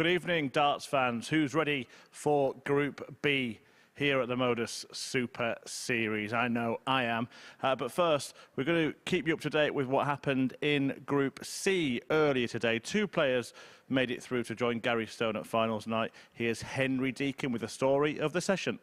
evening, darts fans. Who's ready for Group B here at the MODUS Super Series? I know I am. But first, we're going to keep you up to date with what happened in Group C earlier today. Two players made it through to join Gary Stone at finals night. Here's Henry Deacon with the story of the session.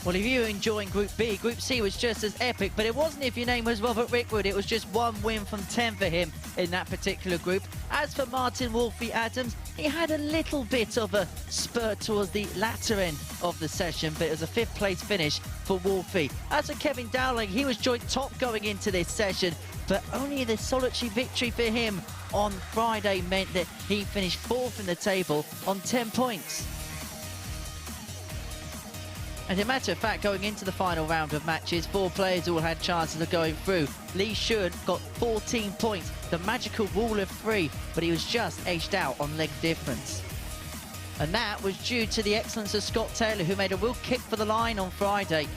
Well, if you were enjoying Group B, Group C was just as epic, but it wasn't if your name was Robert Rickwood. It was just 1 win from 10 for him in that particular group. As for Martin Wolfie Adams, he had a little bit of a spurt towards the latter end of the session, but it was a 5th place finish for Wolfie. As for Kevin Dowling, he was joint top going into this session, but only the solitary victory for him on Friday meant that he finished 4th in the table on 10 points. As a matter of fact, going into the final round of matches, 4 players all had chances of going through. Lee Shuan got 14 points, the magical rule of 3, but he was just edged out on leg difference. And that was due to the excellence of Scott Taylor, who made a real kick for the line on Friday.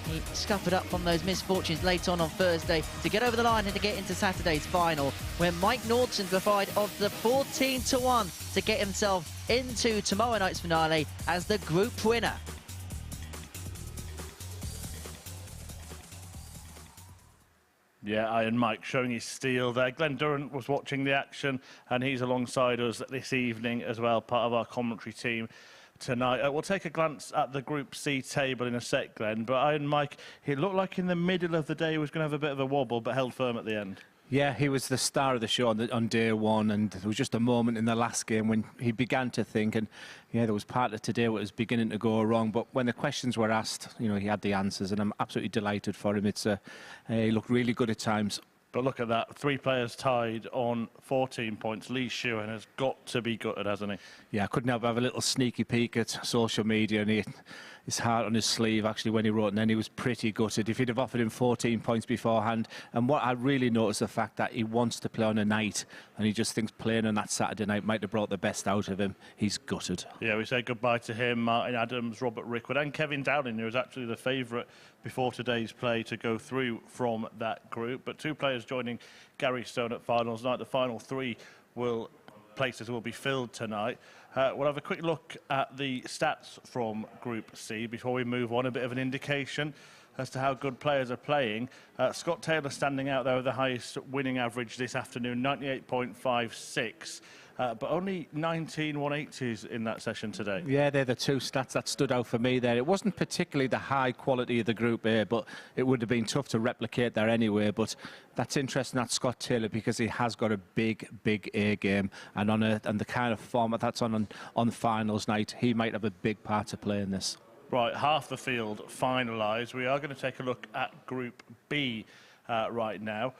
He scuppered up from those misfortunes late on Thursday to get over the line and to get into Saturday's final, where Mike Norton provided of the 14-1 to get himself into tomorrow night's finale as the group winner. Yeah, Iron Mike showing his steel there. Glenn Durrant was watching the action, and he's alongside us this evening as well, part of our commentary team tonight. We'll take a glance at the Group C table in a sec, Glenn, but Iron Mike, he looked like in the middle of the day he was going to have a bit of a wobble, but held firm at the end. Yeah, he was the star of the show on day one, and there was just a moment in the last game when he began to think, and yeah, there was part of today where it was beginning to go wrong, but when the questions were asked, you know, he had the answers, and I'm absolutely delighted for him. He looked really good at times. But look at that, 3 players tied on 14 points. Lee Shuan has got to be gutted, hasn't he? Yeah, I couldn't have a little sneaky peek at social media, and his heart on his sleeve actually when he wrote, and then he was pretty gutted. If he'd have offered him 14 points beforehand, and what I really noticed the fact that he wants to play on a night, and he just thinks playing on that Saturday night might have brought the best out of him. He's gutted. Yeah, we say goodbye to him, Martin Adams, Robert Rickwood, and Kevin Dowling, who was actually the favourite before today's play to go through from that group. But 2 players joining Gary Stone at finals night. The final 3 places will be filled tonight. We'll have a quick look at the stats from Group C before we move on. A bit of an indication as to how good players are playing. Scott Taylor standing out there with the highest winning average this afternoon, 98.56. But only 19 180s in that session today. Yeah, they're the 2 stats that stood out for me there. It wasn't particularly the high quality of the Group A, but it would have been tough to replicate there anyway. But that's interesting, that Scott Taylor, because he has got a big A game, and the kind of format that's on finals night, he might have a big part to play in this. Right, half the field finalised. We are going to take a look at Group B right now.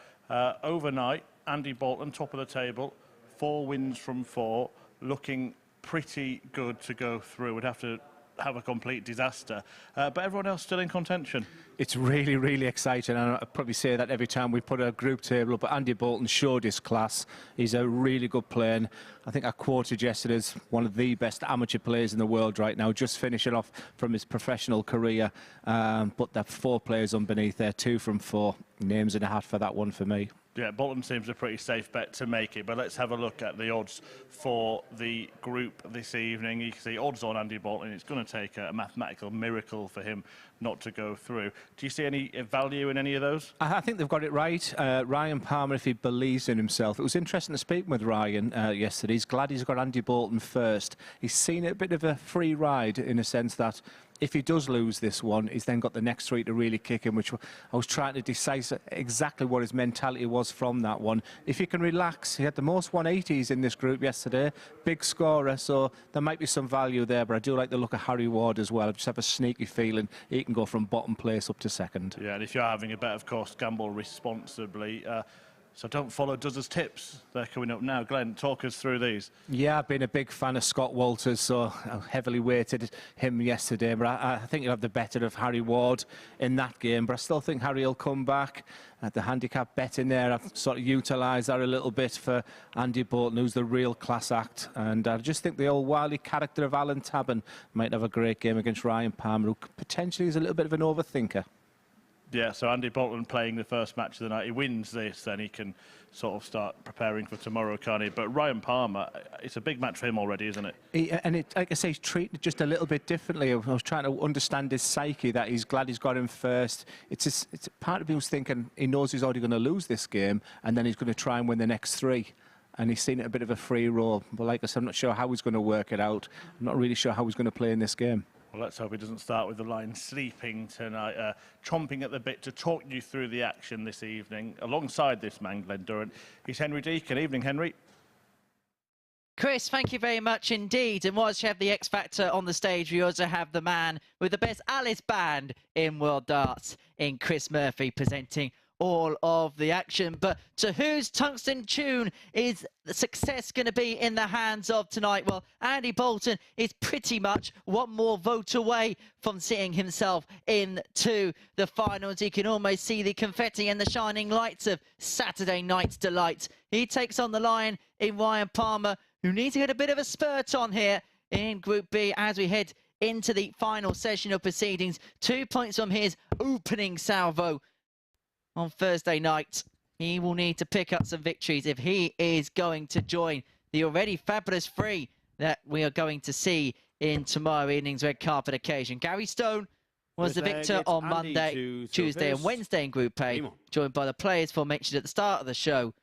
Overnight, Andy Boulton, top of the table, 4 wins from 4, looking pretty good to go through. Would have to have a complete disaster. But everyone else still in contention. It's really exciting, and I probably say that every time we put a group table up. But Andy Boulton showed his class. He's a really good player, and I think I quoted yesterday as one of the best amateur players in the world right now, just finishing off from his professional career. But there are 4 players underneath there, 2 from 4. Names in a hat for that one for me. Yeah, Boulton seems a pretty safe bet to make it, but let's have a look at the odds for the group this evening. You can see odds on Andy Boulton. It's going to take a mathematical miracle for him not to go through. Do you see any value in any of those? I think they've got it right. Ryan Palmer, if he believes in himself. It was interesting to speak with Ryan yesterday. He's glad he's got Andy Boulton first. He's seen it a bit of a free ride in a sense that if he does lose this one, he's then got the next 3 to really kick him, which I was trying to decipher exactly what his mentality was from that one. If he can relax, he had the most 180s in this group yesterday, big scorer, so there might be some value there, but I do like the look of Harry Ward as well. I just have a sneaky feeling he can go from bottom place up to 2nd. Yeah, and if you're having a bet, of course, gamble responsibly. So don't follow Dozz's tips. They're coming up now. Glenn, talk us through these. Yeah, I've been a big fan of Scott Walters, so I heavily weighted him yesterday. But I think he'll have the better of Harry Ward in that game. But I still think Harry will come back. The handicap bet in there, I've sort of utilised that a little bit for Andy Boulton, who's the real class act. And I just think the old wily character of Alan Tabern might have a great game against Ryan Palmer, who potentially is a little bit of an overthinker. Yeah, so Andy Boulton playing the first match of the night. He wins this, then he can sort of start preparing for tomorrow, can't he? But Ryan Palmer, it's a big match for him already, isn't it? Like I say, he's treated just a little bit differently. I was trying to understand his psyche, that he's glad he's got him first. It's part of him was thinking he knows he's already going to lose this game, and then he's going to try and win the next 3. And he's seen it a bit of a free roll. But like I said, I'm not sure how he's going to work it out. I'm not really sure how he's going to play in this game. Well, let's hope he doesn't start with the line sleeping tonight, chomping at the bit to talk you through the action this evening. Alongside this man, Glenn Durrant, he's Henry Deacon. Evening, Henry. Chris, thank you very much indeed. And whilst you have the X Factor on the stage, we also have the man with the best Alice band in World Darts in Chris Murphy presenting all of the action. But to whose tungsten tune is the success going to be in the hands of tonight? Well, Andy Boulton is pretty much one more vote away from seeing himself into the finals. You can almost see the confetti and the shining lights of Saturday night's delight. He takes on the line in Ryan Palmer, who needs to get a bit of a spurt on here in Group B as we head into the final session of proceedings. 2 points from his opening salvo on Thursday night. He will need to pick up some victories if he is going to join the already fabulous 3 that we are going to see in tomorrow evening's red carpet occasion. Gary Stone was the victor on Monday, Tuesday and Wednesday in Group A, joined by the players mentioned at the start of the show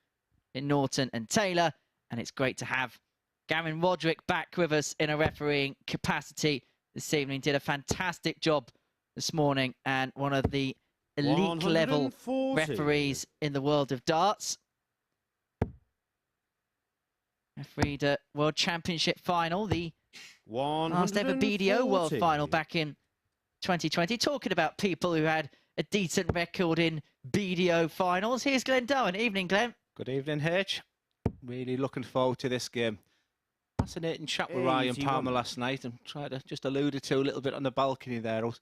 in Norton and Taylor. And it's great to have Gavin Roderick back with us in a refereeing capacity this evening. Did a fantastic job this morning, and one of the elite level referees in the world of darts. Refereed a World Championship final, the last ever BDO World Final back in 2020. Talking about people who had a decent record in BDO finals, here's Glenn Dowen. Evening, Glenn. Good evening, H. Really looking forward to this game. Fascinating chat with Ryan Palmer last night, and tried to just alluded to a little bit on the balcony there. I was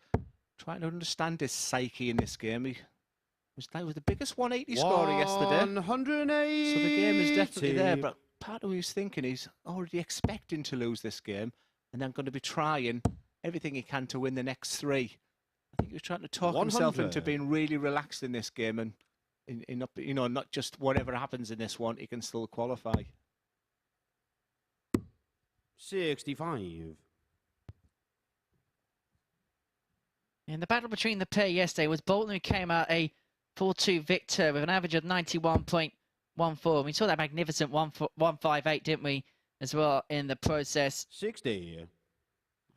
trying to understand his psyche in this game. He was the biggest 180 scorer yesterday. 180. So the game is definitely there, but part of what he's thinking, he's already expecting to lose this game, and then going to be trying everything he can to win the next 3. I think he was trying to talk himself into being really relaxed in this game, and not just whatever happens in this one, he can still qualify. 65. In the battle between the pair yesterday was Boulton, who came out a 4-2 victor with an average of 91.14. We saw that magnificent 158, didn't we, as well in the process. 60.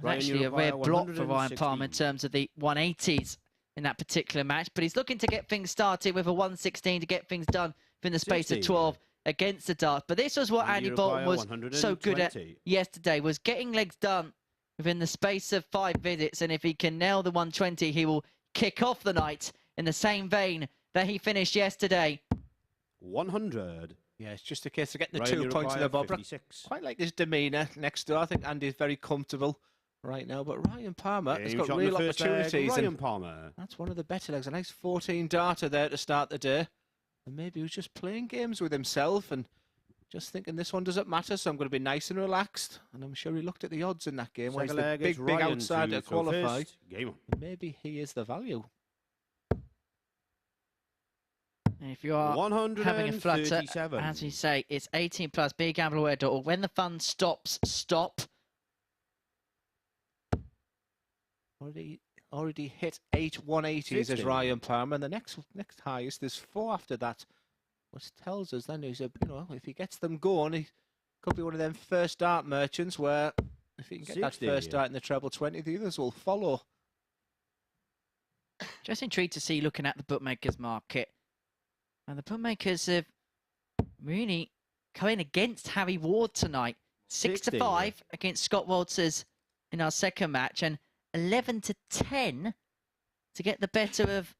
Actually a rare block for Ryan Palmer in terms of the 180s in that particular match. But he's looking to get things started with a 116 to get things done within the space of 12 against the darts. But this was what Andy Boulton was so good at yesterday, was getting legs done within the space of 5 visits. And if he can nail the 120, he will kick off the night in the same vein that he finished yesterday. 100. Yeah, it's just a case of getting the 2 points in the bob. Quite like his demeanour next door. I think Andy's very comfortable right now. But Ryan Palmer has got real opportunities. Ryan Palmer. That's one of the better legs. A nice 14 darter there to start the day. And maybe he was just playing games with himself and just thinking this one doesn't matter, so I'm going to be nice and relaxed. And I'm sure he looked at the odds in that game. Where he's the big outsider qualified. Maybe he is the value. And if you are having a flutter, as we say, it's 18 plus, begambleaware.org. When the fun stops, stop. Already hit 8 180s as Ryan Palmer, and the next highest is 4 after that. Which tells us then he's if he gets them going, he could be one of them first dart merchants where if he can get that first dart in the treble 20, the others will follow. Just intrigued to see, looking at the bookmakers market. And the bookmakers have really come in against Harry Ward tonight. 6-5 against Scott Walters in our second match, and 11-10 to get the better of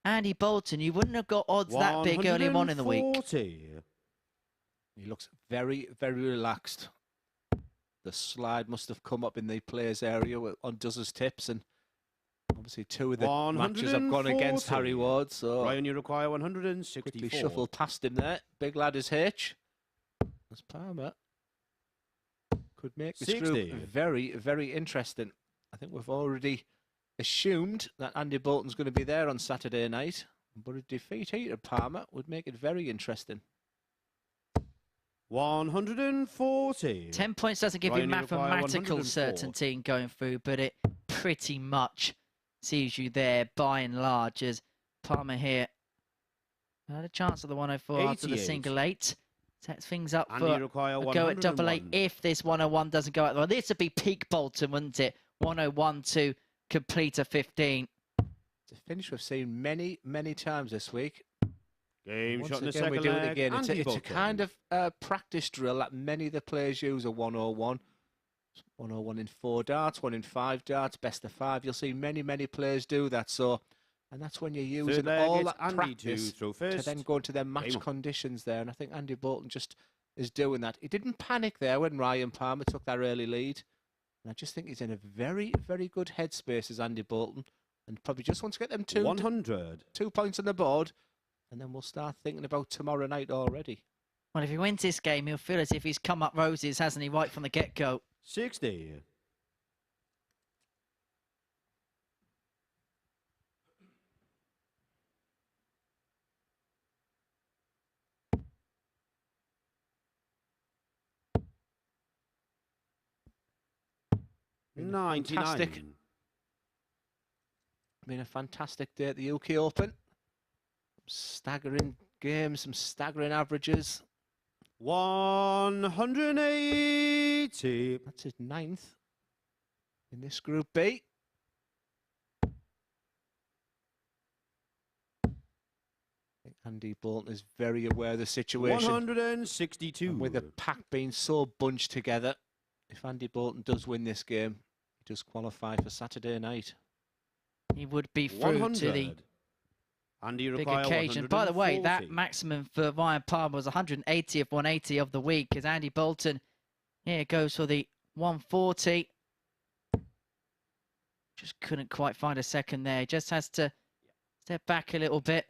Andy Boulton. You wouldn't have got odds that big early on in the week. He looks very, very relaxed. The slide must have come up in the players' area on Dozz's tips, and obviously 2 of the matches have gone against Harry Ward. So Ryan, you require 164. Quickly shuffle past him there. Big lad is H. As Palmer could make this group very, very interesting. I think we've already assumed that Andy Boulton's going to be there on Saturday night, but a defeat here at Palmer would make it very interesting. 140. 10 points doesn't give you Ryan, you require mathematical 104. certainty in going through, but it pretty much sees you there by and large, as Palmer here had a chance of the 104 after the 88. single 8. Sets things up And for you require a go at double 8 101. if this 101 doesn't go out. Well, this would be peak Boulton, wouldn't it? 101 to complete a 15. It's a finish we've seen many, many times this week. Game Once shot in the again, we second do it leg. again. It's Andy a Boulton. kind of practice drill that many of the players use, a 101. 101 in 4 darts, 1 in 5 darts, best of 5. You'll see many, many players do that. So, and that's when you're using Third leg, all it's that Andy practice to throw to first. then go into their match Game on. conditions there. And I think Andy Boulton just is doing that. He didn't panic there when Ryan Palmer took that early lead. And I just think he's in a very, very good headspace as Andy Boulton. And probably just wants to get them 100. 2 points on the board. And then we'll start thinking about tomorrow night already. Well, if he wins this game, he'll feel as if he's come up roses, hasn't he, right from the get-go? 60. Fantastic. 99. Been a fantastic day at the UK Open. Staggering games, some staggering averages. 180. That's his 9th in this Group B. I think Andy Boulton is very aware of the situation. 162. And with the pack being so bunched together, if Andy Boulton does win this game, he does qualify for Saturday night. He would be through to the 100. And you big require occasion. By the way, that 140. maximum for Ryan Palmer was 180 of 180 of the week, as Andy Boulton here goes for the 140. Just couldn't quite find a second there. Just has to step back a little bit.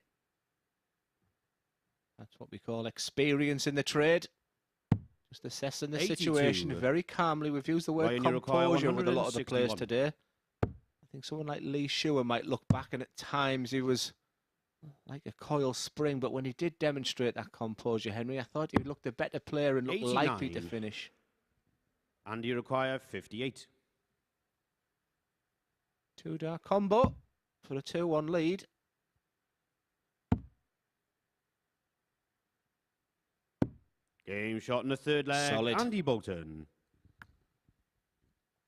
That's what we call experience in the trade. Just assessing the 82. situation very calmly. We've used the word Ryan, you require composure with a lot of the players 161. today. I think someone like Lee Schuer might look back and at times he was like a coil spring, but when he did demonstrate that composure, Henry, I thought he looked a better player and looked likely to 89. finish. And you require 58. 2-dar combo for a 2-1 lead. Game shot in the third leg. Solid. Andy Boulton.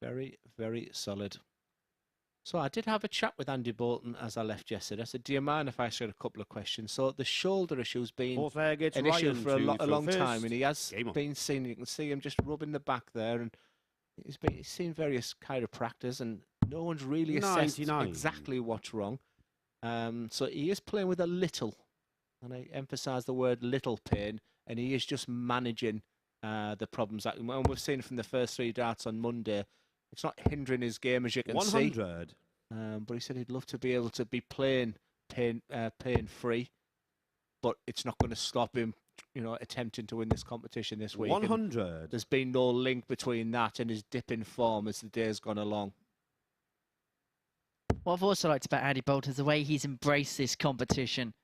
Very, very solid. So I did have a chat with Andy Boulton as I left yesterday. I said, do you mind if I ask you a couple of questions? So the shoulder issue's been Fourth leg, it's an issue Ryan for a to throw long first. time, and he has Game on. been seen. You can see him just rubbing the back there, and he's seen various chiropractors, and no one's really assessed 99. exactly what's wrong. So he is playing with a little, and I emphasise the word little pain, and he is just managing the problems. And we've seen from the first 3 darts on Monday, it's not hindering his game, as you can see. 100. But he said he'd love to be able to be playing pain-free, but it's not going to stop him, attempting to win this competition this week. 100. There's been no link between that and his dip in form as the day's gone along. What I've also liked about Andy Boulton is the way he's embraced this competition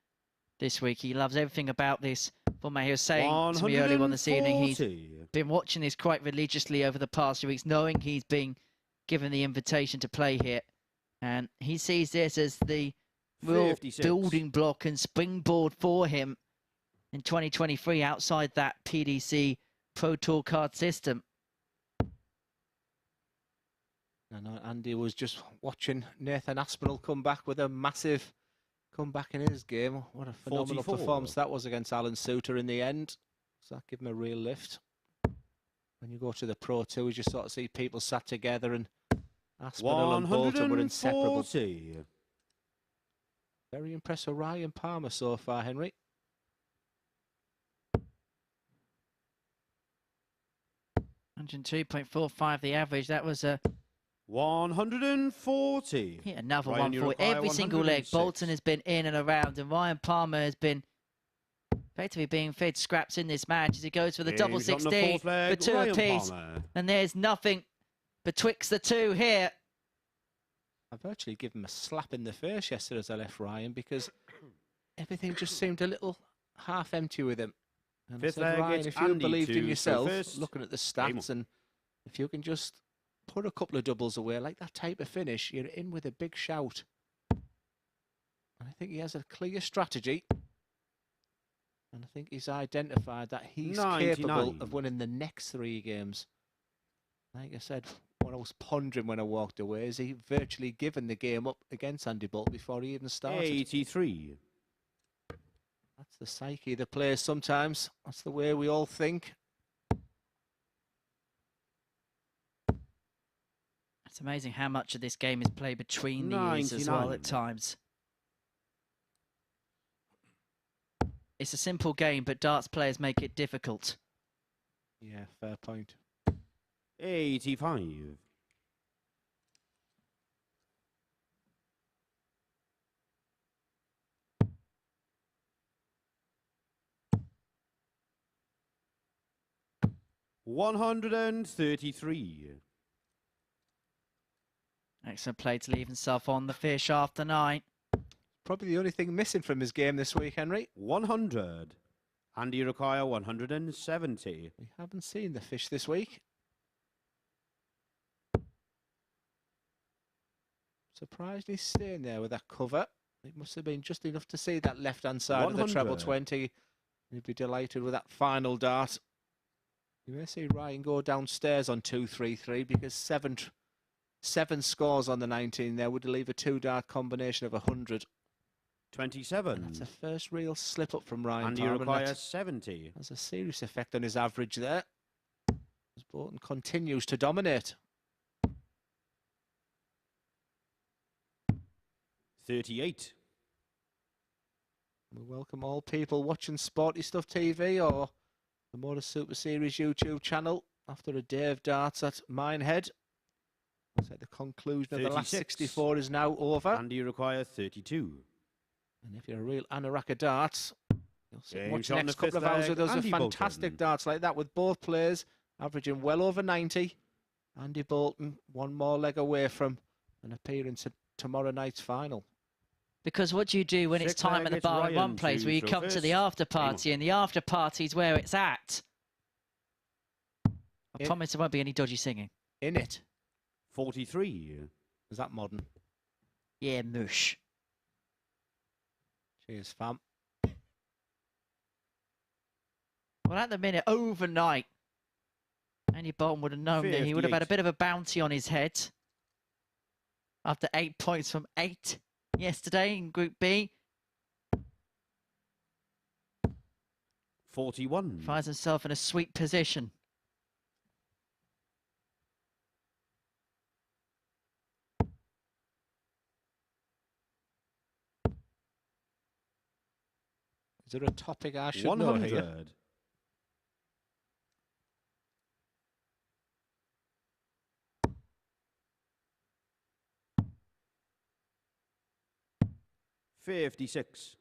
this week. He loves everything about this. He was saying to me earlier on this evening, he's 140. been watching this quite religiously over the past few weeks, knowing he's been given the invitation to play here. And he sees this as the real 56. building block and springboard for him in 2023 outside that PDC Pro Tour card system. And Andy was just watching Nathan Aspinall come back with a massive comeback in his game. What a phenomenal 44. performance that was against Alan Souter in the end. So that gave him a real lift. When you go to the Pro Tour, you just sort of see people sat together, and Aspinall and Boulton were inseparable. 140. Very impressed with Ryan Palmer so far, Henry. $102.45 the average. That was a 140. hit another Ryan, you 140. require Every single leg, 106. Boulton has been in and around, and Ryan Palmer has been effectively being fed scraps in this match as he goes for the double Games on the 16 fourth for leg, 2 Ryan apiece. Palmer. And there's nothing betwixt the two here. I virtually gave him a slap in the face yesterday as I left Ryan because everything just seemed a little half empty with him. And I Fifth said, leg, Ryan, it's if you Andy believed in to yourself, first. looking at the Game stats, and if you can just put a couple of doubles away, like that type of finish, you're in with a big shout. And I think he has a clear strategy. And I think he's identified that he's 99. capable of winning the next 3 games. Like I said, what I was pondering when I walked away is he virtually given the game up against Andy Bolt before he even started. 83. That's the psyche of the players sometimes. That's the way we all think. It's amazing how much of this game is played between the ears as well at times. It's a simple game, but darts players make it difficult. Yeah, fair point. 85. $133. Excellent play to leave himself on the fish after 9. Probably the only thing missing from his game this week, Henry. 100. Andy require 170. We haven't seen the fish this week. Surprised he's staying there with that cover. It must have been just enough to see that left-hand side of the treble 20. He'd be delighted with that final dart. You may see Ryan go downstairs on 2-3-3 because seven scores on the 19 there would leave a 2-dart combination of 100. 27. And that's a first real slip up from Ryan Andy Palmer. requires 70. Has a serious effect on his average there. As Boulton continues to dominate. 38. We welcome all people watching Sporty Stuff TV or the MODUS Super Series YouTube channel after a day of darts at Minehead. Looks like the conclusion of the last 64 is now over. Andy requires 32. And if you're a real anorak of darts, you'll see watch the shot on next the couple of fifth hours leg, with us Andy with fantastic Boulton. darts like that with both players averaging well over 90. Andy Boulton one more leg away from an appearance at tomorrow night's final. Because what do you do when it's Sixth time leg, at the it's bar in one Ryan place to where you throw come to first. the after party, and the after party's where it's at? I promise there won't be any dodgy singing. In it. 43. Is that modern? Yeah, mush. Cheers, fam. Well, at the minute, overnight, Andy Boulton would have known that he would have had a 58. bit of a bounty on his head after 8 points from 8 yesterday in Group B. 41. Finds himself in a sweet position. Is there a topic I should know here? 100. $56.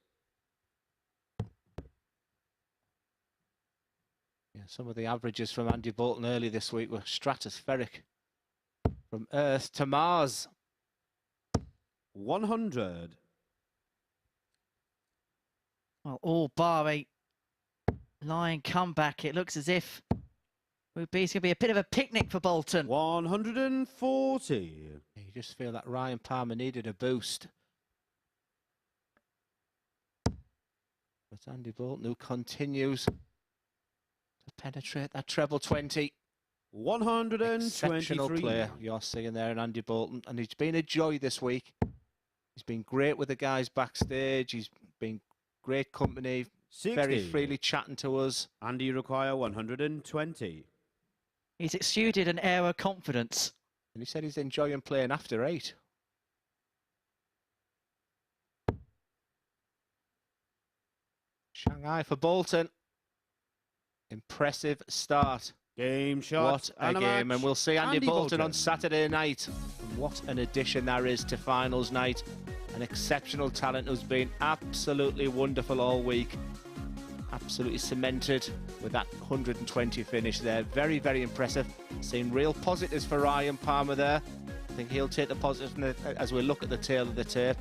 Yeah, some of the averages from Andy Boulton early this week were stratospheric. From Earth to Mars. 100. Well, all bar a line comeback. It looks as if it's going to be a bit of a picnic for Boulton. 140. You just feel that Ryan Palmer needed a boost. But Andy Boulton, who continues to penetrate that treble 20. 123. Exceptional player you're seeing there in Andy Boulton. And he's been a joy this week. He's been great with the guys backstage. He's been great company. 60. Very freely chatting to us. Andy require 120. He's exuded an air of confidence. And he said he's enjoying playing after 8. Shanghai for Boulton. Impressive start. Game shot. What a game. And we'll see Andy Boulton on Saturday night. And what an addition there is to finals night. An exceptional talent who's been absolutely wonderful all week. Absolutely cemented with that 120 finish there. Very, very impressive. Seeing real positives for Ryan Palmer there. I think he'll take the positive as we look at the tail of the tape.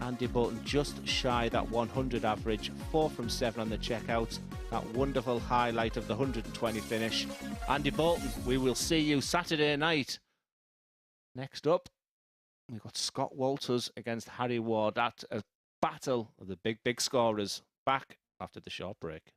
Andy Boulton just shy that 100 average, 4 from 7 on the checkout. That wonderful highlight of the 120 finish. Andy Boulton, we will see you Saturday night. Next up, we've got Scott Walters against Harry Ward at a battle of the big scorers. Back after the short break.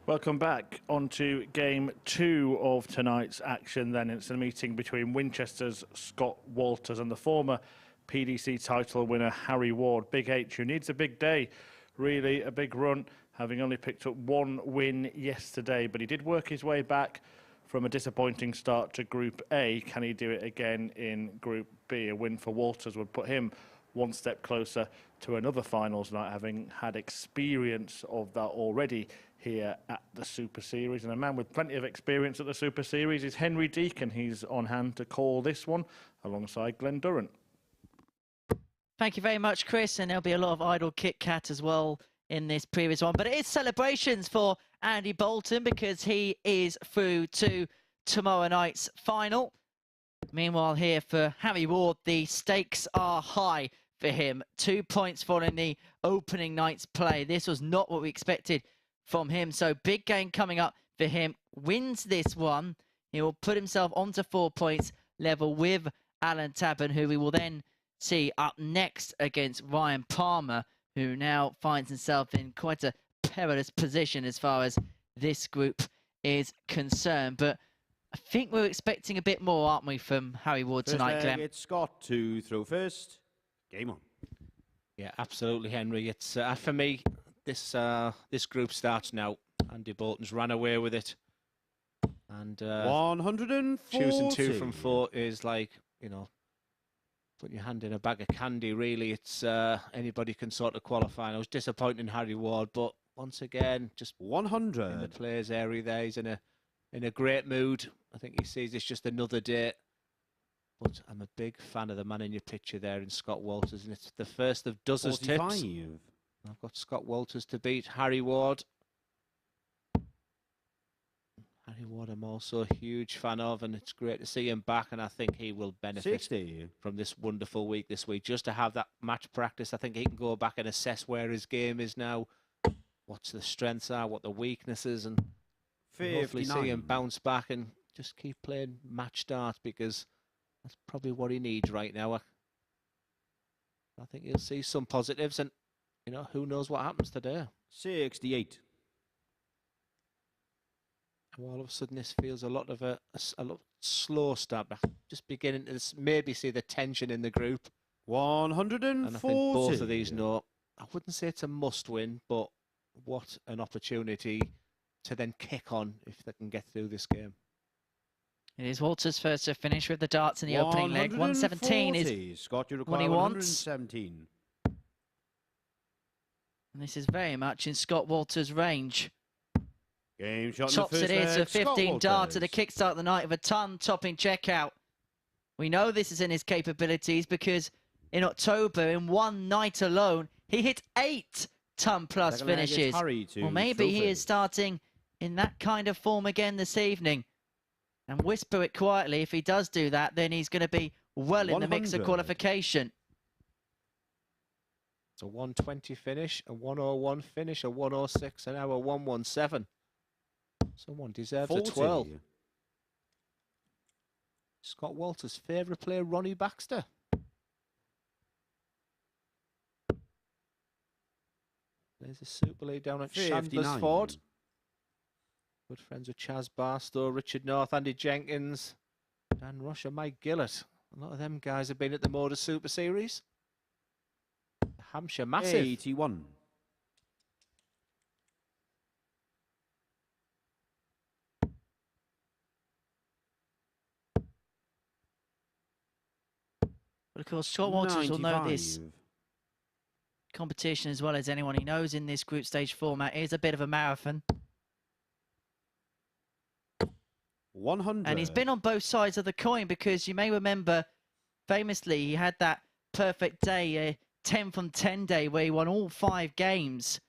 Welcome back onto game 2 of tonight's action. Then it's a meeting between Winchester's Scott Walters and the former PDC title winner Harry Ward. Big H, who needs a big day, really a big run, having only picked up 1 win yesterday. But he did work his way back from a disappointing start to Group A. Can he do it again in Group B? A win for Walters would put him 1 step closer to another finals night, having had experience of that already here at the Super Series. And a man with plenty of experience at the Super Series is Henry Deacon. He's on hand to call this one alongside Glenn Durrant. Thank you very much, Chris. And there'll be a lot of idle Kit Kat as well in this previous one. But it is celebrations for Andy Boulton because he is through to tomorrow night's final. Meanwhile, here for Harry Ward, the stakes are high for him. 2 points following the opening night's play. This was not what we expected from him. So big game coming up for him. Wins this one, he will put himself onto 4 points level with Alan Tabern, who we will then see up next against Ryan Palmer, who now finds himself in quite a perilous position as far as this group is concerned. But I think we're expecting a bit more, aren't we, from Harry Ward tonight, Glenn? It's Scott to throw first. Game on. Yeah, absolutely, Henry. It's for me, this group starts now. Andy Boulton's ran away with it. And 140. choosing 2 from 4 is like, you know, putting your hand in a bag of candy, really. It's anybody can sort of qualify. And I was disappointed in Harry Ward, but once again, just 100 in the players' area there. He's in a great mood. I think he sees it's just another day. But I'm a big fan of the man in your picture there in Scott Walters, and it's the first of dozens tips. I've got Scott Walters to beat Harry Ward. Harry Ward I'm also a huge fan of, and it's great to see him back, and I think he will benefit 60 from this wonderful week this week. Just to have that match practice, I think he can go back and assess where his game is now, what the strengths are, what the weaknesses, and hopefully see him bounce back and just keep playing match darts, because that's probably what he needs right now. I think he'll see some positives, and you know, who knows what happens today. 68. All of a sudden, this feels a lot slow start. Just beginning to maybe see the tension in the group. 140. And I think both of these know. I wouldn't say it's a must-win, but what an opportunity to then kick on if they can get through this game. It is Walters first to finish with the darts in the opening leg. 117 is Scott, you what require he wants. 117. And this is very much in Scott Walters' range. Game shot in Tops the it first is leg, a 15 darter to Walters. kickstart the night of a ton topping checkout. We know this is in his capabilities because in October, in one night alone, he hit 8 ton-plus Second leg, it's finishes. Harry to Well, maybe he throw is starting in that kind of form again this evening. And whisper it quietly, if he does do that, then he's going to be well in the mix of 100. qualification. It's a 120 finish, a 101 finish, a 106, and now a 117. Someone deserves 40. a 12. Scott Walters' favourite player, Ronnie Baxter. There's a Super League down at 59. Chandlersford. Good friends with Chaz Barstow, Richard North, Andy Jenkins, Dan Rush and Mike Gillett. A lot of them guys have been at the MODUS Super Series. Hampshire massive. 81. But of course, Scott Walters will know 95. this competition as well as anyone. He knows in this group stage format, it is a bit of a marathon. 100. And he's been on both sides of the coin, because you may remember famously he had that perfect day, a 10 from 10 day, where he won all 5 games.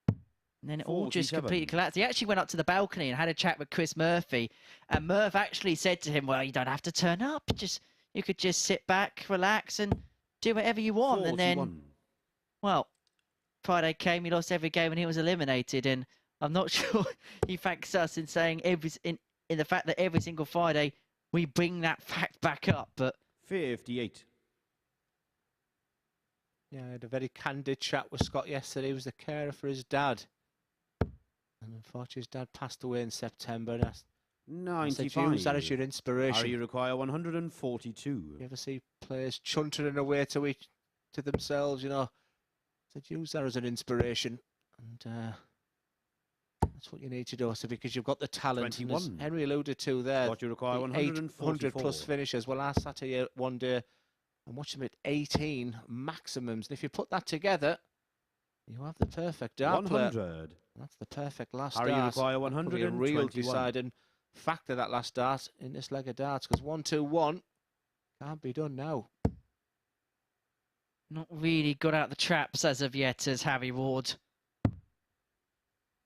And then it all just 47. completely collapsed. He actually went up to the balcony and had a chat with Chris Murphy. And Murph actually said to him, well, you don't have to turn up. You could just sit back, relax, and do whatever you want. 41. And then, well, Friday came, he lost every game and he was eliminated. And I'm not sure he thanks us in saying in the fact that every single Friday we bring that fact back up. But 58. Yeah, I had a very candid chat with Scott yesterday. He was the carer for his dad. And unfortunately, his dad passed away in September. And I said, 95. use that as your inspiration. Harry, you require 142. You ever see players chuntering away to themselves, you know? I said, use that as an inspiration. And that's what you need to do, also, because you've got the talent. 21. And as Henry alluded to there, What you require, the 800 plus 144. finishes. Well, I sat here one day and watched them at 18 maximums. And if you put that together, you have the perfect dart player. 100. That's the perfect last Harry, you dart. require That could be a real 121. deciding factor, that last dart in this leg of darts, because 1-2-1 can't be done now. not really got out the traps as of yet as Harry Ward.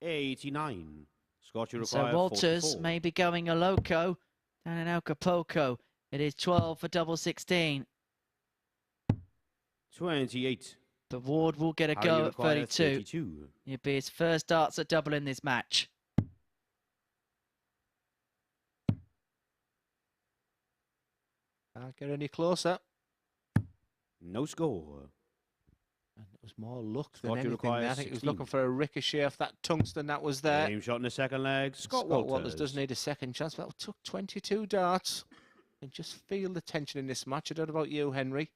89. Scott, you require So Walters 44. may be going a loco down in Acapulco. It is 12 for double 16. 28. But Ward will get a Harry go at requires 32. It'll be his first darts at double in this match. Can't get any closer. No score. And it was more luck than Scott, you anything require there. I think he was 16. looking for a ricochet off that tungsten that was there. Game shot in the second leg. Scott Walters Walters. does need a second chance. Well, took 22 darts. And just feel the tension in this match. I don't know about you, Henry.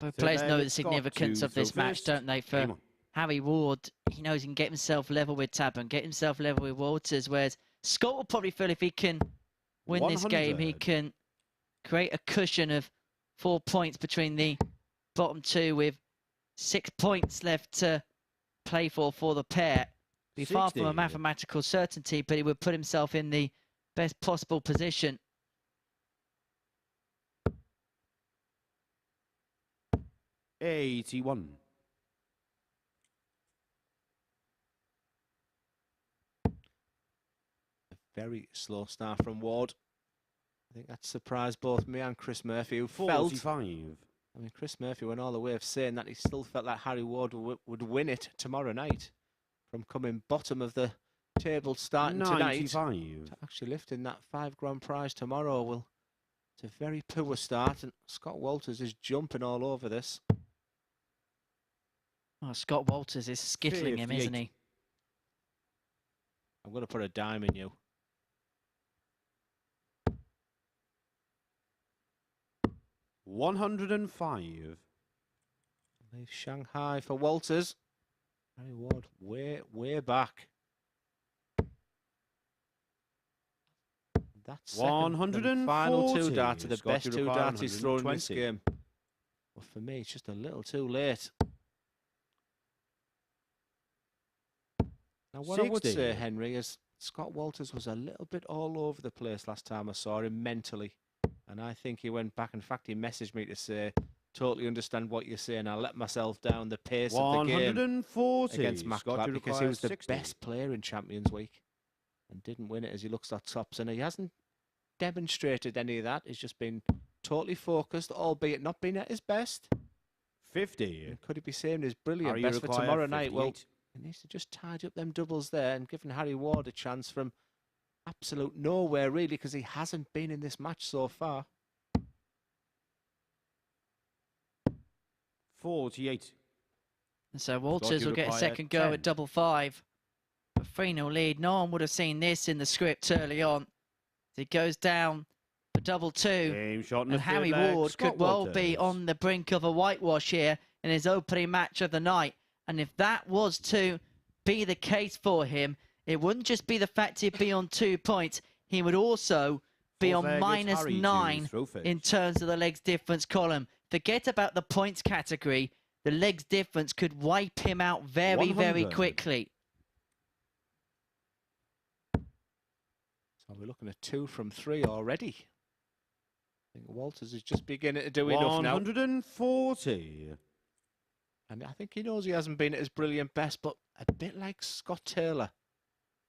Both So players there know the it's Scott significance to of this throw match, first. don't they? For Game on. Harry Ward, he knows he can get himself level with Tabern, get himself level with Walters, whereas Scott will probably feel if he can win this game, he 100. can create a cushion of 4 points between the bottom two with 6 points left to play for the pair. Be far from a 60. mathematical certainty, but he would put himself in the best possible position. $81. A very slow start from Ward. I think that surprised both me and Chris Murphy, who felt... 45. I mean, Chris Murphy went all the way of saying that he still felt like Harry Ward would win it tomorrow night from coming bottom of the table starting tonight 95. to actually lifting that £5 prize tomorrow. Well, it's a very poor start, and Scott Walters is jumping all over this. Oh, Scott Walters is skittling him, 58. isn't he? I'm going to put a dime in you. $105. Leave Shanghai for Walters. Harry Ward way back. That's second and final two 140. darts are the Scott, best you two require darts he's thrown in this 120. game. Well, for me, it's just a little too late. Now, what I would 60. say, Henry, is Scott Walters was a little bit all over the place last time I saw him mentally. And I think he went back. In fact, he messaged me to say, totally understand what you're saying. I let myself down the pace of the game 140. against Matt Scott, Clapp you because he require was the 60. best player in Champions Week and didn't win it as he looks at tops. And he hasn't demonstrated any of that. He's just been totally focused, albeit not been at his best. 50. And could he be saying his brilliant Harry best for require tomorrow night? Well, 58. he needs to just tidy up them doubles there and giving Harry Ward a chance from absolute nowhere, really, because he hasn't been in this match so far. 48. And so Walters you will get a require second go 10. at double five. A 3-0 lead. No one would have seen this in the script early on. He goes down for double two. Game shot in the And third Harry leg. Ward Scott could well be Walters. on the brink of a whitewash here in his opening match of the night. And if that was to be the case for him, it wouldn't just be the fact he'd be on 2 points. He would also be Fourth on leg, it's Harry to -9 throw first. in terms of the legs difference column. Forget about the points category. The legs difference could wipe him out very, very 100. quickly. So we're looking at 2 from 3 already. I think Walters is just beginning to do enough now. 140. And I think he knows he hasn't been at his brilliant best, but a bit like Scott Taylor.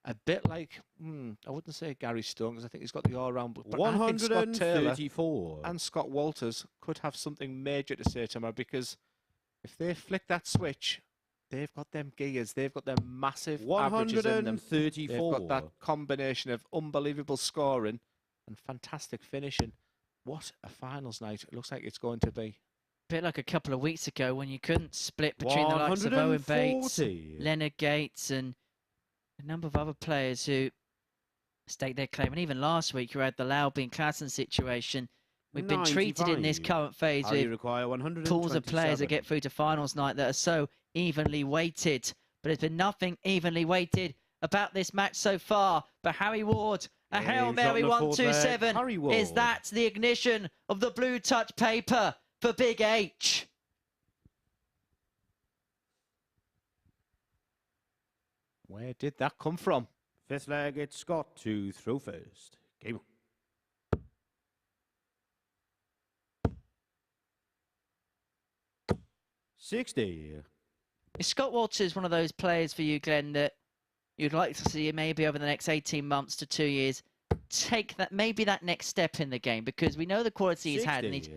A bit like, I wouldn't say Gary Stone, because I think he's got the all-round. But I think Scott Taylor 134. and Scott Walters could have something major to say tomorrow, because if they flick that switch, they've got them gears, they've got them massive averages in them. 134. They've got that combination of unbelievable scoring and fantastic finishing. What a finals night it looks like it's going to be. Bit like a couple of weeks ago when you couldn't split between the likes of Owen Bates, 140. Leonard Gates, and a number of other players who staked their claim. And even last week, you had the Laubin and Klassen situation. We've been treated in this 95. current phase Harry with require pools of players that 127. get through to finals night that are so evenly weighted. But there's been nothing evenly weighted about this match so far. But Harry Ward, a Hail Game shot Mary in the fourth leg. 127. Harry Is Ward. that the ignition of the blue touch paper for Big H? Where did that come from? Fifth leg, it's Scott to throw first. Game on. $60. Is Scott Walters one of those players for you, Glenn, that you'd like to see maybe over the next 18 months to 2 years take that, maybe that next step in the game, because we know the quality he's had and he's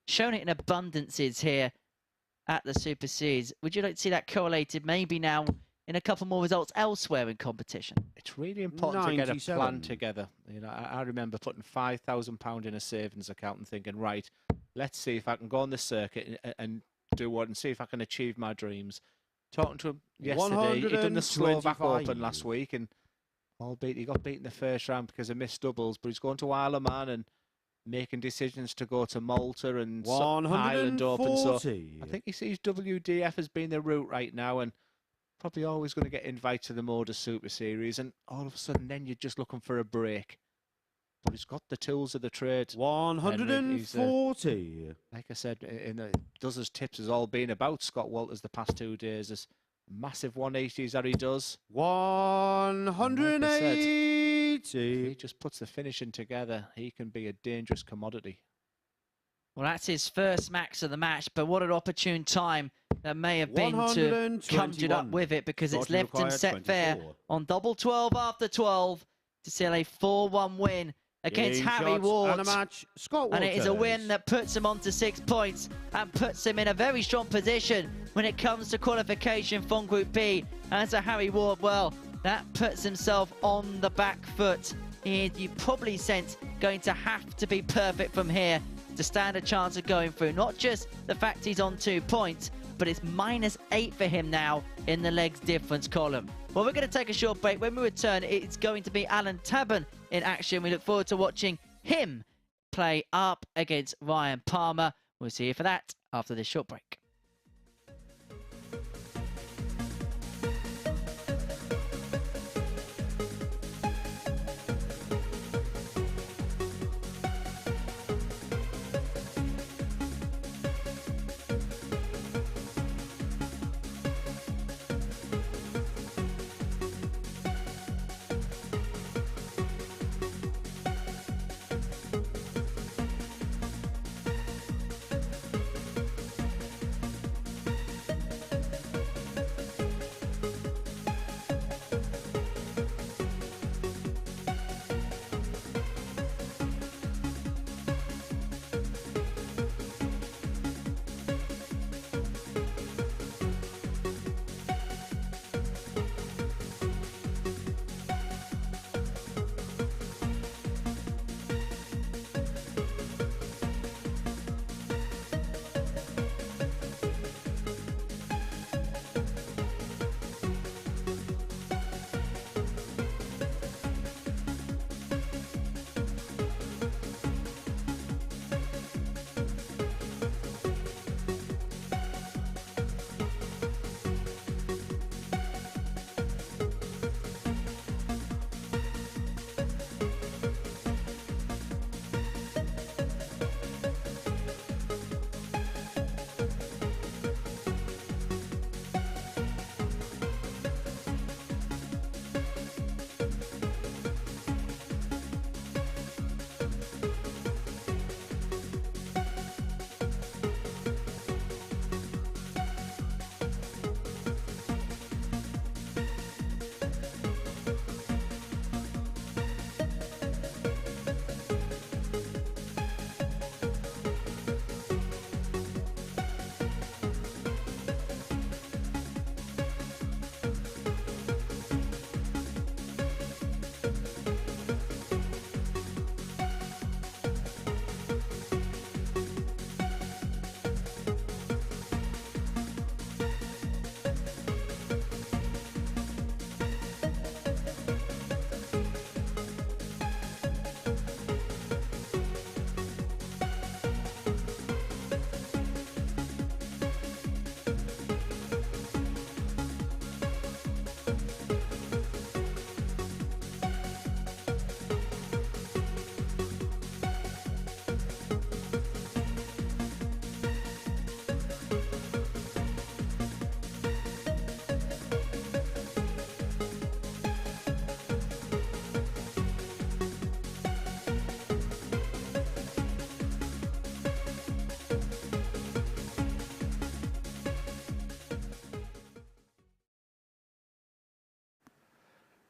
shown it in abundances here at the Super Series. Would you like to see that correlated maybe now in a couple more results elsewhere in competition? It's really important to get a plan together. You know, I remember putting £5,000 in a savings account and thinking, right, let's see if I can go on the circuit and do what, and see if I can achieve my dreams. Talking to him yesterday, he'd done the Slovak Open last week, and albeit he got beaten the first round because of missed doubles, but he's going to Isle of Man and making decisions to go to Malta and Ireland Open. So I think he sees WDF as being the route right now, and probably always going to get invited to the MODUS Super Series, and all of a sudden then you're just looking for a break. But he's got the tools of the trade. 140. Like I said, does his tips has all been about Scott Walters the past 2 days. There's massive 180s that he does. 180. If he just puts the finishing together, he can be a dangerous commodity. Well, that's his first max of the match, but what an opportune time that may have been to conjured up with it, because it's left him set fair on double 12 after 12 to seal a 4-1 win against Harry Ward. And it is a win that puts him on to 6 points and puts him in a very strong position when it comes to qualification from Group B. And to Harry Ward, well, that puts himself on the back foot. You probably sense going to have to be perfect from here to stand a chance of going through. Not just the fact he's on 2 points, but it's -8 for him now in the legs difference column. Well, we're going to take a short break. When we return, it's going to be Alan Tabern in action. We look forward to watching him play up against Ryan Palmer. We'll see you for that after this short break.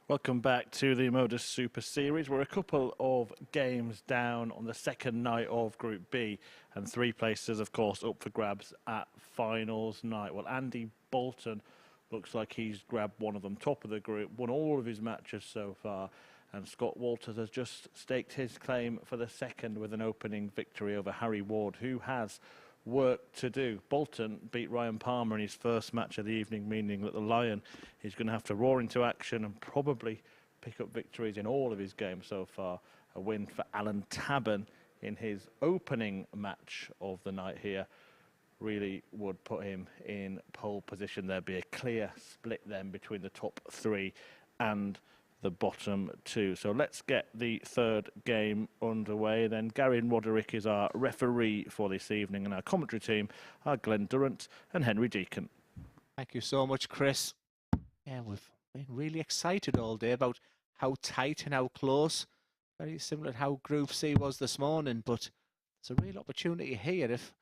Welcome back to the MODUS Super Series. We're a couple of games down on the second night of Group B, and 3 places, of course, up for grabs at finals night. Well, Andy Boulton looks like he's grabbed one of them, top of the group, won all of his matches so far, and Scott Walters has just staked his claim for the second with an opening victory over Harry Ward, who has work to do. Boulton beat Ryan Palmer in his first match of the evening, meaning that the Lion is going to have to roar into action and probably pick up victories in all of his games so far. A win for Alan Tabern in his opening match of the night here really would put him in pole position. There'd be a clear split then between the top 3 and the bottom 2. So let's get the third game underway. Then Gary Roderick is our referee for this evening, and our commentary team are Glenn Durrant and Henry Deacon. Thank you so much, Chris. Yeah, we've been really excited all day about how tight and how close. Very similar to how Group C was this morning, but there's a real opportunity here. If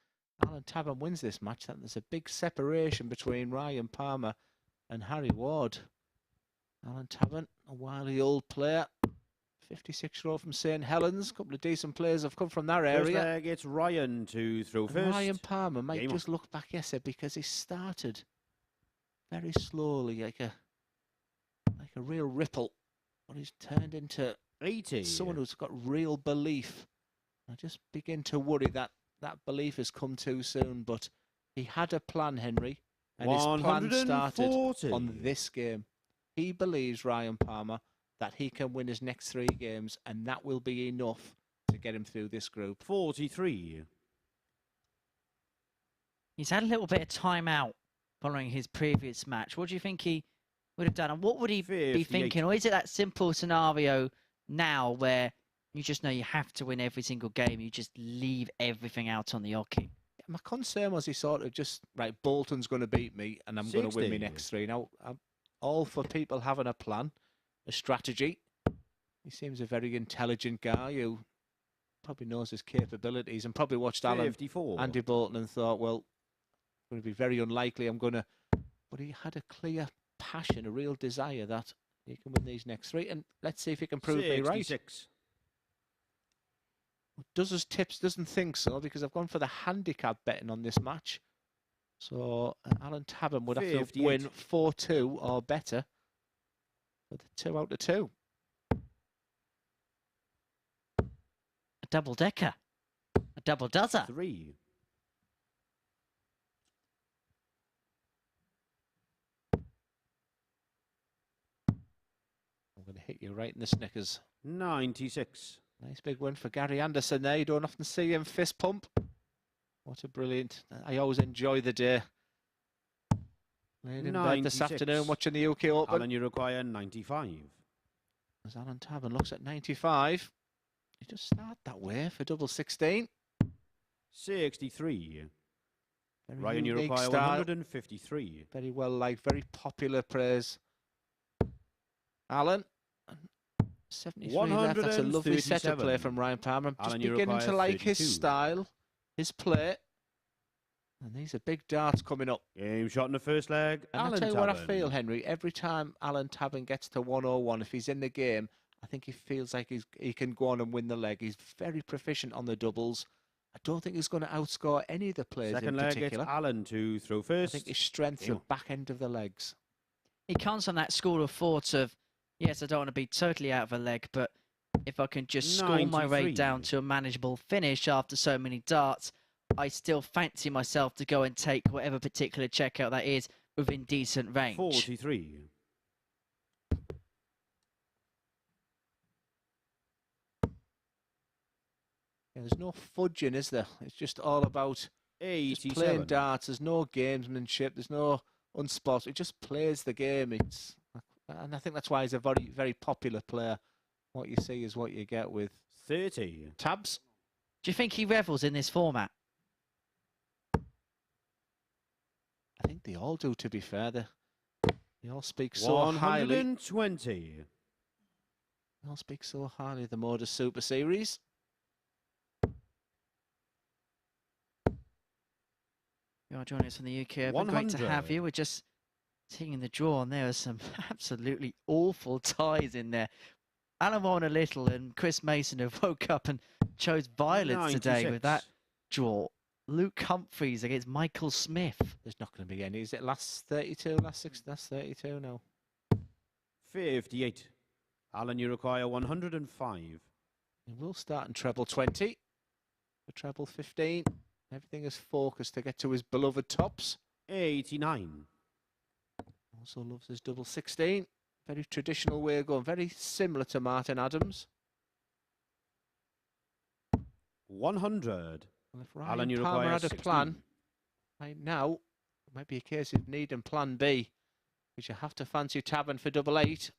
Alan Tabern wins this match, then there's a big separation between Ryan Palmer and Harry Ward. Alan Tabern, a wily old player, 56-year-old from St Helens. A couple of decent players have come from that area. First leg, it's Ryan to throw first. Ryan Palmer might just look back yesterday because he started very slowly, like a real ripple, but he's turned into 80. Someone who's got real belief. I just begin to worry that that belief has come too soon, but he had a plan, Henry, and his plan started on this game. He believes, Ryan Palmer, that he can win his next 3 games, and that will be enough to get him through this group. 43. He's had a little bit of time out following his previous match. What do you think he would have done? And what would he be thinking? Or is it that simple scenario now where you just know you have to win every single game, you just leave everything out on the hockey? My concern was he sort of just, right, Boulton's going to beat me, and I'm going to win my next 3. Now, I'm all for people having a plan, a strategy. He seems a very intelligent guy who probably knows his capabilities and probably watched Andy Boulton and thought, well, it's going to be very unlikely I'm going to... But he had a clear passion, a real desire that he can win these next 3. And let's see if he can prove me right. Does his tips doesn't think so, because I've gone for the handicap betting on this match. So Alan Tabern would have to win 4-2 or better for the 2 out of 2. A double-decker. A double-dozer. 3. I'm going to hit you right in the Snickers. 96. Nice big win for Gary Anderson there. You don't often see him fist pump. What a brilliant... I always enjoy the day. Laid in bed this afternoon watching the UK Open. Alan, you require 95. As Alan Tabern looks at 95. He just start that way for double 16. 63. Very Ryan, you require style. 153. Very well liked, very popular players. Alan, 73 left. That's a lovely set of play from Ryan Palmer. I'm just beginning to like his style, his play. And these are big darts coming up. Game shot in the first leg. And I'll tell you what I feel, Henry. Every time Alan Tabern gets to 101, if he's in the game, I think he feels like he can go on and win the leg. He's very proficient on the doubles. I don't think he's going to outscore any of the players in particular. Second leg, it's Alan to throw first. I think his strength's the back end of the legs. He comes from that school of thought of, yes, I don't want to be totally out of a leg, but if I can just score my way down to a manageable finish after so many darts, I still fancy myself to go and take whatever particular checkout that is within decent range. 43. Yeah, there's no fudging, is there? It's just all about just playing darts. There's no gamesmanship. There's no unspot. It just plays the game. And I think that's why he's a very, very popular player. What you see is what you get with 30. Tabs. Do you think he revels in this format? I think they all do, to be fair. They all speak so 120. They all speak so highly of the MODUS Super Series. You are joining us from the UK. Open. Great to have you. We're just Seeing the draw, and there are some absolutely awful ties in there. Alan Warner Little and Chris Mason have woke up and chose violence today with that draw. Luke Humphreys against Michael Smith. There's not going to be any. Is it last 32, last 6? That's 32 now. 58. Alan, you require 105. And we'll start in treble 20. For treble 15. Everything is focused to get to his beloved tops. 89. Also loves his double 16. Very traditional way of going. Very similar to Martin Adams. 100. Well, if Alan, you Palmer require had a 16. plan, right now, it might be a case of needing plan B. Because you have to fancy Tabern for double 8.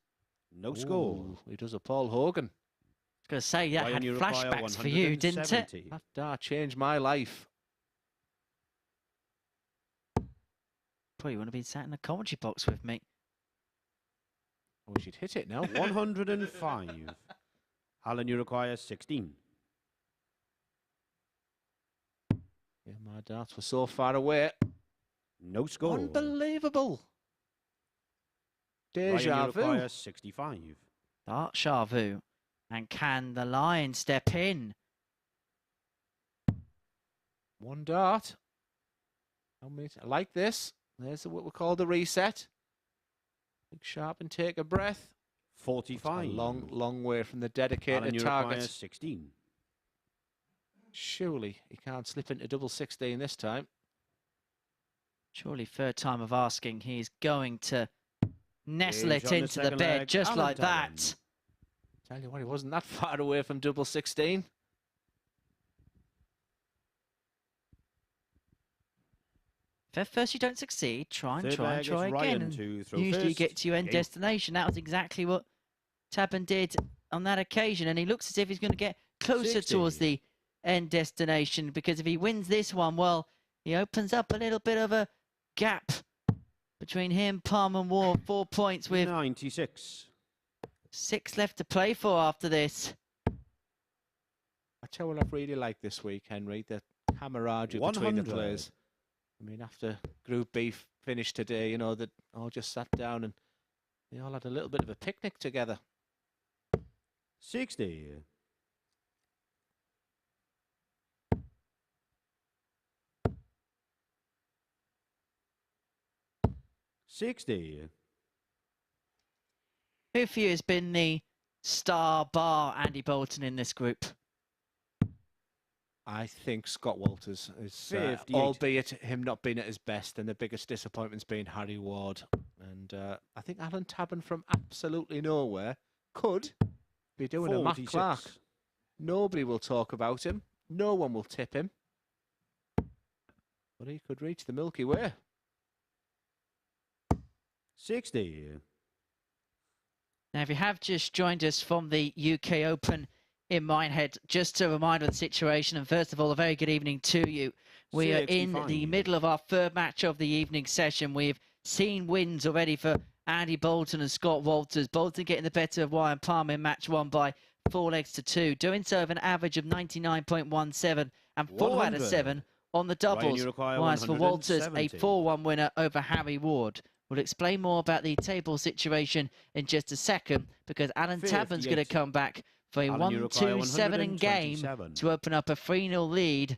No score. Ooh, he does a Paul Hogan. I was going to say, that Ryan, had you require flashbacks for you, didn't it? 170. That dart changed my life. Probably wouldn't have been sat in the commentary box with me. Oh, we should hit it now. 105. Alan, you require 16. Yeah, my darts were so far away. No score. Unbelievable. Ryan, Deja you vu. require 65. Deja vu. And can the Lion step in? One dart. How many? I like this. There's what we call the reset. Big sharp and take a breath. 45. A long, long way from the dedicated Alan, you target. require 16. Surely he can't slip into double 16 this time. Surely third time of asking, he's going to nestle Gauge it on the into the second bed leg, just Alan like that. Tabern. Tell you what, he wasn't that far away from double 16. If at first you don't succeed, try and Third try and leg, try it's again. Ryan And to throw usually first. get to your end Game. destination. That was exactly what Tabern did on that occasion. And he looks as if he's going to get closer 60. towards the end destination, because if he wins this one, well, he opens up a little bit of a gap between him, Palmer and Ward. 4 points with 96. 6 left to play for after this. I tell you what I've really liked this week, Henry, the camaraderie between the 100. players. I mean, after Group B finished today, you know, that all just sat down and they all had a little bit of a picnic together. 60. 60. Who for you has been the star bar Andy Boulton in this group? I think Scott Walters is, 58. albeit him not being at his best, and the biggest disappointment's been Harry Ward. And I think Alan Tabern from absolutely nowhere could be doing a Matt 46. Clark. Nobody will talk about him. No one will tip him. But he could reach the Milky Way. 60. Now, if you have just joined us from the UK Open in Minehead, just a reminder of the situation. And first of all, a very good evening to you. We are in the 65. middle of our third match of the evening session. We've seen wins already for Andy Boulton and Scott Walters. Boulton getting the better of Ryan Palmer in match 1 by 4 legs to 2. Doing so with an average of 99.17 and 4 out of 100. 7 on the doubles. you require Whilst for Walters, a 170. 4-1 winner over Harry Ward. We'll explain more about the table situation in just a second, because Alan Tabern's going to 58. come back for a Alan, you require 1-2-7 in game 127. to open up a 3-0 lead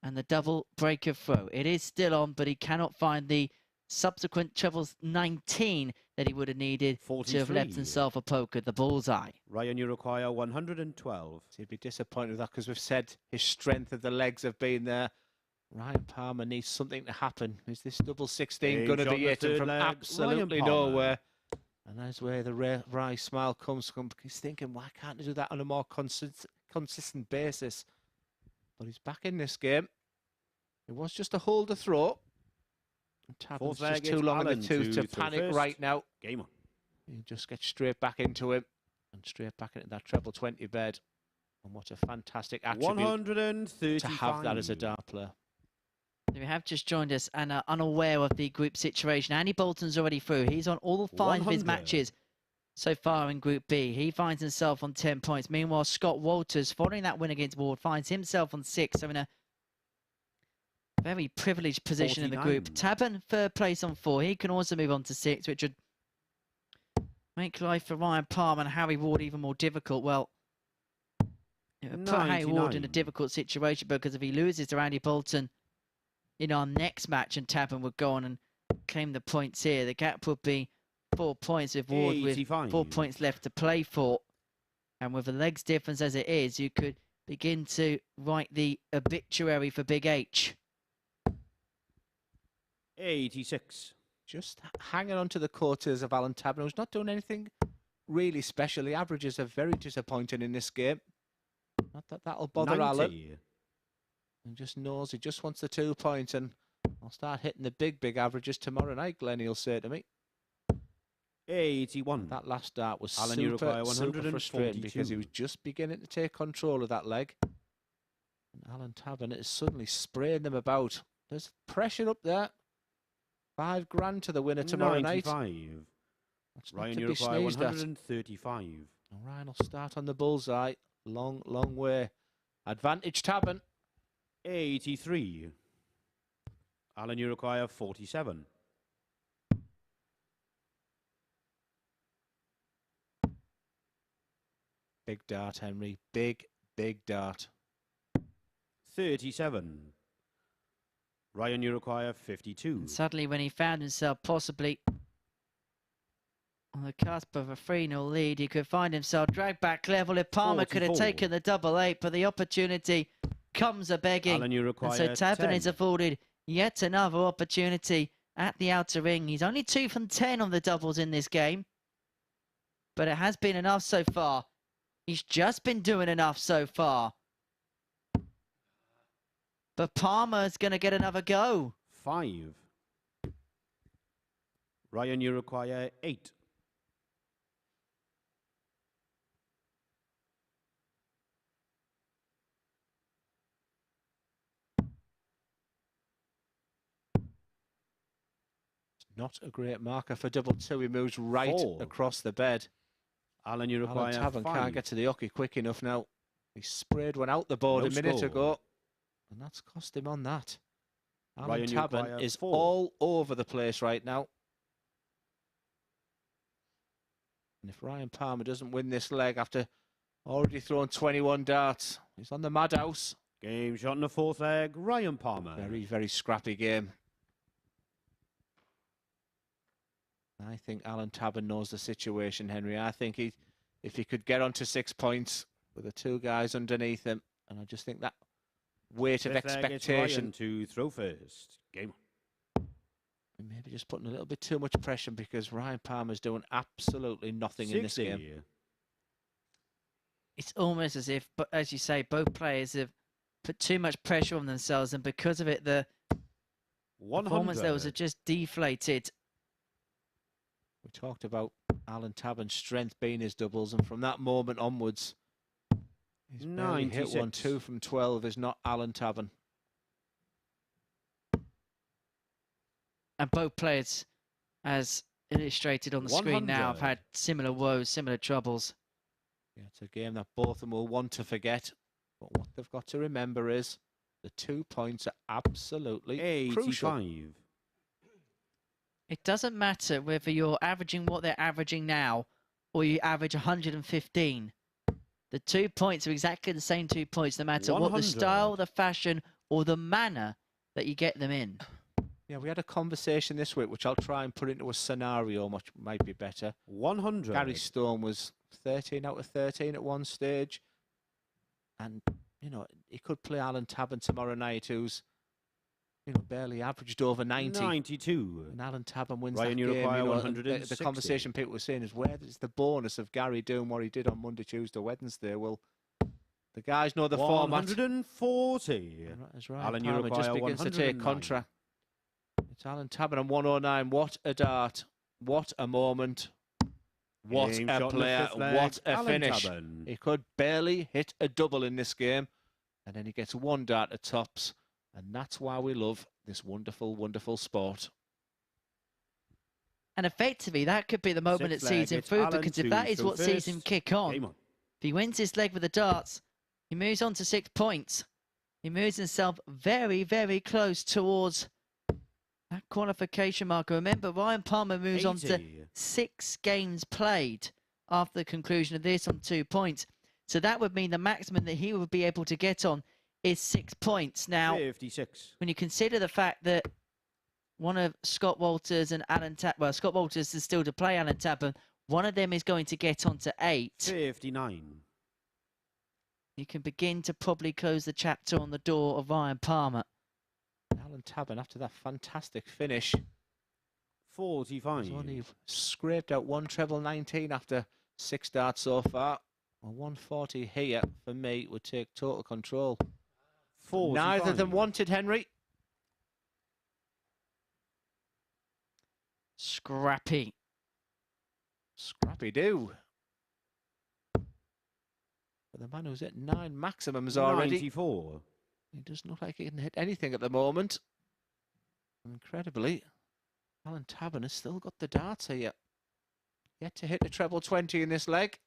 and the double breaker throw. It is still on, but he cannot find the subsequent trebles 19 that he would have needed to have left 43. himself a poke at the bullseye. Ryan, you require 112. He'd be disappointed with that, because we've said his strength of the legs have been there. Ryan Palmer needs something to happen. Is this double 16 Big going to shot be the it? And third from leg, absolutely Ryan Palmer. nowhere. And that's where the wry smile comes from. He's thinking, why can't he do that on a more consistent basis? But he's back in this game. It was just a hold the throw. And Tabern's Fourth just leg, too it's long in Alan the tooth to throw panic first. right now. Game on. He just gets straight back into him and straight back into that treble 20 bed. And what a fantastic attribute 135. to have that as a dart player. If you have just joined us and are unaware of the group situation, Andy Boulton's already through. He's on all 5 of his 100. matches so far in Group B. He finds himself on 10 points. Meanwhile, Scott Walters, following that win against Ward, finds himself on 6. So in a Very privileged position in the group. 49. Tabern, third place on 4. He can also move on to 6, which would make life for Ryan Palmer and Harry Ward even more difficult. Well, it would put Harry Ward in a 99. difficult situation, because if he loses to Andy Boulton in our next match and Tabern would go on and claim the points here, the gap would be 4 points with Ward with 4 85. points left to play for. And with the legs difference as it is, you could begin to write the obituary for Big H. 86. Just hanging on to the quarters of Alan Tabern, who's not doing anything really special. The averages are very disappointing in this game. Not that that'll bother 90. Alan. He just knows he just wants the 2 points, and I'll start hitting the big averages tomorrow night, Glenn, he'll say to me. 81. That last start was Alan, you require super frustrating, because he 142. was just beginning to take control of that leg. And Alan Tabern is suddenly spraying them about. There's pressure up there. $5,000 to the winner tomorrow 95. night. That's not Ryan, to you be require sneezed at. 135. And Ryan will start on the bullseye. Long way. Advantage Tabern. 83. Alan, you require 47. Big dart, Henry. Big dart. 37. Ryan, you require 52. And suddenly, when he found himself possibly on the cusp of a 3-0 lead, he could find himself dragged back level. If Palmer could have 44. taken the double 8, but the opportunity comes a-begging. Alan, you require And so Tabern 10. is afforded yet another opportunity at the outer ring. He's only 2 from 10 on the doubles in this game, but it has been enough so far. He's just been doing enough so far. But Palmer's going to get another go. 5. Ryan, you require 8. Not a great marker for double 2. He moves right 4. across the bed. Alan, you require Alan Tabern 5. can't get to the hockey quick enough now. He sprayed one out the board No a minute score. ago, and that's cost him on that. Alan Ryan, you Tabern require is 4. all over the place right now. And if Ryan Palmer doesn't win this leg after already throwing 21 darts, he's on the madhouse. Game shot in the 4th leg. Ryan Palmer. Very scrappy game. I think Alan Tabern knows the situation, Henry. I think if he could get onto 6 points with the 2 guys underneath him, and I just think that weight of 5th leg, it's expectation, Ryan to throw first. Game. maybe just putting a little bit too much pressure, because Ryan Palmer's doing absolutely nothing in this 60. game. It's almost as if, but as you say, both players have put too much pressure on themselves, and because of it, the 100. performance levels are just deflated. We talked about Alan Tabern's strength being his doubles, and from that moment onwards, he's barely hit 1. 96. 2 from 12 is not Alan Tabern. And both players, as illustrated on the screen now, have 100. had similar woes, similar troubles. Yeah, it's a game that both of them will want to forget. But what they've got to remember is the 2 points are absolutely crucial. 85. It doesn't matter whether you're averaging what they're averaging now or you average 115. The 2 points are exactly the same 2 points, no matter what the 100. style, the fashion, or the manner that you get them in. Yeah, we had a conversation this week, which I'll try and put into a scenario, which might be better. 100. Gary Stone was 13 out of 13 at one stage. And, you know, he could play Alan Tabern tomorrow night, who's, you know, barely averaged over 90. 92. And Alan Tabern wins Ryan, that you game. require You know, and 160. the conversation people were saying is, where is the bonus of Gary doing what he did on Monday, Tuesday, Wednesday? Well, the guys know the format. 140. As Ryan Alan, you Palmer just require begins to take 109. contract. It's Alan Tabern on 109. What a dart. What a moment. What Game a shot in the player. 5th leg, What a Alan finish. Tabern. He could barely hit a double in this game. And then he gets 1 dart at tops. And that's why we love this wonderful, wonderful sport. And effectively, that could be the moment that Sixth sees leg, him it's through, Alan because if to that is throw what sees him first. kick on, Game if he wins this leg with the darts, he moves on to 6 points. He moves himself very, very close towards that qualification marker. Remember, Ryan Palmer moves on to 6 games played after the conclusion of this on 2 points. So that would mean the maximum that he would be able to get on is 6 points. Now, 56. when you consider the fact that one of Scott Walters and Alan Tabern, well, Scott Walters is still to play Alan Tabern, one of them is going to get on to 8. 59. You can begin to probably close the chapter on the door of Ryan Palmer. Alan Tabern, after that fantastic finish, 45. he's only scraped out 1 treble 19 after 6 darts so far. Well, 140 here, for me, would take total control. 45. Neither of them wanted, Henry. Scrappy. Scrappy do. But the man who's at 9 maximums already. 94. He doesn't look like he can hit anything at the moment. Incredibly, Alan Tabern has still got the darts here. Yet to hit a treble 20 in this leg.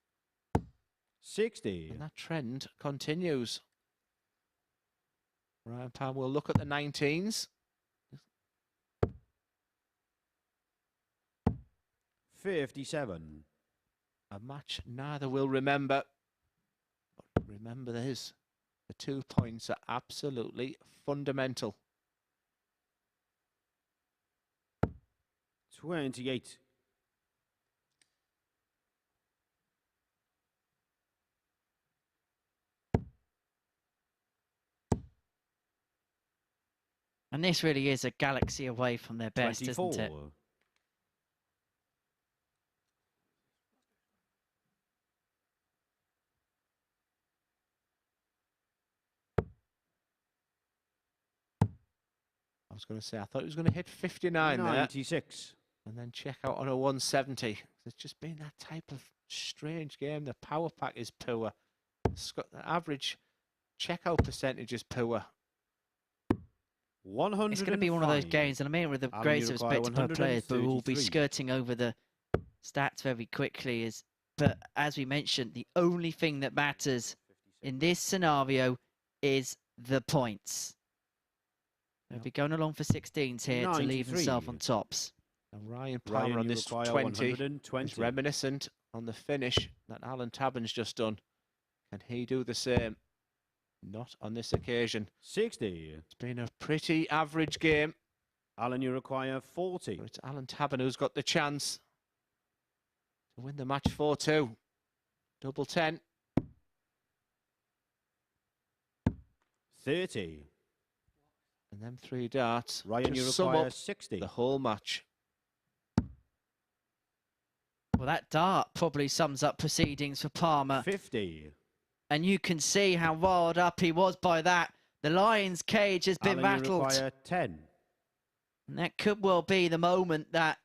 60. And that trend continues. Ryan Palmer will look at the 19s. 57. A match neither will remember. But remember this, the 2 points are absolutely fundamental. 28. And this really is a galaxy away from their best, 24. isn't it? I was going to say, I thought he was going to hit 59 there. 96. And then check out on a 170. It's just been that type of strange game. The power pack is poor. The average checkout percentage is poor. 100. It's going to be one of those games, and I mean with the greatest respect to both players, but we'll be skirting over the stats very quickly. But as we mentioned, the only thing that matters in this scenario is the points. He'll be going along for 16s here 93. To leave himself on tops. And Ryan Palmer on this 20 is reminiscent on the finish that Alan Tabern's just done. Can he do the same? Not on this occasion. 60. It's been a pretty average game. Alan, you require 40. But it's Alan Tabern who's got the chance to win the match 4-2. Double 10. 30. And them 3 darts. Ryan, you require 60. The whole match. Well, that dart probably sums up proceedings for Palmer. 50. And you can see how riled up he was by that. The lion's cage has been Alan, rattled. You require 10. And that could well be the moment that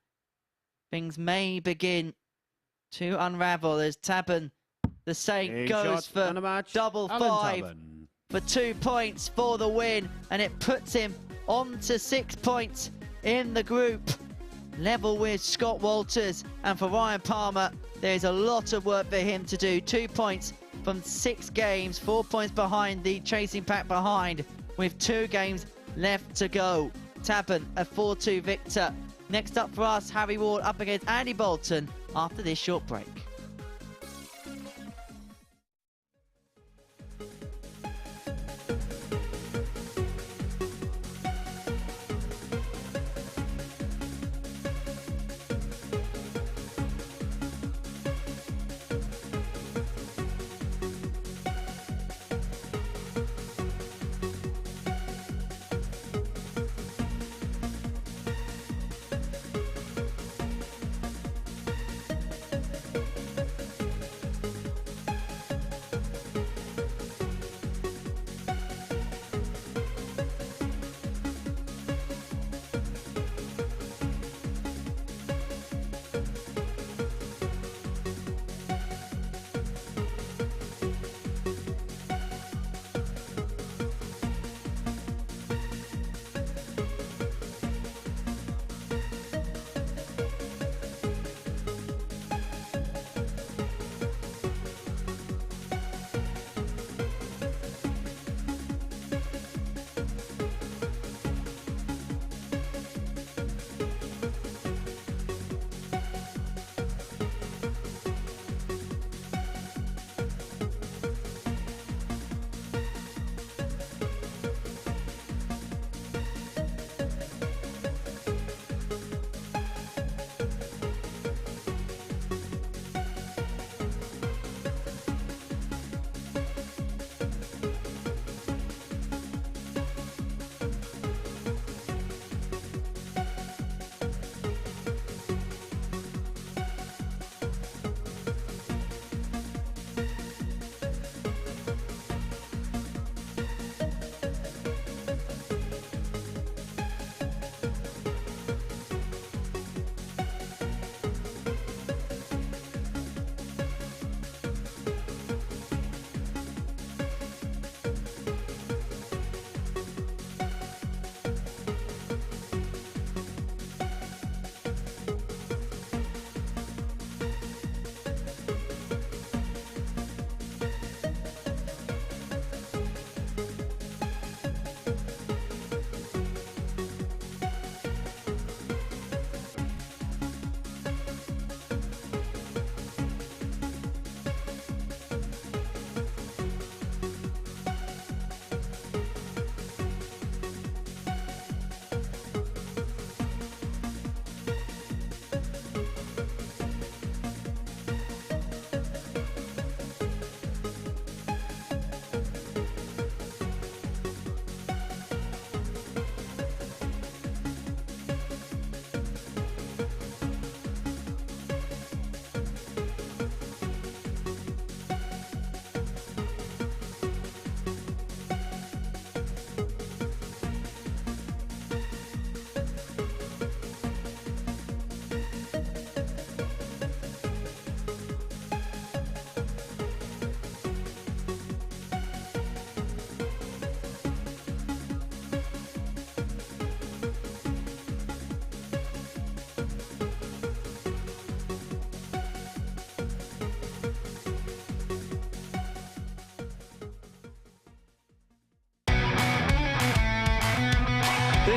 things may begin to unravel as Tabern, the Saint, goes for double 5 for 2 points for the win. And it puts him on to 6 points in the group, level with Scott Walters. And for Ryan Palmer, there's a lot of work for him to do. 2 points from 6 games, 4 points behind the chasing pack behind, with 2 games left to go. Tabern, a 4-2 victor. Next up for us, Harry Ward up against Andy Boulton after this short break.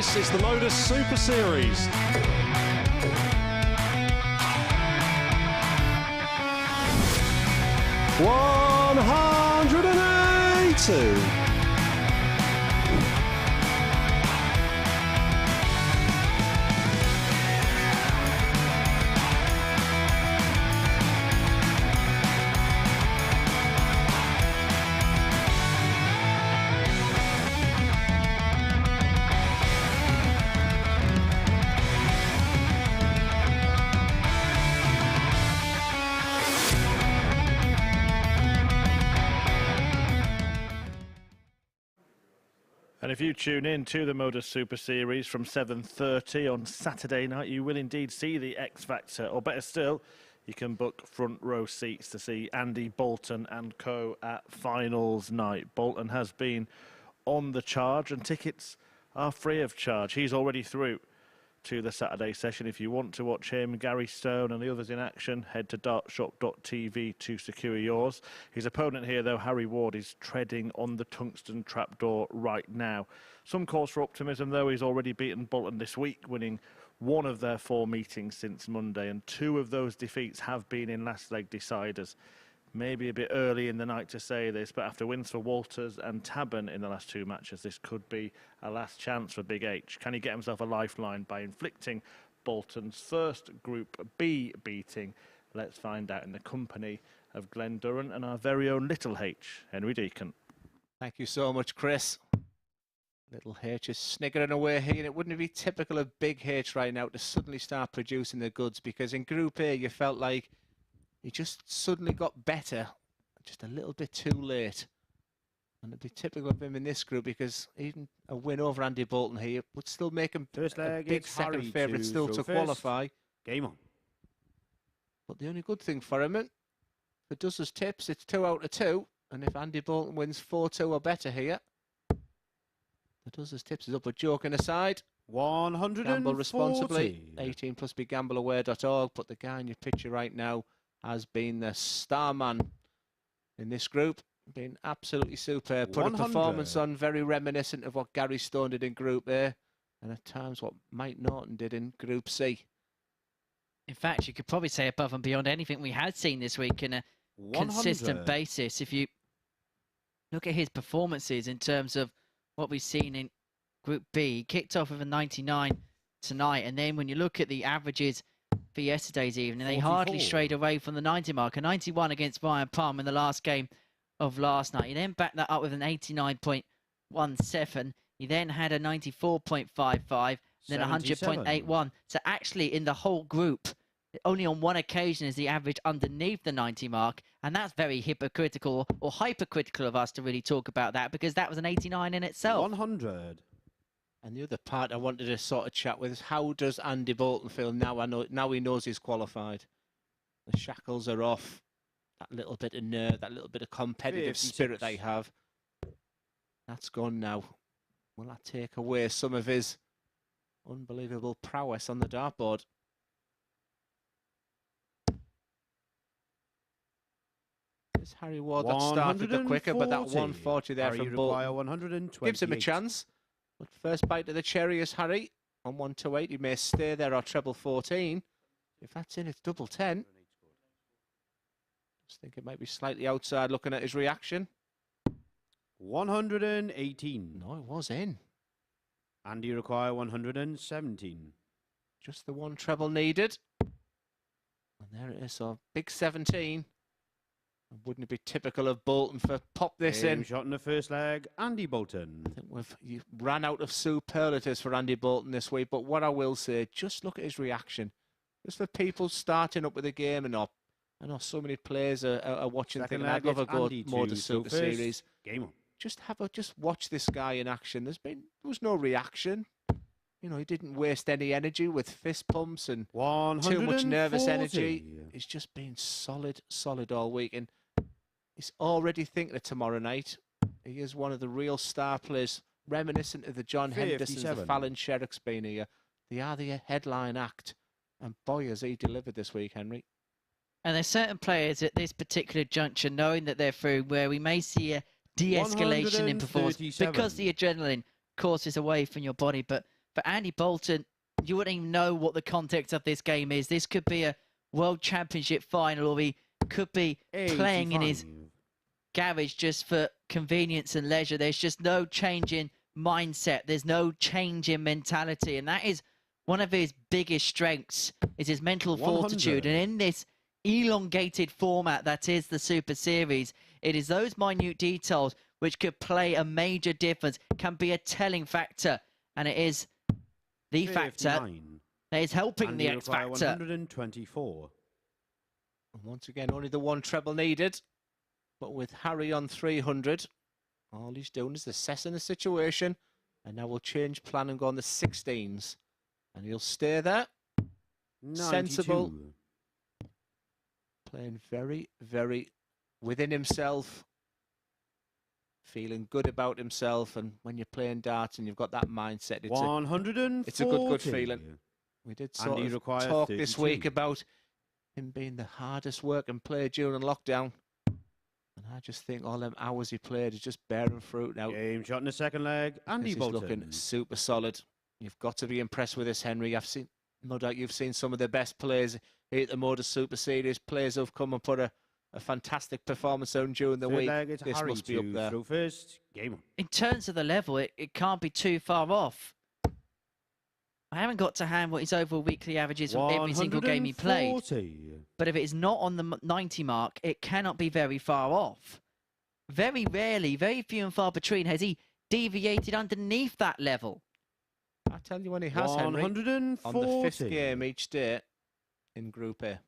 This is the MODUS Super Series. $180. And if you tune in to the MODUS Super Series from 7:30 on Saturday night, you will indeed see the X Factor, or better still, you can book front row seats to see Andy Boulton and co at finals night. Boulton has been on the charge and tickets are free of charge. He's already through to the Saturday session. If you want to watch him, Gary Stone and the others in action, head to dartshop.tv to secure yours. His opponent here, though, Harry Ward, is treading on the tungsten trapdoor right now. Some cause for optimism, though. He's already beaten Boulton this week, winning one of their 4 meetings since Monday, and 2 of those defeats have been in last leg deciders. Maybe a bit early in the night to say this, but after wins for Walters and Tabern in the last 2 matches, this could be a last chance for Big H. Can he get himself a lifeline by inflicting Bolton's first Group B beating? Let's find out in the company of Glenn Durrant and our very own Little H, Henry Deacon. Thank you so much, Chris. Little H is sniggering away here, and it wouldn't be typical of Big H right now to suddenly start producing the goods, because in Group A you felt like he just suddenly got better, just a little bit too late. And it'd be typical of him in this group, because even a win over Andy Boulton here would still make him First a leg, big it's second Harry favourite still to throw qualify. Game on. But the only good thing for him, if it does his tips, it's 2 out of 2. And if Andy Boulton wins 4-2 or better here, the does his tips is up. But joking aside, 140. gamble responsibly. 18 plus begambleaware.org. Put the guy in your picture right now has been the star man in this group. Been absolutely superb. Put 100. a performance on very reminiscent of what Gary Stone did in Group A, and at times what Mike Norton did in Group C. In fact, you could probably say above and beyond anything we had seen this week in a 100. consistent basis. If you look at his performances in terms of what we've seen in Group B, he kicked off with a 99 tonight, and then when you look at the averages for yesterday's evening, they 44. hardly strayed away from the 90 mark. A 91 against Ryan Palmer in the last game of last night. He then backed that up with an 89.17. He then had a 94.55, then 100.81. So actually in the whole group, only on one occasion is the average underneath the 90 mark, and that's very hypocritical or hypercritical of us to really talk about that, because that was an 89 in itself. 100. And the other part I wanted to sort of chat with is, how does Andy Boulton feel now he knows he's qualified? The shackles are off. That little bit of nerve, that little bit of competitive 56. spirit they have, that's gone now. Will that take away some of his unbelievable prowess on the dartboard? It's Harry Ward that started the quicker, but that 140 there Harry from require Boulton 120. gives him a chance. But first bite of the cherry is Harry on 128. He may stay there or treble 14. If that's in, it's double 10. Just think it might be slightly outside looking at his reaction. 118. No, it was in. Andy require 117. Just the one treble needed. And there it is. So big 17. Wouldn't it be typical of Boulton for pop this in? Shot in the first leg, Andy Boulton. I think you ran out of superlatives for Andy Boulton this week. But what I will say, just look at his reaction. Just for people starting up with the game, and I know so many players are watching, thinking, I'd love a go MODUS Super Series. Game on. Just watch this guy in action. There was no reaction. You know, he didn't waste any energy with fist pumps and too much nervous energy. He's just been solid all week, and he's already thinking of tomorrow night. He is one of the real star players, reminiscent of the John Hendersons, the Fallon Sherricks being here. They are the headline act, and boy, has he delivered this week, Henry. And there's certain players at this particular juncture, knowing that they're through, where we may see a de-escalation in performance because the adrenaline courses away from your body. But For Andy Boulton, you wouldn't even know what the context of this game is. This could be a World Championship final, or he could be playing in his garage just for convenience and leisure. There's just no change in mindset. There's no change in mentality. And that is one of his biggest strengths, is his mental 100. fortitude. And in this elongated format that is the Super Series, it is those minute details which could play a major difference, can be a telling factor. And it is the factor that is helping the X Factor. 124. And once again, only the one treble needed. But with Harry on 300, all he's doing is assessing the situation. And now we'll change plan and go on the 16s. And he'll stay there. 92. Sensible. Playing very, very within himself. Feeling good about himself. And when you're playing darts and you've got that mindset, it's a good feeling. We did sort of talk 32. this week about him being the hardest working player during lockdown. And I just think all them hours he played is just bearing fruit now. Game shot in the second leg. Andy Boulton. He's looking super solid. You've got to be impressed with this, Henry. I've seen, no doubt you've seen some of the best players here at the MODUS Super Series. Players who've come and put a fantastic performance on during the week. This must be up there. Through first. Game on. In terms of the level, it can't be too far off. I haven't got to hand what his overall weekly average is from every single game he played. But if it is not on the 90 mark, it cannot be very far off. Very rarely, very few and far between, has he deviated underneath that level. I tell you when he has, Henry, on the 5th game each day in Group A.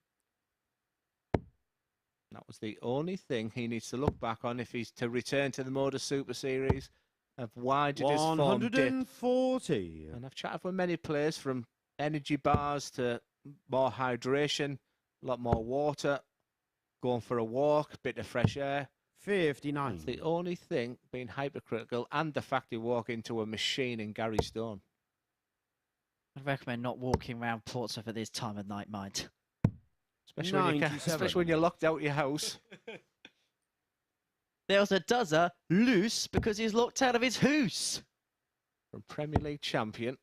That was the only thing he needs to look back on if he's to return to the MODUS Super Series. Of why did his form dip? 140. And I've chatted with many players, from energy bars to more hydration, a lot more water, going for a walk, a bit of fresh air. 59. That's the only thing being hypercritical, and the fact he walk into a machine in Gary Stone. I'd recommend not walking around Portsmouth at this time of night, mind. Especially when you're locked out of your house. There's a dozer loose because he's locked out of his house. From Premier League champion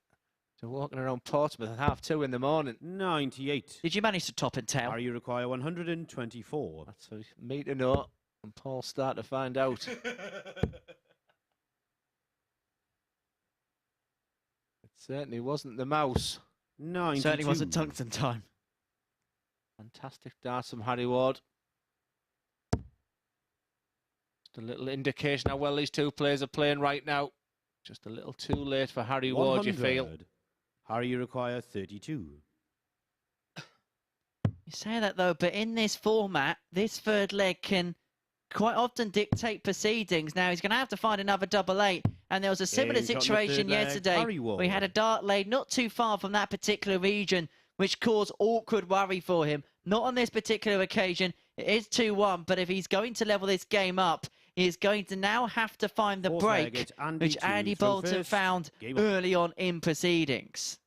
to walking around Portsmouth at 2:30 in the morning. 98. Did you manage to top and tail? You require 124. That's for me to know, and Paul start to find out. It certainly wasn't the mouse. 92. Certainly wasn't tungsten time. Fantastic darts from Harry Ward. Just a little indication how well these two players are playing right now. Just a little too late for Harry Ward, you feel. Harry, you require 32. You say that though, but in this format, this third leg can quite often dictate proceedings. Now he's going to have to find another double eight, and there was a similar situation yesterday. We had a dart laid not too far from that particular region, which caused awkward worry for him. Not on this particular occasion. It is 2-1, but if he's going to level this game up, he is going to now have to find the break, which Andy Boulton found early on in proceedings.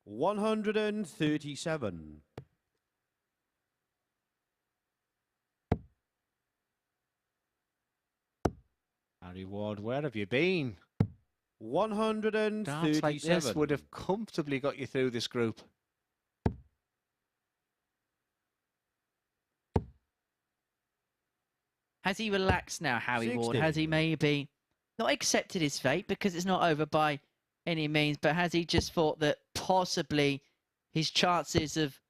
$137. Harry Ward, where have you been? 137. Darts like this would have comfortably got you through this group. Has he relaxed now, Harry 60. Ward? Has he maybe not accepted his fate, because it's not over by any means, but has he just thought that possibly his chances of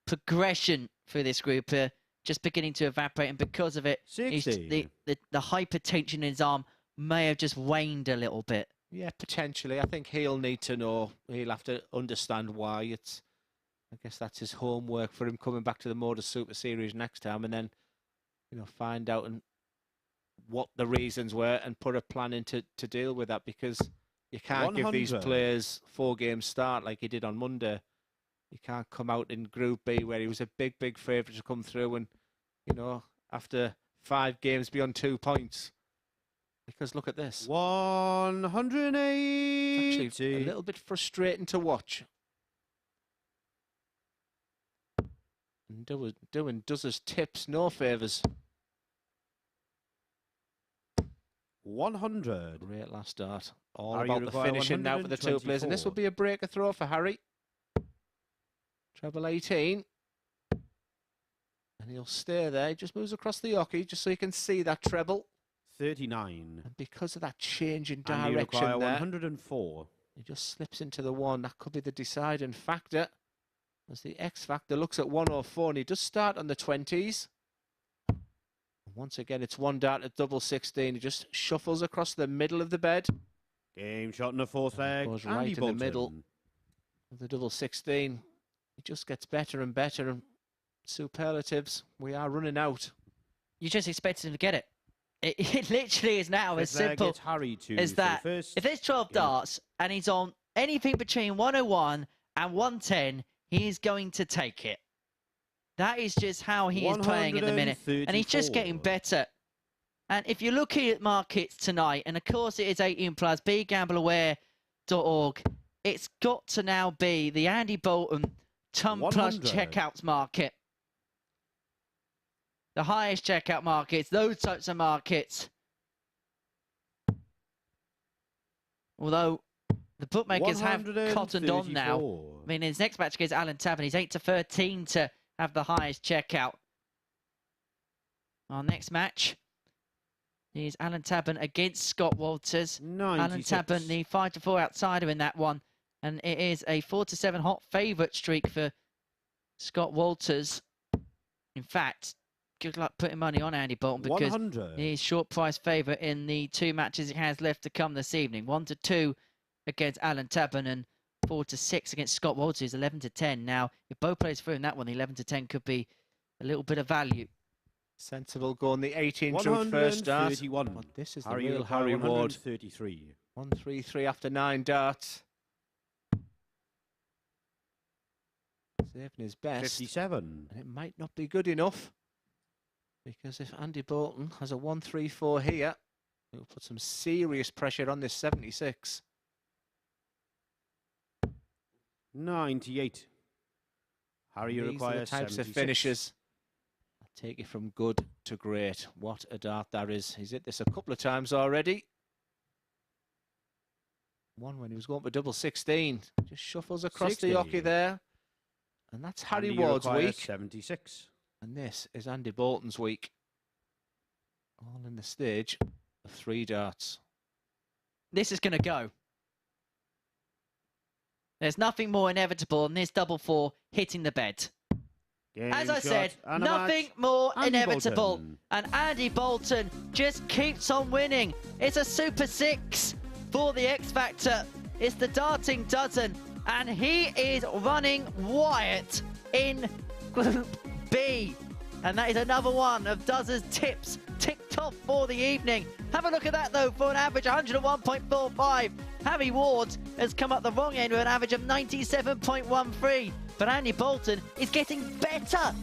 progression through this group are just beginning to evaporate, and because of it, the hypertension in his arm may have just waned a little bit? Yeah, potentially. I think he'll need to know. He'll have to understand why. I guess that's his homework for him coming back to the MODUS Super Series next time, and then, find out what the reasons were and put a plan in to deal with that, because you can't 100. give these players 4 games start like he did on Monday. You can't come out in Group B where he was a big, big favourite to come through, and, after 5 games be on 2 points. Because look at this. 180. It's actually a little bit frustrating to watch. And doing does his tips no favours. 100. Great last start. All Harry about the require finishing now for the two players. And this will 124. be a breaker throw for Harry. Treble 18. And he'll stay there. He just moves across the hockey just so you can see that treble. 39. And because of that change in And you direction require there, 104. he just slips into the one. That could be the deciding factor. As the X factor looks at 104, and he does start on the 20s. Once again, it's one dart at double 16. He just shuffles across the middle of the bed. Game shot in the fourth leg. Goes Andy right in the Boulton. middle of the double 16. He just gets better and better. And superlatives, we are running out. You just expected him to get it. It literally is now as Fifth leg, simple it's Harry to as that. 31st. If there's 12 Yeah. darts and he's on anything between 101 and 110, he is going to take it. That is just how he is playing at the minute. And he's just getting 134. better. And if you're looking at markets tonight, and of course it is 18 plus, begambleaware.org, it's got to now be the Andy Boulton ton plus 100. checkouts market. The highest checkout markets, those types of markets. Although the bookmakers have cottoned on now. 134. I mean, his next match against Alan Tabern, he's 8-13 to have the highest checkout. Our next match is Alan Tabern against Scott Walters. 96. Alan Tabern, the 5-4 outsider in that one. And it is a 4-7 hot favourite streak for Scott Walters. In fact, good luck putting money on Andy Boulton because 100. he's short price favourite in the two matches he has left to come this evening. 1-2 against Alan Tabern and 4-6 against Scott Walters, 11-10. Now, if both players through in that one, the 11-10 could be a little bit of value. Sensible going the 18 through first start. 131. But this is the Harry real require Harry Ward. 133. 133 after 9 darts. Saving his best. 57. And it might not be good enough. Because if Andy Boulton has a 134 here, it will put some serious pressure on this 76. 98. Harry These are requires the types 76. of finishes that take you from good to great. What a dart that is. He's hit this a couple of times already. One when he was going for double 16. Just shuffles across 60. the hockey there. And that's Harry Andy Ward's requires week. 76. And this is Andy Boulton's week. All in the stage of 3 darts. This is going to go. There's nothing more inevitable than this double 4 hitting the bed. Game As I shot said, and a nothing match. more Andy inevitable. Boulton. And Andy Boulton just keeps on winning. It's a Super 6 for the X Factor. It's the darting dozen. And he is running Wyatt in Group B. And that is another one of Dozen's tips ticked off for the evening. Have a look at that, though, for an average 101.45. Harry Ward has come up the wrong end with an average of 97.13. But Andy Boulton is getting better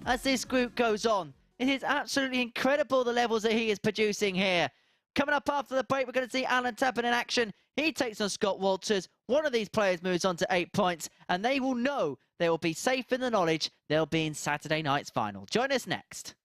as this group goes on. It is absolutely incredible the levels that he is producing here. Coming up after the break, we're going to see Alan Tabern in action. He takes on Scott Walters. One of these players moves on to 8 points, and they will know they will be safe in the knowledge they'll be in Saturday night's final. Join us next.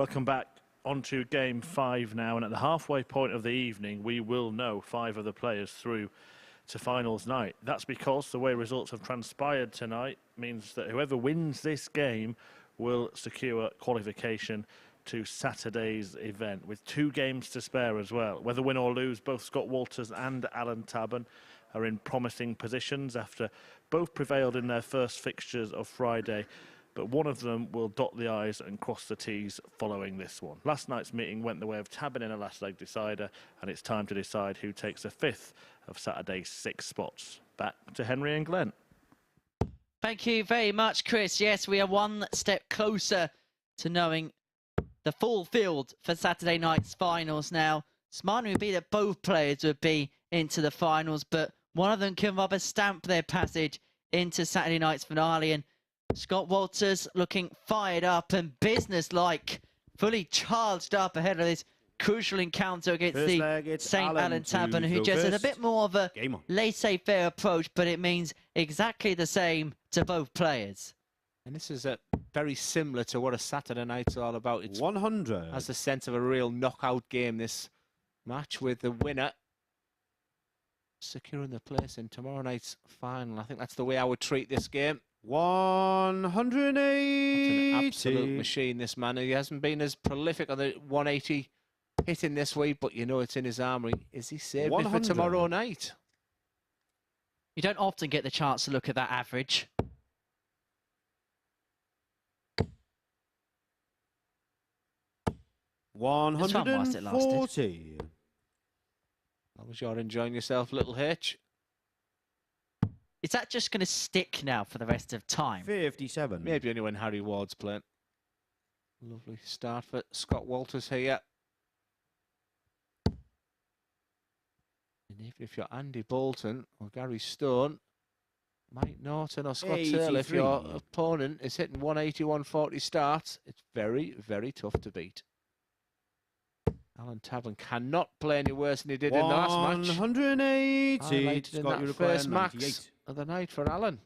Welcome back onto Game 5 now, and at the halfway point of the evening, we will know 5 of the players through to finals night. That's because the way results have transpired tonight means that whoever wins this game will secure qualification to Saturday's event, with 2 games to spare as well. Whether win or lose, both Scott Walters and Alan Tabern are in promising positions after both prevailed in their first fixtures of Friday, but one of them will dot the I's and cross the T's following this one. Last night's meeting went the way of Tabern in a last leg decider, and it's time to decide who takes the 5th of Saturday's 6 spots. Back to Henry and Glenn. Thank you very much, Chris. Yes, we are one step closer to knowing the full field for Saturday night's finals now. Smart would be that both players would be into the finals, but one of them can rubber stamp their passage into Saturday night's finale, and Scott Walters looking fired up and businesslike, fully charged up ahead of this crucial encounter against the St. Alan Tabern, who just has a bit more of a laissez-faire approach, but it means exactly the same to both players. And this is very similar to what a Saturday night's all about. It's 100. has the sense of a real knockout game, this match, with the winner securing the place in tomorrow night's final. I think that's the way I would treat this game. 180. An absolute machine, this man. He hasn't been as prolific on the 180 hitting this week, but you know it's in his armoury. Is he saving it for tomorrow night? You don't often get the chance to look at that average. Whilst it lasted. 140. As long as you're enjoying yourself, little Hitch. Is that just going to stick now for the rest of time? 57. Maybe only when Harry Ward's playing. Lovely start for Scott Walters here. And even if you're Andy Boulton or Gary Stone, Mike Norton or Scott Turle, if your opponent is hitting 180, 140 starts, it's very, very tough to beat. Alan Tabern cannot play any worse than he did in the last match. 180. Highlighted in that first max of the night for Alan.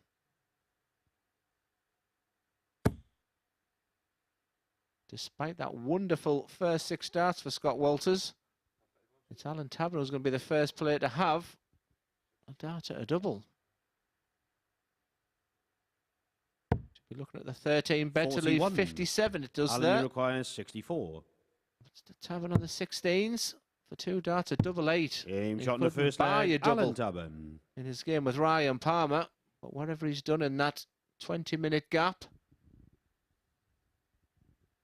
Despite that wonderful first 6 starts for Scott Walters, it's Alan Tabern who's going to be the first player to have a dart at a double. Should be looking at the 13 bet to leave 57. It does there. Alan requires 64. It's the Tabern on the 16s for 2 darts at double 8. Game shot in the first leg, Alan Tabern. In his game with Ryan Palmer, but whatever he's done in that 20-minute gap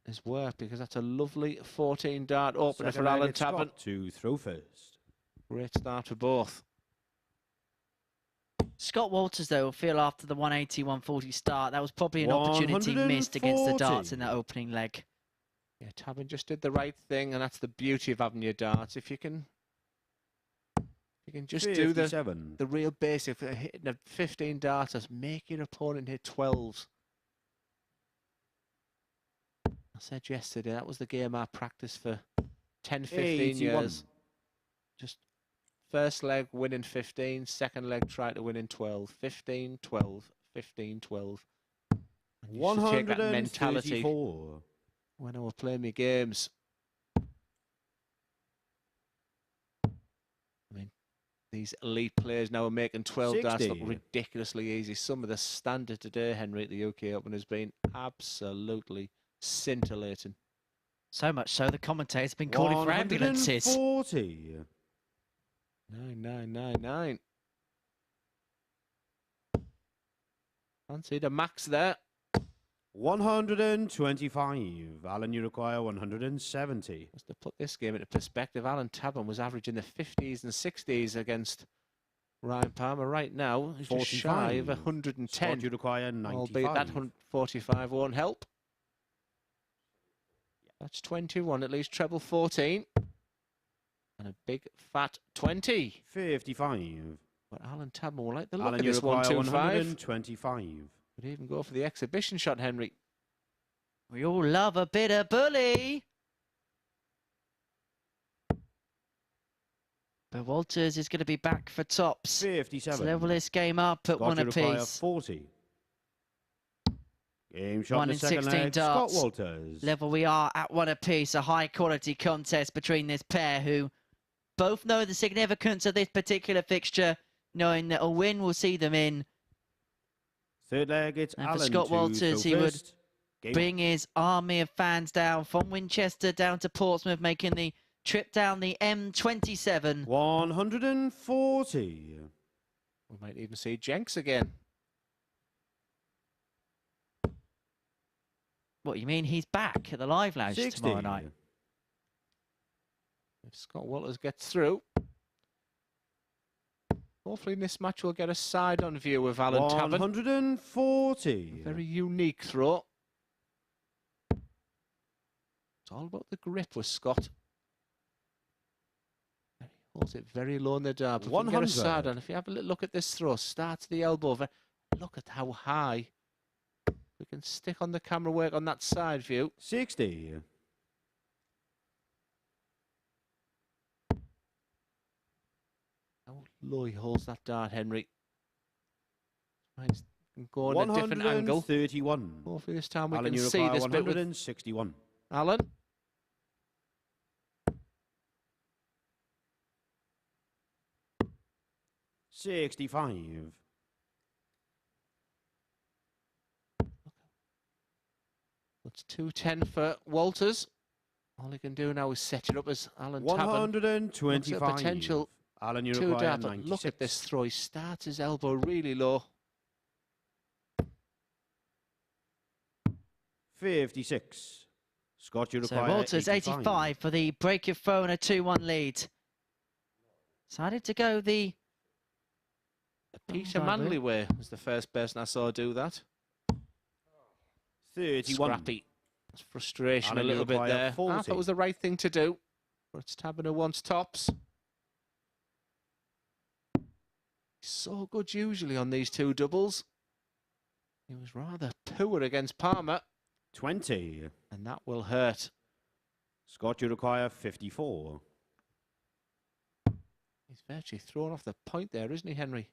is work, because that's a lovely 14 dart opener for Alan Tabern to throw first. Great start for both. Scott Walters, though, will feel after the 180, 140 start, that was probably an opportunity missed against the darts in that opening leg. Yeah, Tabern just did the right thing, and that's the beauty of having your darts. If you can just 57. Do the real basic, hitting a 15 darters, make your opponent hit 12s. I said yesterday, that was the game I practiced for 10, 15 years. Just first leg winning 15, second leg try to win in 12. 15, 12, 15, 12. And you should take that mentality when I was playing my games. I mean, these elite players now are making 12 darts look ridiculously easy. Some of the standard today, Henry, at the UK Open has been absolutely scintillating. So much so, the commentators have been calling for ambulances. 140. 9999. Fancy the max there. 125. Alan, you require 170. Just to put this game into perspective, Alan Tabern was averaging the 50s and 60s against Ryan Palmer. Right now, he's just shy of 110. Scott, you require 95. Albeit that 145 won't help. That's 21, at least treble 14. And a big fat 20. 55. But Alan Tabern will like the look Alan, of this 125. 125. Could even go for the exhibition shot, Henry. We all love a bit of bully. But Walters is going to be back for tops. 57. Let's level this game up at one apiece. 40. Game shot 1 in the in second 16 leg, darts. Scott Walters. Level we are at 1 apiece. A high-quality contest between this pair who both know the significance of this particular fixture, knowing that a win will see them in. Third leg, it's And Alan for Scott to Walters, throw he would first. Game bring his army of fans down from Winchester down to Portsmouth, making the trip down the M27. 140. We might even see Jenks again. What, you mean he's back at the Live Lounge 60. tomorrow night? If Scott Walters gets through, hopefully in this match we'll get a side-on view of Alan Tabern. 140. Very unique throw. It's all about the grip with Scott. He holds it very low in the dart. If we can get a 100. side-on, if you have a little look at this throw, start to the elbow. Look at how high. We can stick on the camera work on that side view. 60. How low he holds that dart, Henry. Right, go on a different angle. 131. Hopefully this time we Alan, can you see require this bit with 161. Alan. $65. It's 210 for Walters. All he can do now is set it up as Alan Tabern. 125. Potential Alan, you two require dart, but 96. look at this throw. He starts his elbow really low. 56. Scott, you So require Walters 85 for the break your phone, a 2-1 lead. Decided to go the Peter Manley way was the first person I saw do that. 31. Scrappy. That's frustration Alan, a little you bit require there. I 40. thought it was the right thing to do. But it's Tabern who wants tops. He's so good usually on these two doubles. He was rather poor against Palmer. 20. And that will hurt. Scott, you require 54. He's virtually thrown off the point there, isn't he, Henry?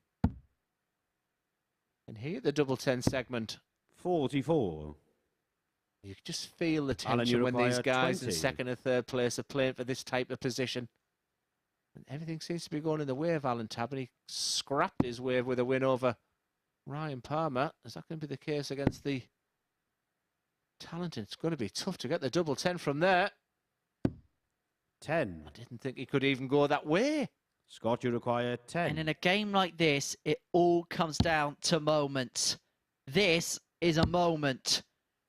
And here, the double 10 segment. 44. You can just feel the Alan, tension you when these require guys 20. in second and third place are playing for this type of position. And everything seems to be going in the way of Alan Tabern. He scrapped his way with a win over Ryan Palmer. Is that going to be the case against the talented? It's going to be tough to get the double 10 from there. 10. I didn't think he could even go that way. Scott, you require 10. And in a game like this, it all comes down to moments. This is a moment.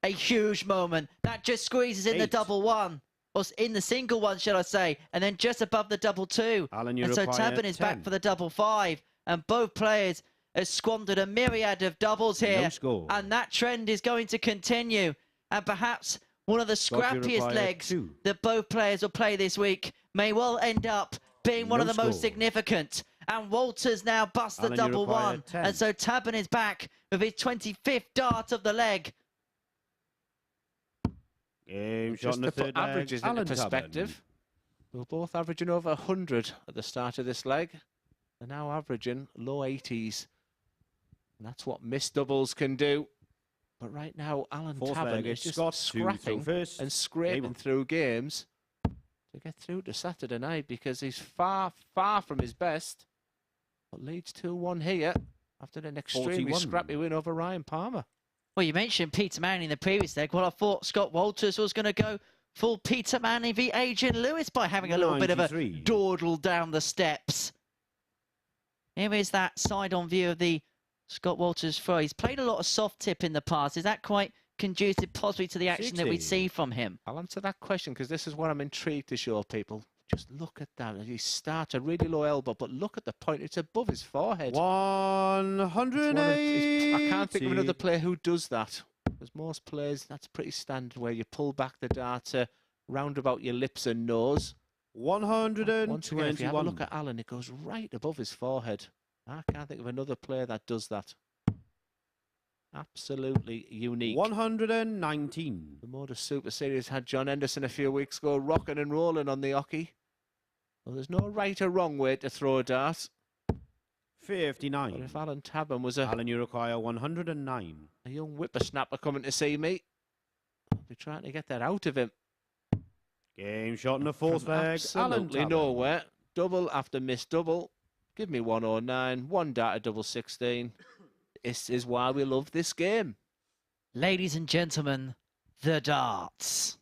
A huge moment. That just squeezes in the 8. double 1. Or in the single 1, should I say. And then just above the double 2. Alan, you and so require Tabern is 10. back for the double 5. And both players have squandered a myriad of doubles here. No score. And that trend is going to continue. And perhaps one of the Scott, you scrappiest require legs 2. that both players will play this week may well end up being one No of the most score. significant. And Walters now busts the Alan, you double require 1. 10. And so Tabern is back with his 25th dart of the leg. Game shot Just in to the put third leg, averages Alan into Tabern. perspective, they were both averaging over 100 at the start of this leg. They're now averaging low 80s. And that's what missed doubles can do. But right now, Alan Fourth Tabern leg, is it's just Scott to throw scrapping first. and scraping Game on. through games to get through to Saturday night because he's far, far from his best. But leads 2-1 here after an extremely 41. scrappy win over Ryan Palmer. Well, you mentioned Peter Manning in the previous leg. Well, I thought Scott Walters was going to go full Peter Manning v Adrian Lewis by having a little bit of a 93. dawdle down the steps. Here is that side-on view of the Scott Walters throw. He's played a lot of soft tip in the past. Is that quite conducive possibly to the action that we'd 60. see from him? I'll answer that question because this is what I'm intrigued to show people. Just look at that. He starts a really low elbow, but look at the point. It's above his forehead. It's 180. I can't think of another player who does that. Because most players, that's pretty standard where you pull back the dart round about your lips and nose. 121. Once again, if you have a look at Alan, it goes right above his forehead. I can't think of another player that does that. Absolutely unique. 119. The MODUS Super Series had John Henderson a few weeks ago rocking and rolling on the hockey. Well, there's no right or wrong way to throw a dart. 59. But if Alan Tabern was a Alan, you require 109. young whippersnapper coming to see me, I'll be trying to get that out of him. Game shot in the fourth leg. Absolutely Alan Tabern. nowhere. Double after missed double. Give me 109. One data double 16. This is why we love this game. Ladies and gentlemen, the darts.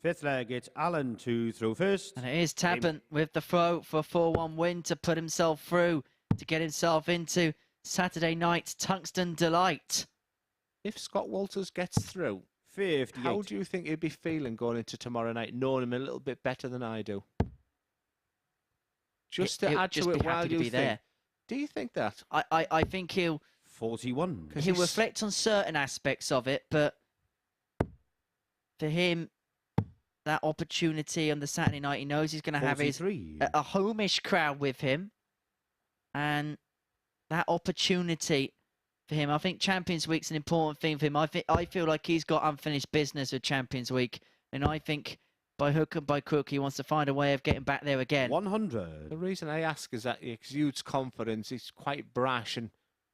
Fifth leg, it's Alan to throw first. And it is Tabern with the throw for a 4-1 win to put himself through, to get himself into Saturday night's Tungsten Delight. If Scott Walters gets through, 58. how do you think he'd be feeling going into tomorrow night, knowing him a little bit better than I do? Just to He'll add just to be it while happy to you be think. there. Do you think that? I think he'll 41. he'll reflect on certain aspects of it, but for him, that opportunity on the Saturday night, he knows he's going to have his 43. a homish crowd with him, and that opportunity for him, I think Champions Week's an important thing for him. I feel like he's got unfinished business with Champions Week, and I think by hook and by crook, he wants to find a way of getting back there again. 100. The reason I ask is that he exudes confidence. He's quite brash, and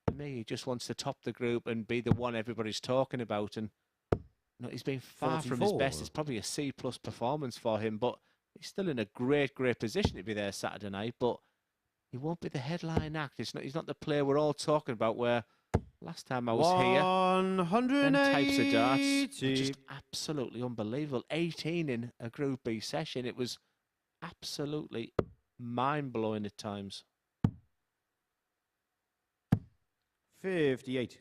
for me, he just wants to top the group and be the one everybody's talking about. And you know, he's been far from his 44. best. It's probably a C+ performance for him, but he's still in a great position to be there Saturday night. But he won't be the headline act. He's not the player we're all talking about. Where last time I was here, them types of darts were just absolutely unbelievable. 18 in a Group B session. It was absolutely mind-blowing at times. 58.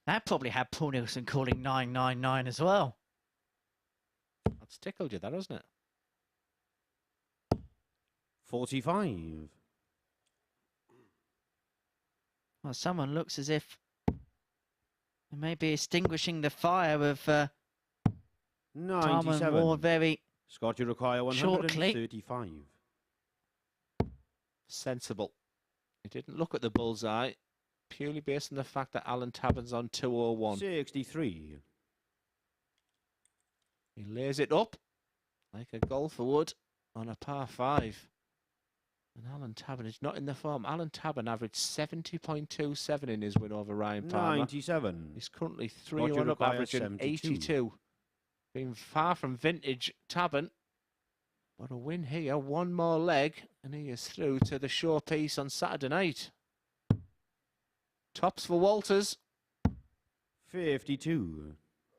That probably had Paul Nielsen calling 999 as well. That's tickled you, that, hasn't it? 45. Well, someone looks as if they may be extinguishing the fire of Tarman 97. Ward very Scott, you require shortly. 135. Sensible. He didn't look at the bullseye, purely based on the fact that Alan Tabern's on 201. 63. He lays it up like a golfer would on a par 5. And Alan Tabern is not in the form. Alan Tabern averaged 70.27 in his win over Ryan Palmer. 97. He's currently Roger 3-1 up, requires averaging 72. 82. Being far from vintage Tabern. But a win here, one more leg, and he is through to the showpiece on Saturday night. Tops for Walters. 52.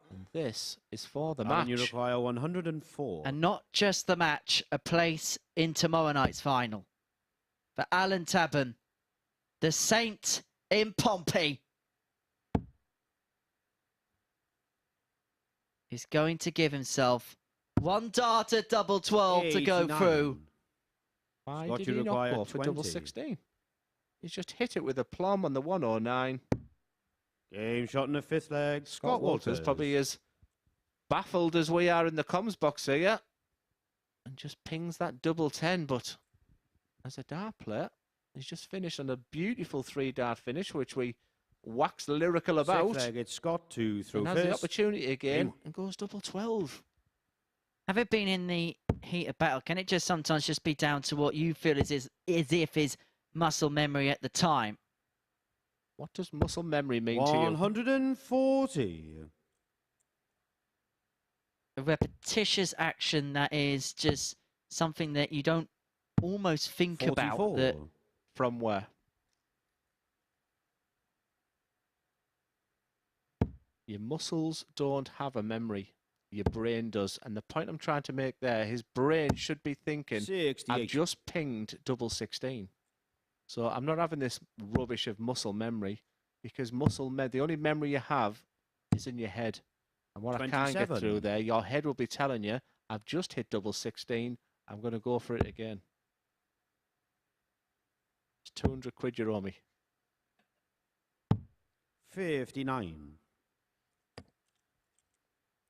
And this is for the Alan, you match. require 104. And not just the match, a place in tomorrow night's final. For Alan Tabern, the Saint in Pompey, is going to give himself one dart at double 12 to go 89. through. Why Scott, did you he not require go for double 20. 16? He's just hit it with a plum on the 109. Game shot in the fifth leg. Scott Walters probably as baffled as we are in the comms box here. And just pings that double 10, but as a dart player, he's just finished on a beautiful 3-dart finish, which we wax lyrical about. Sixth leg, it's Scott to throw And has first. the opportunity again Game. and goes double 12. Have it been in the heat of battle? Can it just sometimes just be down to what you feel is if his muscle memory at the time? What does muscle memory mean to you? 140. A repetitious action that is just something that you don't almost think 44. about. That From where? Your muscles don't have a memory. Your brain does. And the point I'm trying to make there, his brain should be thinking, 68. I've just pinged double 16. So I'm not having this rubbish of muscle memory, because the only memory you have is in your head. And what I can't 27. get through there, your head will be telling you, I've just hit double 16. I'm going to go for it again. It's 200 quid you owe me. 59.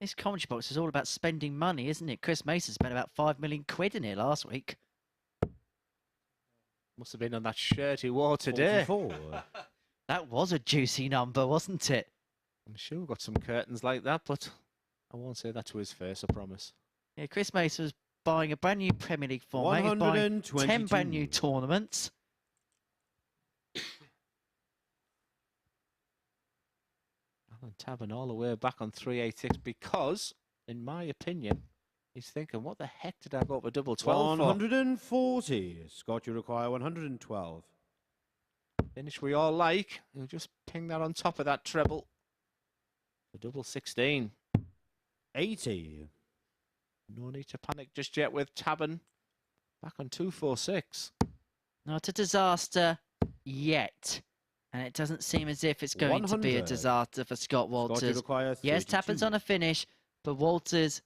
this commentary box is all about spending money, isn't it? Chris Mason spent about 5 million quid in it last week. Must have been on that shirt he wore today. 44. That was a juicy number, wasn't it? I'm sure we've got some curtains like that, but I won't say that to his face, I promise. Yeah, Chris Mason was buying a brand new Premier League format. He's buying 10 brand new 122. tournaments. Alan Tabern all the way back on 386 because, in my opinion, he's thinking, what the heck did I go for double 12 for? 140. Scott, you require 112. Finish we all like. He'll just ping that on top of that treble. The double 16. 80. No need to panic just yet with Tabern. Back on 246. Not a disaster yet. And it doesn't seem as if it's going to be a 100. disaster for Scott Scott, you Walters. require 32. Yes, Tabern's on a finish, but Walters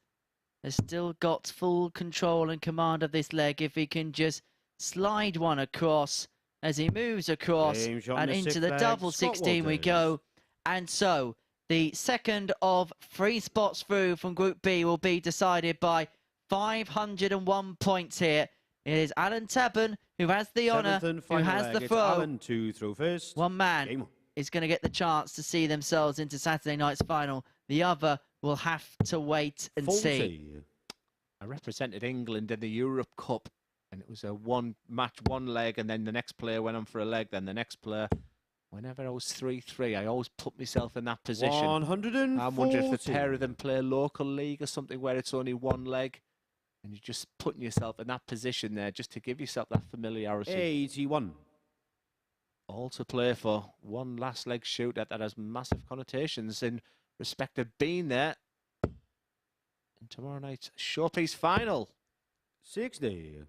has still got full control and command of this leg if he can just slide one across as he moves across Game shot and in the into sixth the leg, double Scott 16 we Walters. go. And so the second of 3 spots through from Group B will be decided by 501 points here. It is Alan Tabern who has the honour, Seventh and who final has leg. the It's throw. Alan to throw first. One man Game on. is going to get the chance to see themselves into Saturday night's final. The other will have to wait and 40. see. I represented England in the Europe Cup, and it was a one match, one leg, and then the next player went on for a leg, then the next player. Whenever I was 3-3, I always put myself in that position. 140. I'm wondering if the pair of them play a local league or something where it's only one leg, and you're just putting yourself in that position there just to give yourself that familiarity. 81. All to play for. One last leg shootout that has massive connotations in respect of being there in tomorrow night's showpiece final. 60.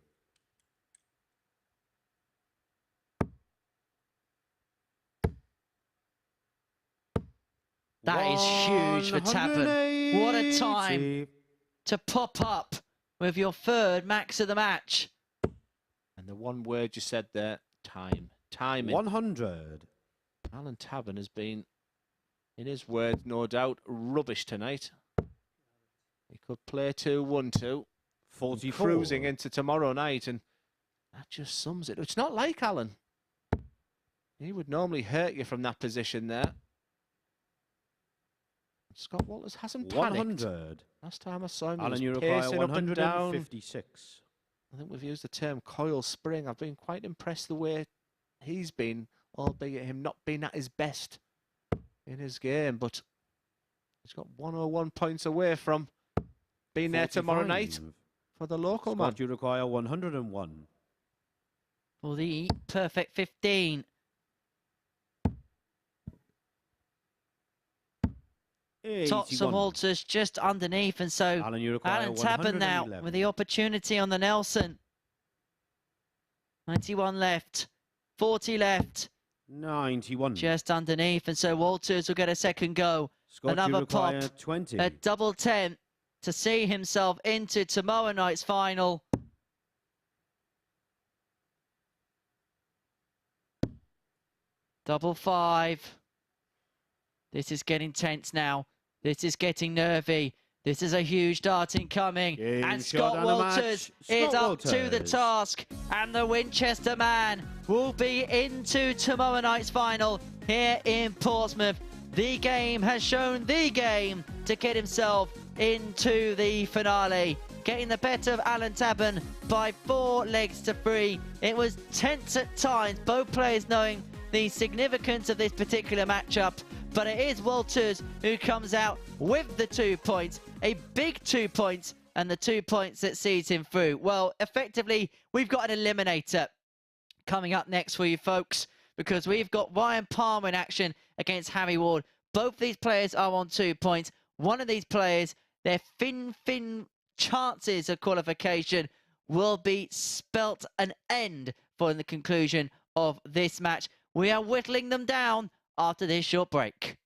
That is huge for Tabern. What a time 180. to pop up with your third max of the match. And the one word you said there, time. Timing. 100. Alan Tabern has been, in his words, no doubt, rubbish tonight. He could play 2-1-2. 44. Cruising into tomorrow night, and that just sums it. It's not like Alan. He would normally hurt you from that position there. Scott Walters hasn't panicked. 100. Last time I saw him, Alan, he you was require pacing up and down. 156. I think we've used the term coil spring. I've been quite impressed the way he's been, albeit him not being at his best in his game. But he's got 101 points away from being there tomorrow night 45. for the local man. Scott, you require 101. For the perfect 15. Tots of 81. Walters just underneath, and so Alan, you require Alan Tabern now 111. with the opportunity on the Nelson. 91 left, 40 left, 91. just underneath, and so Walters will get a second go. Scott, you Another require pop 20. at double 10 to see himself into tomorrow night's final. Double 5. This is getting tense now. This is getting nervy. This is a huge darting coming. Game and shot Scott and a Walters match. is Scott up to the Walters. task. And the Winchester man will be into tomorrow night's final here in Portsmouth. The game has shown the game to get himself into the finale. Getting the better of Alan Tabern by 4 legs to 3. It was tense at times, both players knowing the significance of this particular matchup. But it is Walters who comes out with the 2 points, a big 2 points, and the 2 points that sees him through. Well, effectively, we've got an eliminator coming up next for you folks, because we've got Ryan Palmer in action against Harry Ward. Both these players are on 2 points. One of these players, their thin chances of qualification will be spelt an end for the conclusion of this match. We are whittling them down after this short break.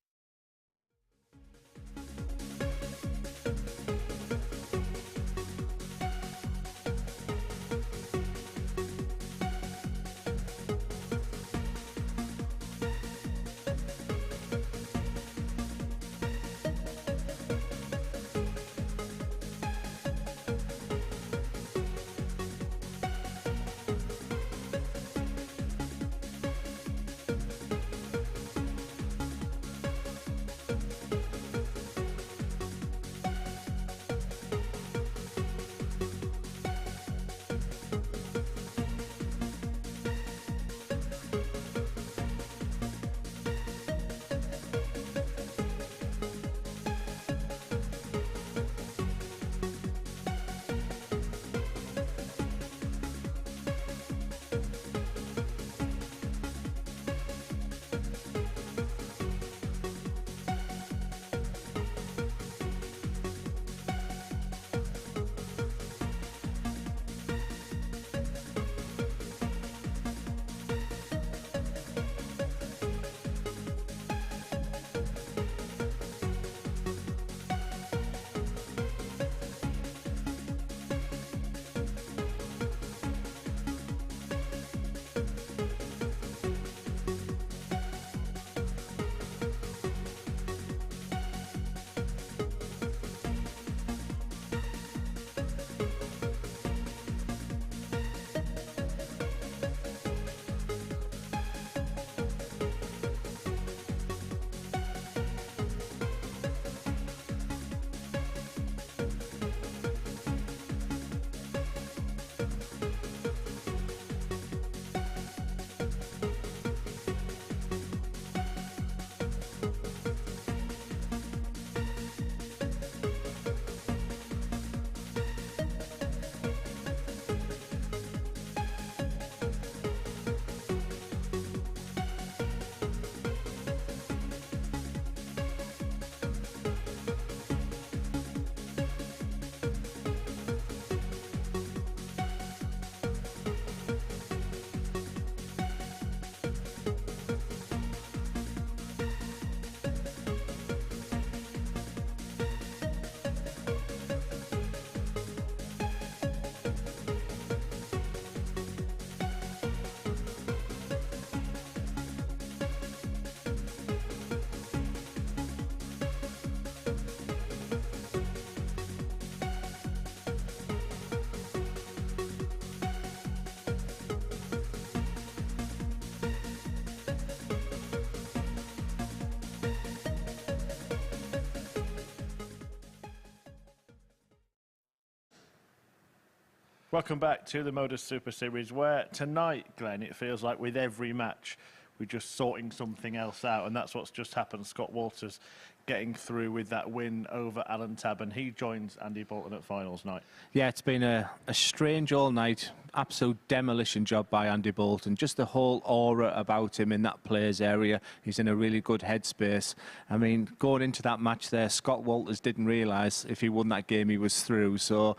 Welcome back to the MODUS Super Series, where tonight, Glenn, it feels like with every match, we're just sorting something else out, and that's what's just happened. Scott Walters getting through with that win over Alan Tabern. He joins Andy Boulton at finals night. Yeah, it's been a strange all night. Absolute demolition job by Andy Boulton. Just the whole aura about him in that players area. He's in a really good headspace. I mean, going into that match there, Scott Walters didn't realise if he won that game he was through. So,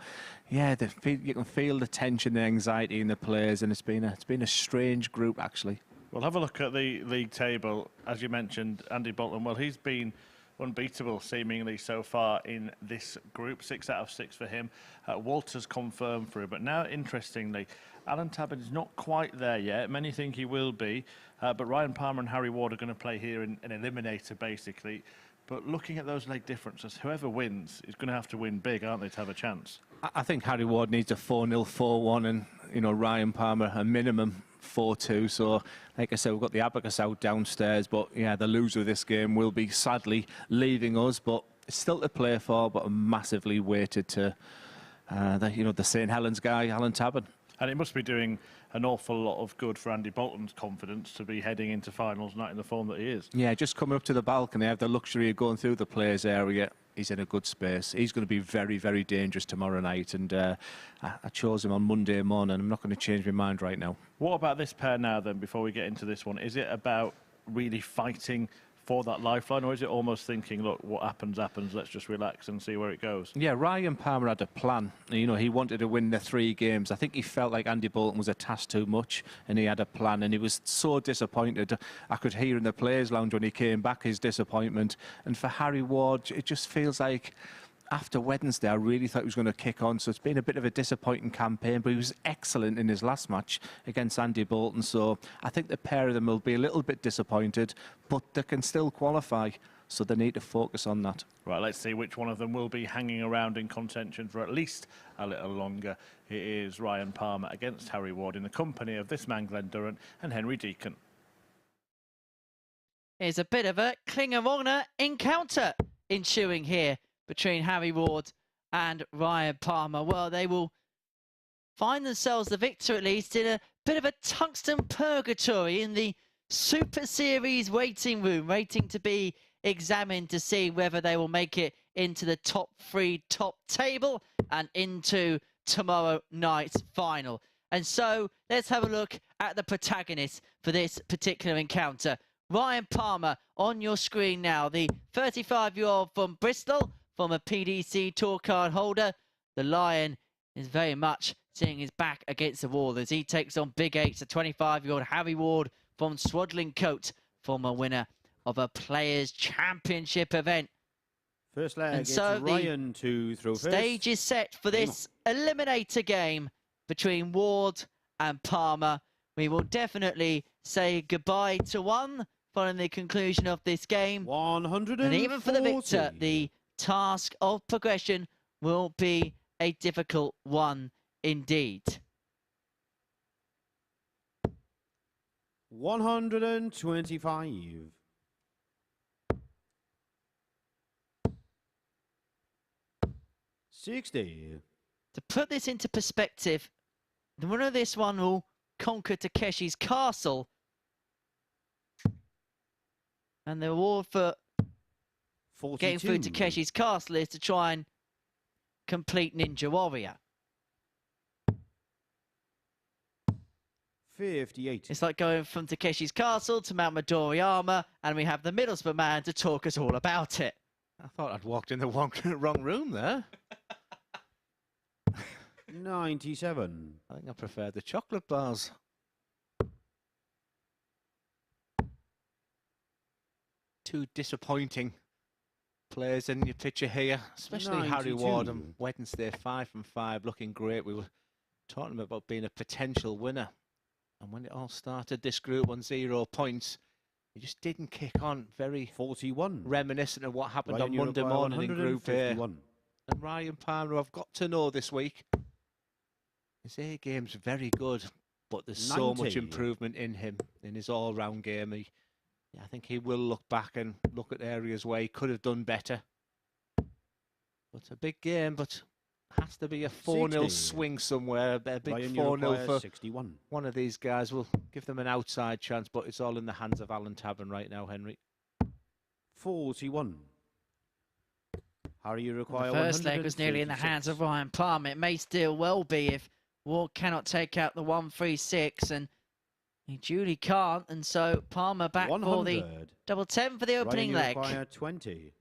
yeah, you can feel the tension, the anxiety in the players, and it's been a strange group actually. We'll have a look at the league table. As you mentioned, Andy Boulton, well, he's been unbeatable seemingly so far in this group. 6 out of 6 for him. Walters confirmed through, but now interestingly, Alan Tabern is not quite there yet. Many think he will be, but Ryan Palmer and Harry Ward are going to play here in an eliminator basically. But looking at those leg differences, whoever wins is going to have to win big, aren't they, to have a chance? I think Harry Ward needs a 4-0, 4-1, and Ryan Palmer a minimum 4-2. So, like I said, we've got the abacus out downstairs, but yeah, the loser of this game will be sadly leaving us. But it's still to play for, but I'm massively weighted to the St Helens guy, Alan Tabern. And it must be doing an awful lot of good for Andy Boulton's confidence to be heading into finals night in the form that he is. Yeah, just coming up to the balcony, have the luxury of going through the players' area. He's in a good space. He's going to be very, very dangerous tomorrow night. And I chose him on Monday morning. I'm not going to change my mind right now. What about this pair now, then, before we get into this one? Is it about really fighting for that lifeline, or is it almost thinking, look, what happens, happens, let's just relax and see where it goes? Yeah, Ryan Palmer had a plan. He wanted to win the 3 games. I think he felt like Andy Boulton was a task too much, and he had a plan, and he was so disappointed. I could hear in the players' lounge when he came back his disappointment. And for Harry Ward, it just feels like after Wednesday, I really thought he was going to kick on. So it's been a bit of a disappointing campaign, but he was excellent in his last match against Andy Boulton. So I think the pair of them will be a little bit disappointed, but they can still qualify. So they need to focus on that. Right, let's see which one of them will be hanging around in contention for at least a little longer. It is Ryan Palmer against Harry Ward in the company of this man, Glenn Durrant, and Henry Deacon. Here's a bit of a King of Honour encounter ensuing here between Harry Ward and Ryan Palmer. Well, they will find themselves the victor, at least, in a bit of a tungsten purgatory in the Super Series waiting room, waiting to be examined to see whether they will make it into the top 3 top table and into tomorrow night's final. And so let's have a look at the protagonists for this particular encounter. Ryan Palmer on your screen now, the 35-year-old from Bristol, former PDC tour card holder. The Lion is very much seeing his back against the wall as he takes on Big H, the 25-year-old Harry Ward from Swaddling Coat, former winner of a Players' Championship event. First leg, And so it's Ryan to throw first. Stage is set for this eliminator game between Ward and Palmer. We will definitely say goodbye to one following the conclusion of this game. 140. And even for the victor, the task of progression will be a difficult one indeed. 125. 60. To put this into perspective, the winner of this one will conquer Takeshi's Castle. And the reward for 42. getting through Takeshi's Castle is to try and complete Ninja Warrior. 58. It's like going from Takeshi's Castle to Mount Midoriyama, and we have the Middlesbrough man to talk us all about it. I thought I'd walked in the wrong room there. 97. I think I prefer the chocolate bars. Two disappointing players in your picture here, especially Harry 92. Ward on Wednesday, 5 from 5, looking great. We were talking about being a potential winner. And when it all started, this group on 0 points, he just didn't kick on. Very 41. reminiscent of what happened Ryan on Monday Uruguay, morning in Group A. 151. And Ryan Palmer, who I've got to know this week, his A game's very good, but there's so much 90. improvement in him, in his all-round game. I think he will look back and look at areas where he could have done better. But a big game, but Has to be a 4-0 60. swing somewhere. A big Ryan, 4-0 for 61. one of these guys. Will give them an outside chance, but it's all in the hands of Alan Tabern right now, Henry. 41. Harry, you The require first leg was nearly in the 136. hands of Ryan Palmer. It may still well be if Ward cannot take out the 136, and he duly can't. And so Palmer back 100. for the double 10 for the opening Ryan, leg. you require 20.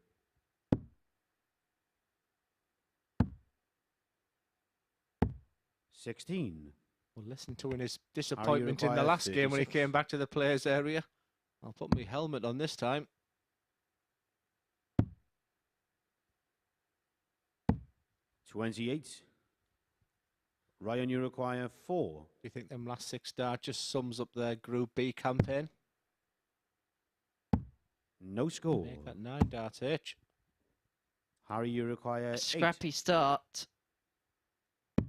Well, listen to his disappointment in the last game when he came back to the players' area. I'll put my helmet on this time. 28. Ryan, you require 4. Do you think them last 6 darts just sums up their Group B campaign? No score. Make that 9 darts each. Harry, you require 8. Scrappy start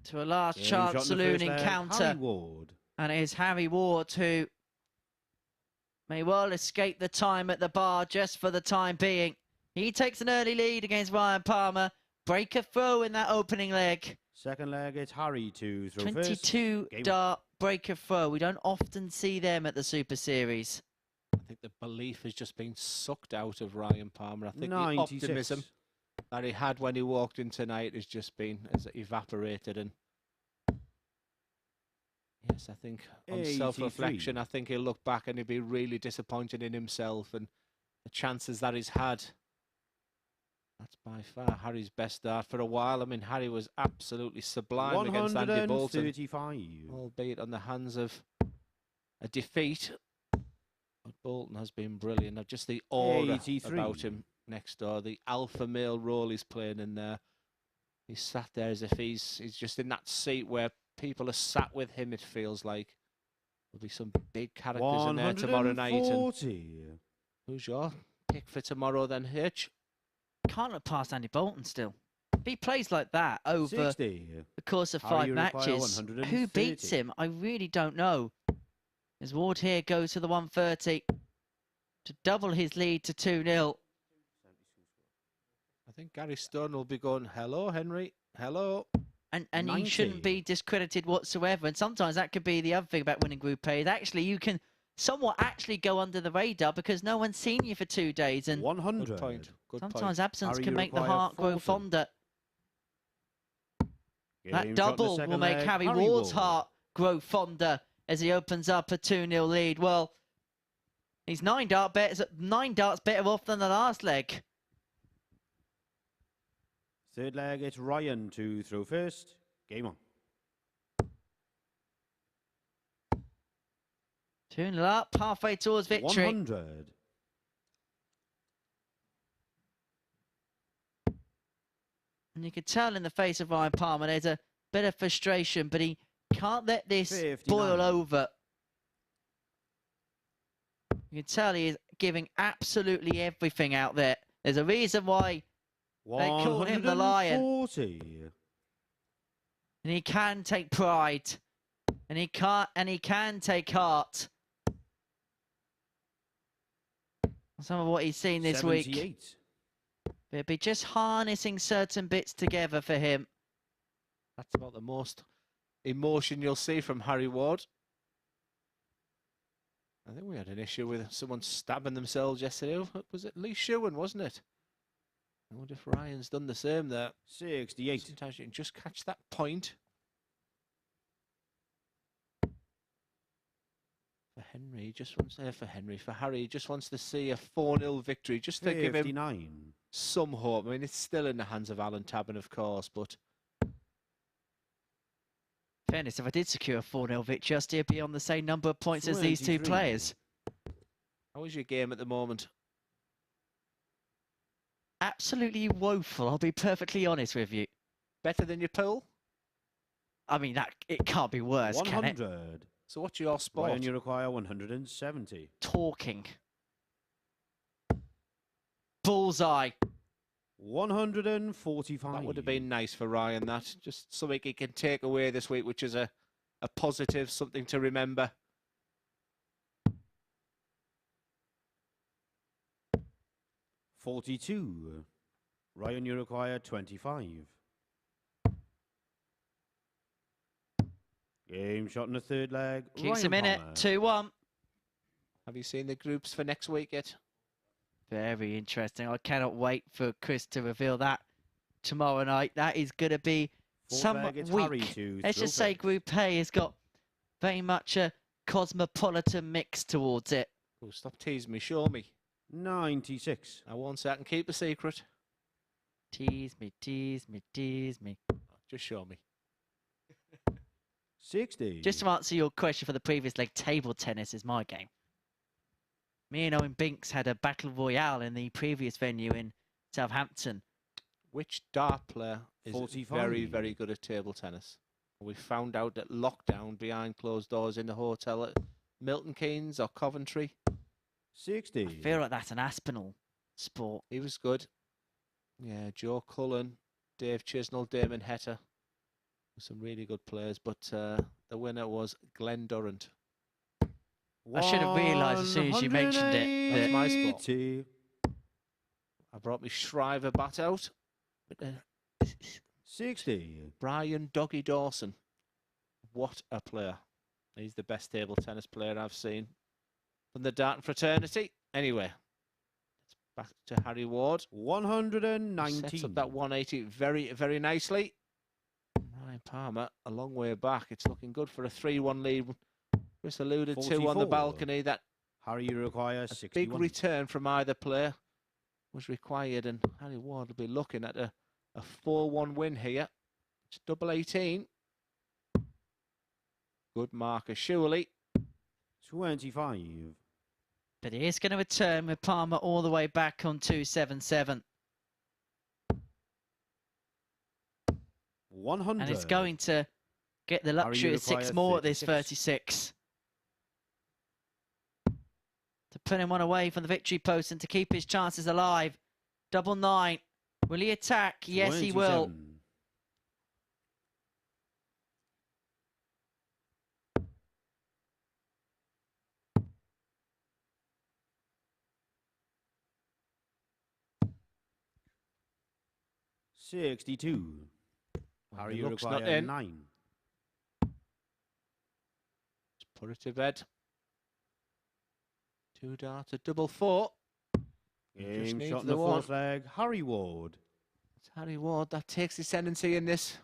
to a last Game chance shot in the saloon first leg, encounter. Harry Ward. And it is Harry Ward who may well escape the time at the bar just for the time being. He takes an early lead against Ryan Palmer. Break a throw in that opening leg. Second leg, it's Harry to throw 22 first. dart break a throw. We don't often see them at the Super Series. I think the belief has just been sucked out of Ryan Palmer. I think 96. the optimism that he had when he walked in tonight has just been evaporated. And yes, I think on 83. self-reflection, I think he'll look back and he'll be really disappointed in himself and the chances that he's had. That's by far Harry's best start for a while. I mean, Harry was absolutely sublime against Andy Boulton, 135. albeit on the hands of a defeat. But Boulton has been brilliant. Now, just the aura 83. about him next door, the alpha male role he's playing in there. He's sat there as if he's just in that seat where people are sat with him, it feels like. There'll be some big characters in there tomorrow night. And who's your pick for tomorrow then, Hitch? Can't look past Andy Boulton still. If he plays like that over 60. the course of Harry, 5 you require matches, who 130. beats him? I really don't know. As Ward here goes to the 130 to double his lead to 2-0. I think Gary Stone will be going, hello, Henry, hello. And 90. he shouldn't be discredited whatsoever. And sometimes that could be the other thing about winning Group A. Actually, you can somewhat actually go under the radar because no one's seen you for 2 days. And 100. Good point. Good sometimes point. absence Harry, can you make the require heart grow 40. fonder. Game That shot in the double second will make leg, Harry Harry Ward's Ward. heart grow fonder as he opens up a 2-0 lead. Well, he's 9 darts better off than the last leg. Third leg, it's Ryan to throw first. Game on. 2-0 up, halfway towards victory. 100. And you can tell in the face of Ryan Palmer there's a bit of frustration, but he can't let this 59. boil over. You can tell he is giving absolutely everything out there. There's a reason why they call him the Lion. 140. And he can take pride. And he can take heart. Some of what he's seen this 78. week. It'll be just harnessing certain bits together for him. That's about the most emotion you'll see from Harry Ward. I think we had an issue with someone stabbing themselves yesterday. Was it Lee Shewan, wasn't it? I wonder if Ryan's done the same there. 68. Sometimes you can just catch that point. For Henry, he just wants for Harry, he just wants to see a 4-0 victory, just to give him 59. some hope. I mean, it's still in the hands of Alan Tabern, of course, but Fairness, if I did secure a 4-0 victory, I'd still be on the same number of points as these two 23. players. how is your game at the moment? Absolutely woeful, I'll be perfectly honest with you. Better than your pool? I mean, it can't be worse, can it? 100. So what's your spot? Ryan, you require 170. Talking. Bullseye. 145. That would have been nice for Ryan, that. Just something he can take away this week, which is a positive, something to remember. $42. Ryan, you require 25. Game shot in the third leg. Keeps Ryan him in it. Palmer. 2-1. Have you seen the groups for next week yet? Very interesting. I cannot wait for Chris to reveal that tomorrow night. That is going to be Fourth some leg, it's Harry week. to Let's throw just say first. Group A has got very much a cosmopolitan mix towards it. Oh, stop teasing me. Show me. 96. I won't say I can keep a secret. Tease me, tease me, tease me. Just show me. 60. Just to answer your question for the previous leg, table tennis is my game. Me and Owen Binks had a battle royale in the previous venue in Southampton. Which dart player is 45. very, very good at table tennis? We found out at lockdown behind closed doors in the hotel at Milton Keynes or Coventry. 60. I feel like that's an Aspinall sport. He was good. Yeah, Joe Cullen, Dave Chisnell, Damon Hetter. Some really good players, but the winner was Glenn Durrant. I should have realised as soon as you mentioned it. That's That my spot. 180. I brought my Shriver bat out. 60. Brian Doggy Dawson. What a player. He's the best table tennis player I've seen from the darting fraternity. Anyway, it's back to Harry Ward. 190. Sets up that 180 very, very nicely. Ryan Palmer, a long way back. It's looking good for a 3-1 lead. Chris alluded to on the 44. balcony that Harry, you require a 61. big return from either player was required, and Harry Ward will be looking at a 4-1 win here. It's double 18. Good marker, surely. 25. But he is going to return with Palmer all the way back on 277. 100. And it's going to get the Harry, luxury you of 6 require more at this 36. 36. To put him one away from the victory post and to keep his chances alive. Double 9. Will he attack? Yes, he will. 27. $62. Harry, you looks not require in. 9. Let's put it to bed. 2 darts, a double 4. Game needs shot in the the one. fourth leg. Harry Ward. It's Harry Ward that takes the ascendancy in this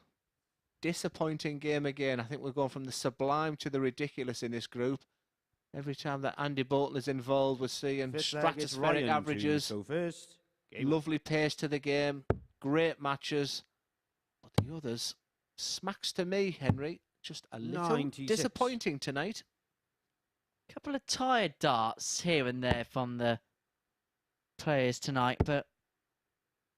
disappointing game again. I think we're going from the sublime to the ridiculous in this group. Every time that Andy Boulton is involved, we're seeing Fifth leg, it's stratospheric Ryan to averages, go first. Game lovely pace to the game, great matches. But the others, smacks to me, Henry, just a little 96. disappointing tonight. Couple of tired darts here and there from the players tonight, but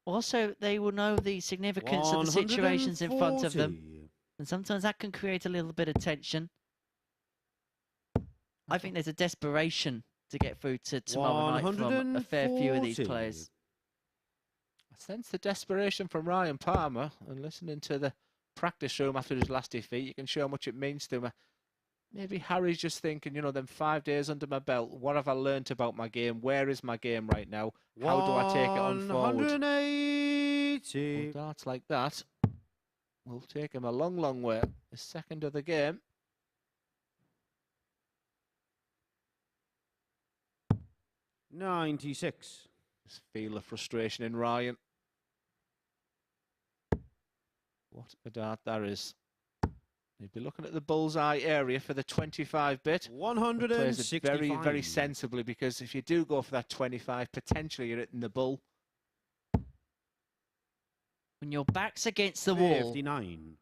also they will know the significance of the situations in front of them, 140. and sometimes that can create a little bit of tension. I think there's a desperation to get through to tomorrow night from a fair few of these 140. players. I sense the desperation from Ryan Palmer, and listening to the practice room after his last defeat, you can show how much it means to him. Maybe Harry's just thinking, you know, them 5 days under my belt, what have I learnt about my game? Where is my game right now? How do I take it on forward? 180. Well, darts like that will take him a long, long way. The second of the game. 96. Just feel the frustration in Ryan. What a dart that is. He'd be looking at the bullseye area for the 25-bit. Plays it 165. very, very sensibly, because if you do go for that 25, potentially you're hitting the bull. When your back's against the wall, 59.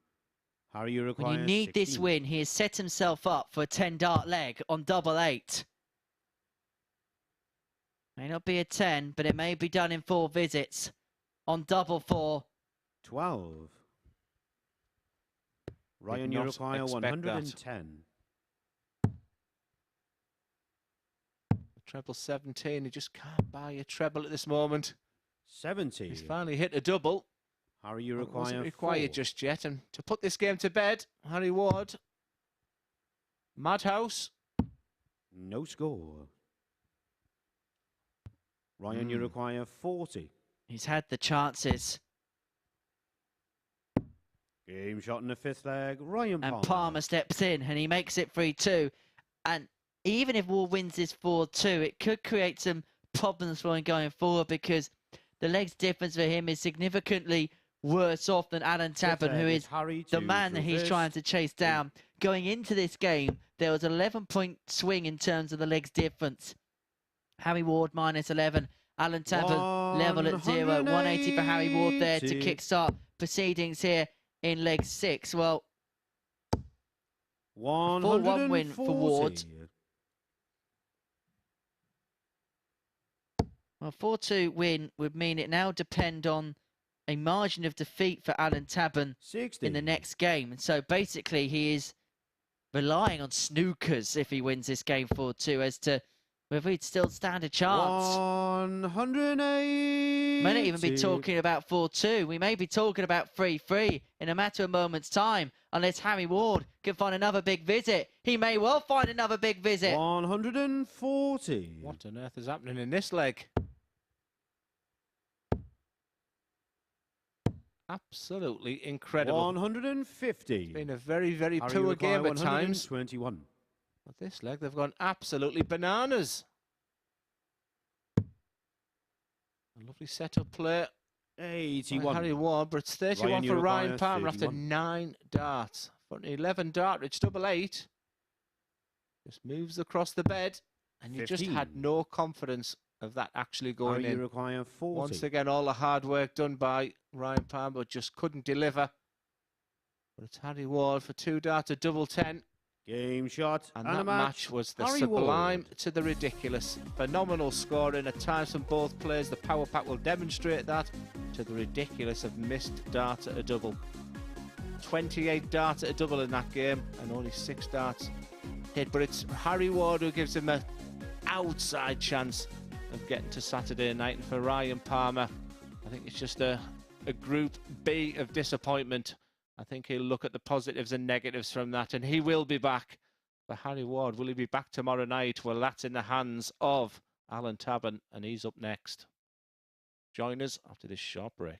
Harry, you require when you need 16. this win, he has set himself up for a 10-dart leg on double 8. May not be a 10, but it may be done in 4 visits on double 4. 12. Ryan, Did you not require expect that. 110. Treble 17, he just can't buy a treble at this moment. 70. He's finally hit a double. Harry, you It require wasn't required 4. just yet. And to put this game to bed, Harry Ward. Madhouse. No score. Ryan, you require 40. He's had the chances. Game shot in the fifth leg, Ryan Palmer. And Palmer steps in and he makes it 3-2. And even if Ward wins this 4-2, it could create some problems for him going forward because the legs difference for him is significantly worse off than Alan Tabern, who is the man that he's trying to chase down. Going into this game, there was an 11-point swing in terms of the legs difference. Harry Ward minus 11, Alan Tabern level at 0. 180 for Harry Ward there to kickstart proceedings here in leg 6. Well, 4-1 win for Ward. Well, 4-2 win would mean it now depend on a margin of defeat for Alan Tabern in the next game. And so basically he is relying on snookers if he wins this game 4-2 as to whether he'd still stand a chance. 180. May not even be talking about 4-2. We may be talking about 3-3 in a matter of moments' time, unless Harry Ward can find another big visit. He may well find another big visit. 140. What on earth is happening in this leg? Absolutely incredible. 150. It's been a very, very Harry poor Maguire, game at times. 121. But this leg, they've gone absolutely bananas. A lovely setup play. 81. Harry Ward, but it's 31 for Ryan Palmer after 31. 9 darts. For an 11 dart, it's double 8. Just moves across the bed, and you 15. just had no confidence of that actually going Harry in. require 40. Once again, all the hard work done by Ryan Palmer, but just couldn't deliver. But it's Harry Ward for 2 darts, a double 10. Game shot. And a that match was the Harry sublime Ward. to the ridiculous. Phenomenal scoring at times from both players. The power pack will demonstrate that. To the ridiculous of missed darts at a double. 28 darts at a double in that game and only 6 darts hit. But it's Harry Ward who gives him an outside chance of getting to Saturday night. And for Ryan Palmer, I think it's just a Group B of disappointment. I think he'll look at the positives and negatives from that, and he will be back. But Harry Ward, will he be back tomorrow night? Well, that's in the hands of Alan Tabern, and he's up next. Join us after this short break.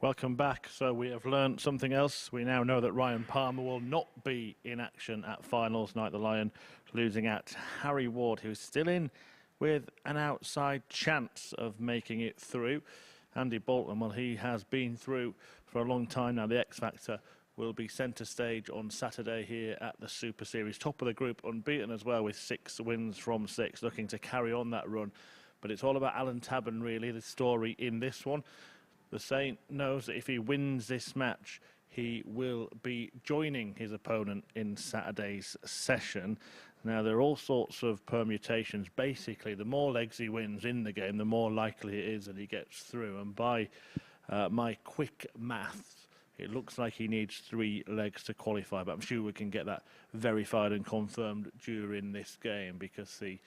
Welcome back. So we have learned something else. We now know that Ryan Palmer will not be in action at finals night. The Lion losing at Harry Ward, who's still in with an outside chance of making it through. Andy Boulton, well, he has been through for a long time now. The X Factor will be centre stage on Saturday here at the Super Series. Top of the group, unbeaten as well, with 6 wins from 6, looking to carry on that run. But it's all about Alan Tabern, really, the story in this one. The Saint knows that if he wins this match, he will be joining his opponent in Saturday's session. Now, there are all sorts of permutations. Basically, the more legs he wins in the game, the more likely it is that he gets through. And by my quick maths, it looks like he needs 3 legs to qualify. But I'm sure we can get that verified and confirmed during this game, because the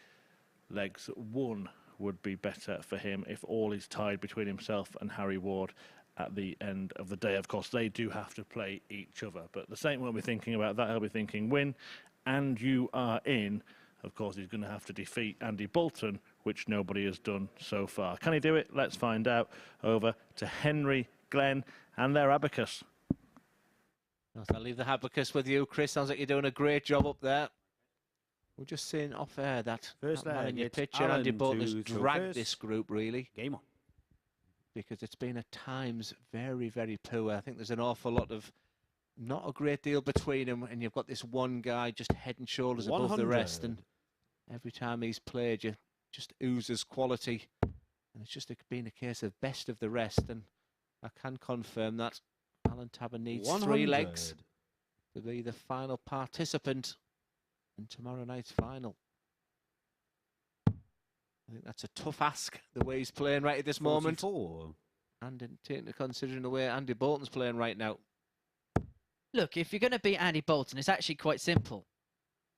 legs won would be better for him if all is tied between himself and Harry Ward at the end of the day. Of course, they do have to play each other, but the Saint won't be thinking about that. He'll be thinking, win and you are in. Of course, he's going to have to defeat Andy Boulton, which nobody has done so far. Can he do it? Let's find out. Over to Henry, Glenn and their abacus. I'll leave the abacus with you, Chris. Sounds like you're doing a great job up there. We're just saying off air that First man in your it's picture, Alan Andy Boulton, has to throw dragged first. this group, really, Game on. because it's been at times very, very poor. I think there's an awful lot of, not a great deal between them, and you've got this one guy just head and shoulders above the rest, and every time he's played, you just oozes quality, and it's just been a case of best of the rest, and I can confirm that Alan Tabern needs 3 legs to be the final participant in tomorrow night's final. I think that's a tough ask, the way he's playing right at this moment. 44. And in taking into consideration the way Andy Boulton's playing right now. Look, if you're going to beat Andy Boulton, it's actually quite simple.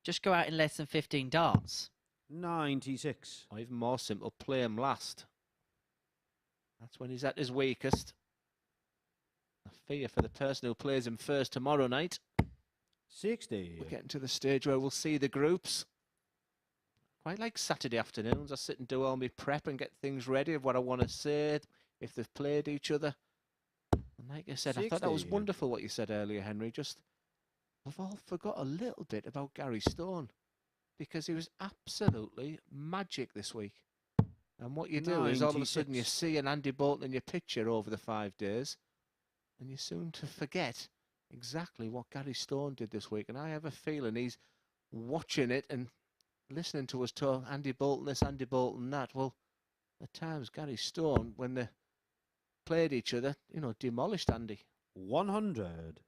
Just go out in less than 15 darts. 96. Or even more simple, play him last. That's when he's at his weakest. I fear for the person who plays him first tomorrow night. 60. We're getting to the stage where we'll see the groups. Quite like Saturday afternoons. I sit and do all my prep and get things ready of what I want to say, if they've played each other. And like I said, 60. I thought that was wonderful what you said earlier, Henry. Just, we've all forgot a little bit about Gary Stone, because he was absolutely magic this week. And what you do is all of a sudden you 96. see an Andy Boulton in your picture over the 5 days, and you're soon to forget exactly what Gary Stone did this week. And I have a feeling he's watching it and listening to us talk Andy Boulton this, Andy Boulton that. Well, at times Gary Stone, when they played each other, you know, demolished Andy. 100.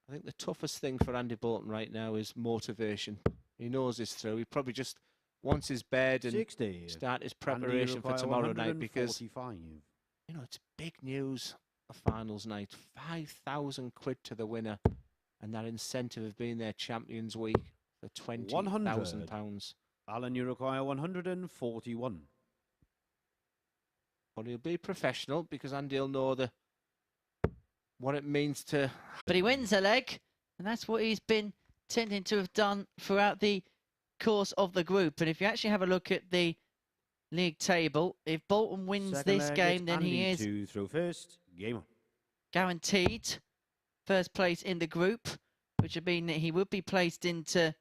I think the toughest thing for Andy Boulton right now is motivation. He knows this through. He probably just wants his bed and 60. start his preparation for tomorrow night, because, 145. you know, it's big news, a finals night. 5,000 quid to the winner, and that incentive of being their Champions Week for £20,000. Alan, you require 141. But he'll be professional, because Andy will know what it means to... But he wins a leg, and that's what he's been tending to have done throughout the course of the group. And if you actually have a look at the league table, if Boulton wins Second this leg, game, it's then he Andy is to throw first. Game on. guaranteed first place in the group, which would mean that he would be placed into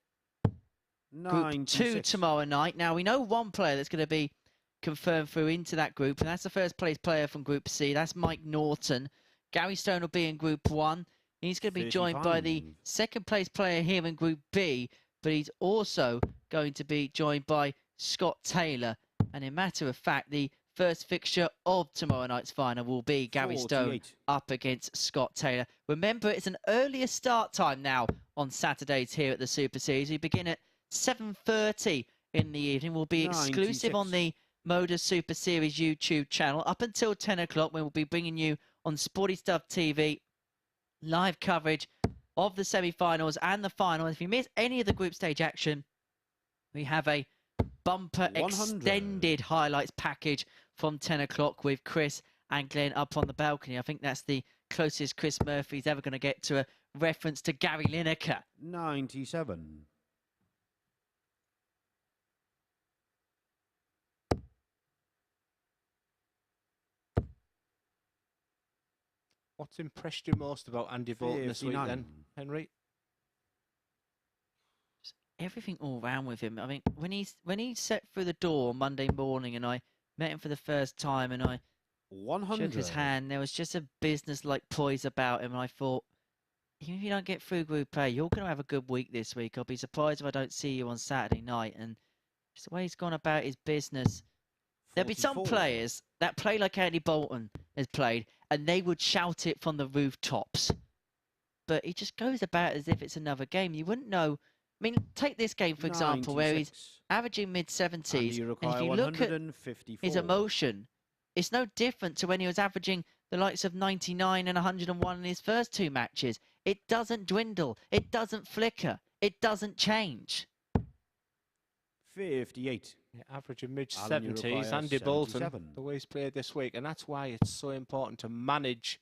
Group 2 tomorrow night. Now, we know one player that's going to be confirmed through into that group, and that's the first place player from Group C. That's Mike Norton. Gary Stone will be in Group 1. He's going to be joined by the 35. second place player here in Group B, but he's also going to be joined by Scott Taylor. And in matter of fact, the first fixture of tomorrow night's final will be Gary Stone 48. up against Scott Taylor. Remember, it's an earlier start time now on Saturdays here at the Super Series. We begin at 7:30 in the evening. Will be exclusive 96. on the MODUS Super Series YouTube channel up until 10 o'clock, when we'll be bringing you on Sporty Stuff TV live coverage of the semi-finals and the final. If you miss any of the group stage action, we have a bumper 100. extended highlights package from 10 o'clock with Chris and Glenn up on the balcony. I think that's the closest Chris Murphy's ever going to get to a reference to Gary Lineker. 97. What's impressed you most about Andy Boulton this week then, 59. Henry? Everything all round with him. I mean, when he set through the door on Monday morning and I met him for the first time and I 100. shook his hand, there was just a business-like poise about him. And I thought, even if you don't get through Group A, you're going to have a good week this week. I'll be surprised if I don't see you on Saturday night. And just the way he's gone about his business. There'll be some 44. players that play like Andy Boulton has played, and they would shout it from the rooftops. But he just goes about as if it's another game. You wouldn't know. I mean, take this game, for example, where he's 96. averaging mid-70s. And you And require if you look at 154. his emotion, it's no different to when he was averaging the likes of 99 and 101 in his first 2 matches. It doesn't dwindle. It doesn't flicker. It doesn't change. 58. Yeah, averaging Alan, you mid-70s, require Andy Boulton, 77. the way he's played this week. And that's why it's so important to manage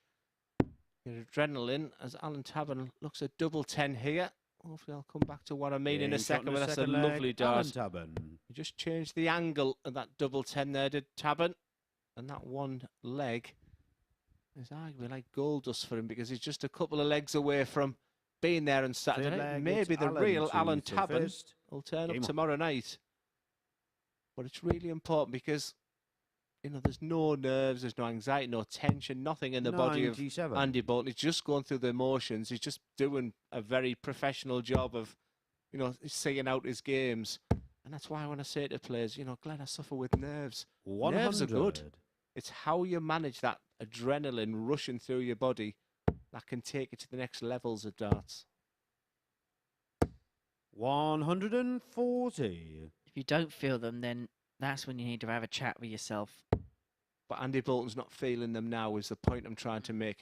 your adrenaline as Alan Tabern looks at double 10 here. Hopefully I'll come back to what I mean in a Game shot second, but that's a second leg, lovely dart. Alan Tabern. You just changed the angle of that double 10 there, did Tabern. And that one leg is arguably like gold dust for him because he's just a couple of legs away from being there on Saturday. leg, Maybe it's the Alan real to Alan throw Tabern first. will turn Game up on. tomorrow night. But it's really important because, you know, there's no nerves, there's no anxiety, no tension, nothing in the body of 97. Andy Boulton. He's just going through the emotions. He's just doing a very professional job of, you know, seeing out his games. And that's why when I say to players, you know, Glenn, I suffer with nerves. 100. Nerves are good. It's how you manage that adrenaline rushing through your body that can take it to the next levels of darts. 140. If you don't feel them, then that's when you need to have a chat with yourself. But Andy Boulton's not feeling them now is the point I'm trying to make.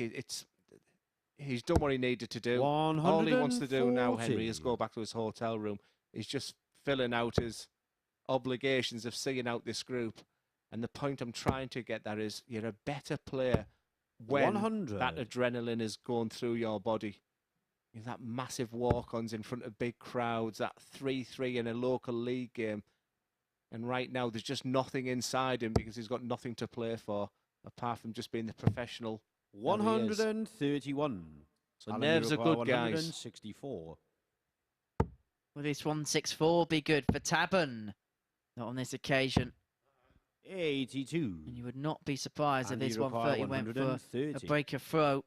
He's done what he needed to do. 140. All he wants to do now, Henry, is go back to his hotel room. He's just filling out his obligations of seeing out this group. And the point I'm trying to get at is you're a better player when 100. that adrenaline is going through your body. You know, that massive walk-ons in front of big crowds, that 3-3 in a local league game. And right now, there's just nothing inside him because he's got nothing to play for, apart from just being the professional. 131. So Alan, nerves you are require good, guys. 164. Will this 164 be good for Tabern? Not on this occasion. 82. And you would not be surprised if And this you require 130 went for a 130. break of throw.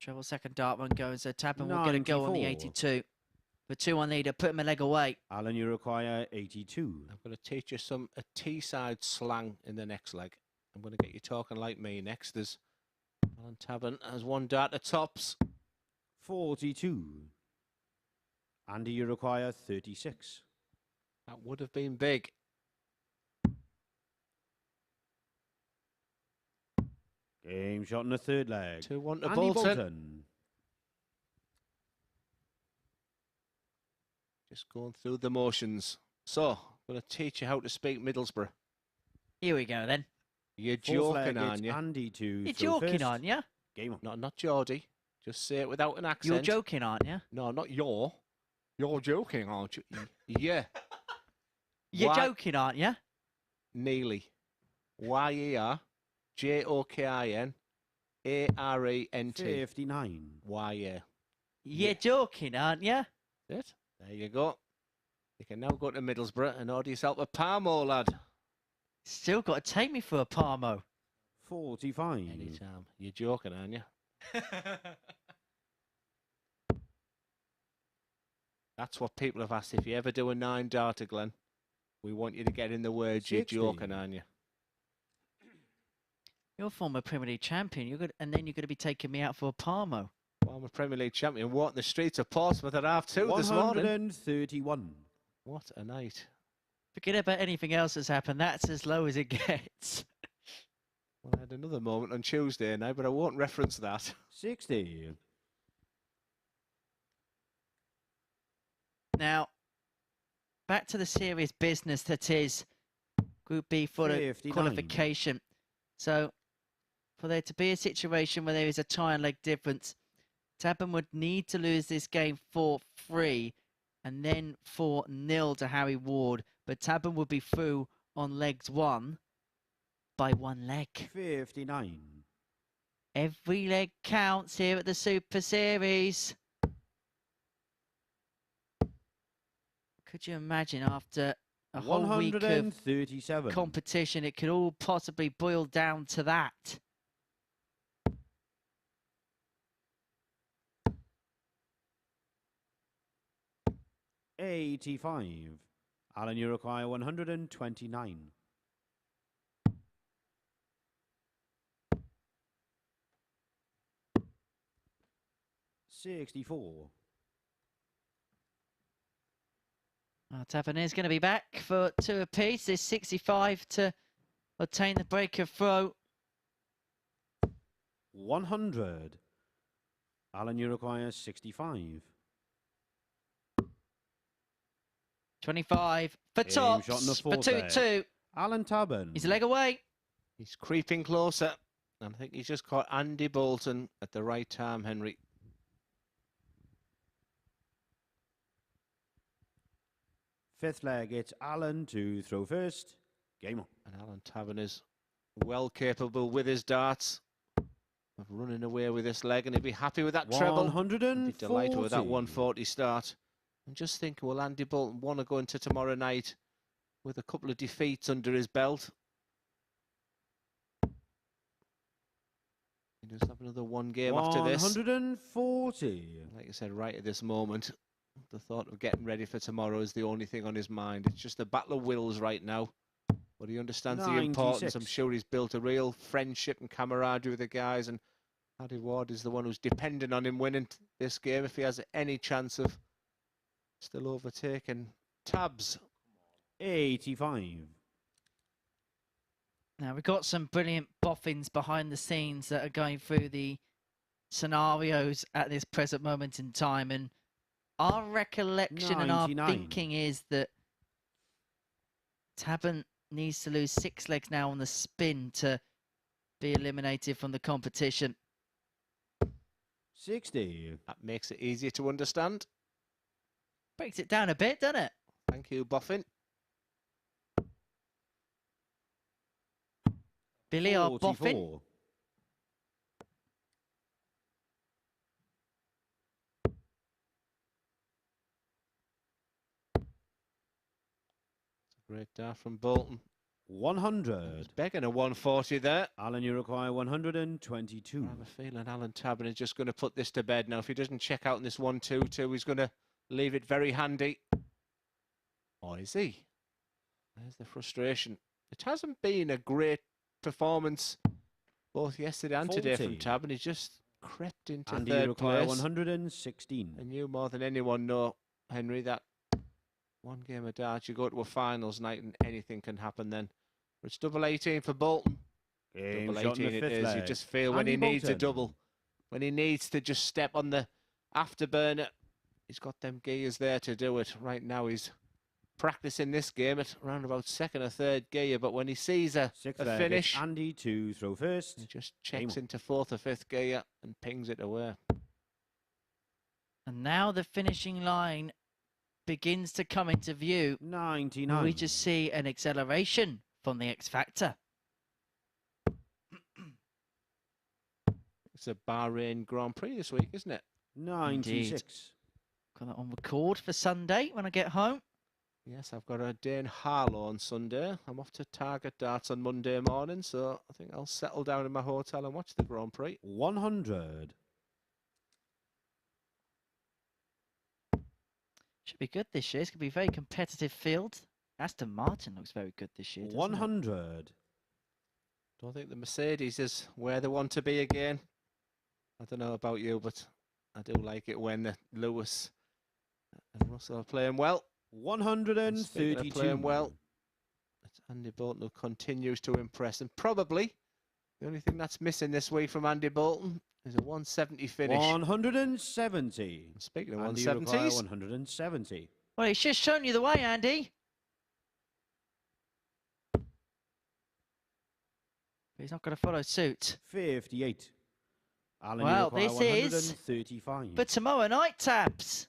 Treble second dart one going, so Tabern will get a go on the 94. 82. For 2-1 leader, put him a leg away. Alan, you require 82. I'm going to teach you a T-side slang in the next leg. I'm going to get you talking like me next. There's Alan Tabern has one dart to tops. 42. Andy, you require 36. That would have been big. Game shot in the third leg. 2-1 to Andy Boulton. Just going through the motions. So, I'm going to teach you how to speak Middlesbrough. Here we go then. You're Fourth leg, joking, it's aren't you? Andy to You're throw joking, first. aren't you? Game on. Not Geordie. Just say it without an accent. You're joking, aren't you? No, not you're. You're joking, aren't you? Yeah. You're Why- joking, aren't you? Nearly. YERJOKINARENT. 59. YA. You're joking, aren't you? It. There you go. You can now go to Middlesbrough and order yourself a Palmo, lad. Still got to take me for a Palmo. 45. Anytime. You're joking, aren't you? That's what people have asked. If you ever do a 9-darter, Glenn, we want you to get in the words, 60. you're joking, aren't you? You're a former Premier League champion. And then you're going to be taking me out for a Palmo. Well, I'm a Premier League champion walking the streets of Portsmouth at 2:30 this morning. 131. What a night. Forget about anything else that's happened. That's as low as it gets. Well, I had another moment on Tuesday now, but I won't reference that. 60. Now, back to the serious business that is Group B for the 59. qualification. So, for there to be a situation where there is a tie and leg difference, Tabern would need to lose this game 4-3 and then 4-0 to Harry Ward. But Tabern would be through on legs 1 by 1 leg. 59. Every leg counts here at the Super Series. Could you imagine after a whole week of 137. competition, it could all possibly boil down to that? $85. Alan, you require 129. $64. Tabern is going to be back for 2 apiece. There's 65 to obtain the break of throw. 100. Alan, you require 65. 25 for Game tops shot in the for fourth 2-2. Alan Tabern. He's a leg away. He's creeping closer. And I think he's just caught Andy Boulton at the right time, Henry. Fifth leg, it's Alan to throw first. Game on. And Alan Tabern is well capable with his darts of running away with this leg, and he'd be happy with that treble. 140. He'd be delighted with that 140 start. And just think, will Andy Boulton want to go into tomorrow night with a couple of defeats under his belt? He does have another one game after this. 140. Like I said, right at this moment, the thought of getting ready for tomorrow is the only thing on his mind. It's just a battle of wills right now. But he understands the importance. I'm sure he's built a real friendship and camaraderie with the guys. And Paddy Ward is the one who's depending on him winning this game if he has any chance of still overtaking Tabs. 85. Now, we've got some brilliant boffins behind the scenes that are going through the scenarios at this present moment in time. And our recollection and our 99. thinking is that Tabern needs to lose 6 legs now on the spin to be eliminated from the competition. 60. That makes it easier to understand. Breaks it down a bit, doesn't it? Thank you, Boffin. Billy, our boffin. 44. Great dart from Boulton. 100. He's begging a 140 there. Alan, you require 122. I have a feeling Alan Tabern is just going to put this to bed now. If he doesn't check out in this 1-2-2, he's going to leave it very handy. Or is he? There's the frustration. It hasn't been a great performance both yesterday and today from 40. Tabern. He's just crept into Andy, third you require place. 116. And you more than anyone know, Henry, that one game of darts, you go to a finals night and anything can happen then. But it's double 18 for Bolton. Game Double shot in 18 the it fifth is. leg. You just feel when Andy he needs a Boulton. double, when he needs to just step on the afterburner, he's got them gears there to do it. Right now he's practicing this game at around about 2nd or 3rd gear, but when he sees a Sixth leg, finish, it's Andy to throw first. he just Game checks on. into 4th or 5th gear and pings it away. And now the finishing line begins to come into view. 99. We just see an acceleration from the X Factor. It's a Bahrain Grand Prix this week, isn't it? 96. Got that on record for Sunday when I get home. Yes, I've got a day in Harlow on Sunday. I'm off to Target Darts on Monday morning, so I think I'll settle down in my hotel and watch the Grand Prix. 100. Should be good this year. It's going to be a very competitive field. Aston Martin looks very good this year, doesn't it? 100. Don't think the Mercedes is where they want to be again. I don't know about you, but I do like it when Lewis and Russell are playing well. And speaking of 132. playing well, it's Andy Boulton who continues to impress. And probably the only thing that's missing this week from Andy Boulton is a 170 finish. 170. And speaking of Andy, you require 170s, 170. Well, he's just shown you the way, Andy. But he's not going to follow suit. 58. Alan, Well, you require this is 135. But tomorrow night, Tabs.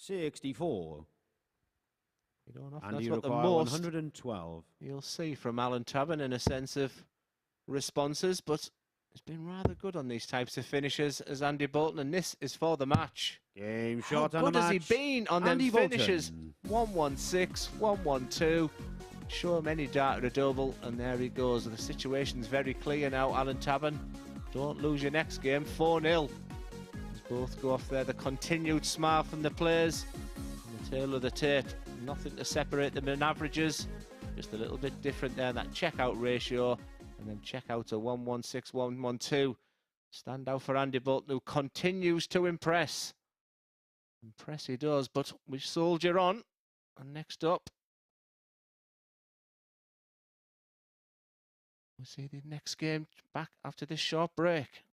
$64. You don't often, And that's you what the require most 112. you'll see from Alan Tabern in a sense of responses, but he's been rather good on these types of finishes as Andy Boulton, and this is for the match. Game How shot on the good has he match. been on Andy them finishes? Boulton. 1-1-6, 1-1-2. Show him any dart at a double, and there he goes. The situation's very clear now, Alan Tabern. Don't lose your next game, 4-0. As both go off there, the continued smile from the players. And the tail of the tape, nothing to separate them in averages. Just a little bit different there, that checkout ratio. And then check out a 1-1-6, 1-1-2. Stand out for Andy Boulton, who continues to impress. Impress he does, but we soldier on. And next up, we'll see the next game back after this short break.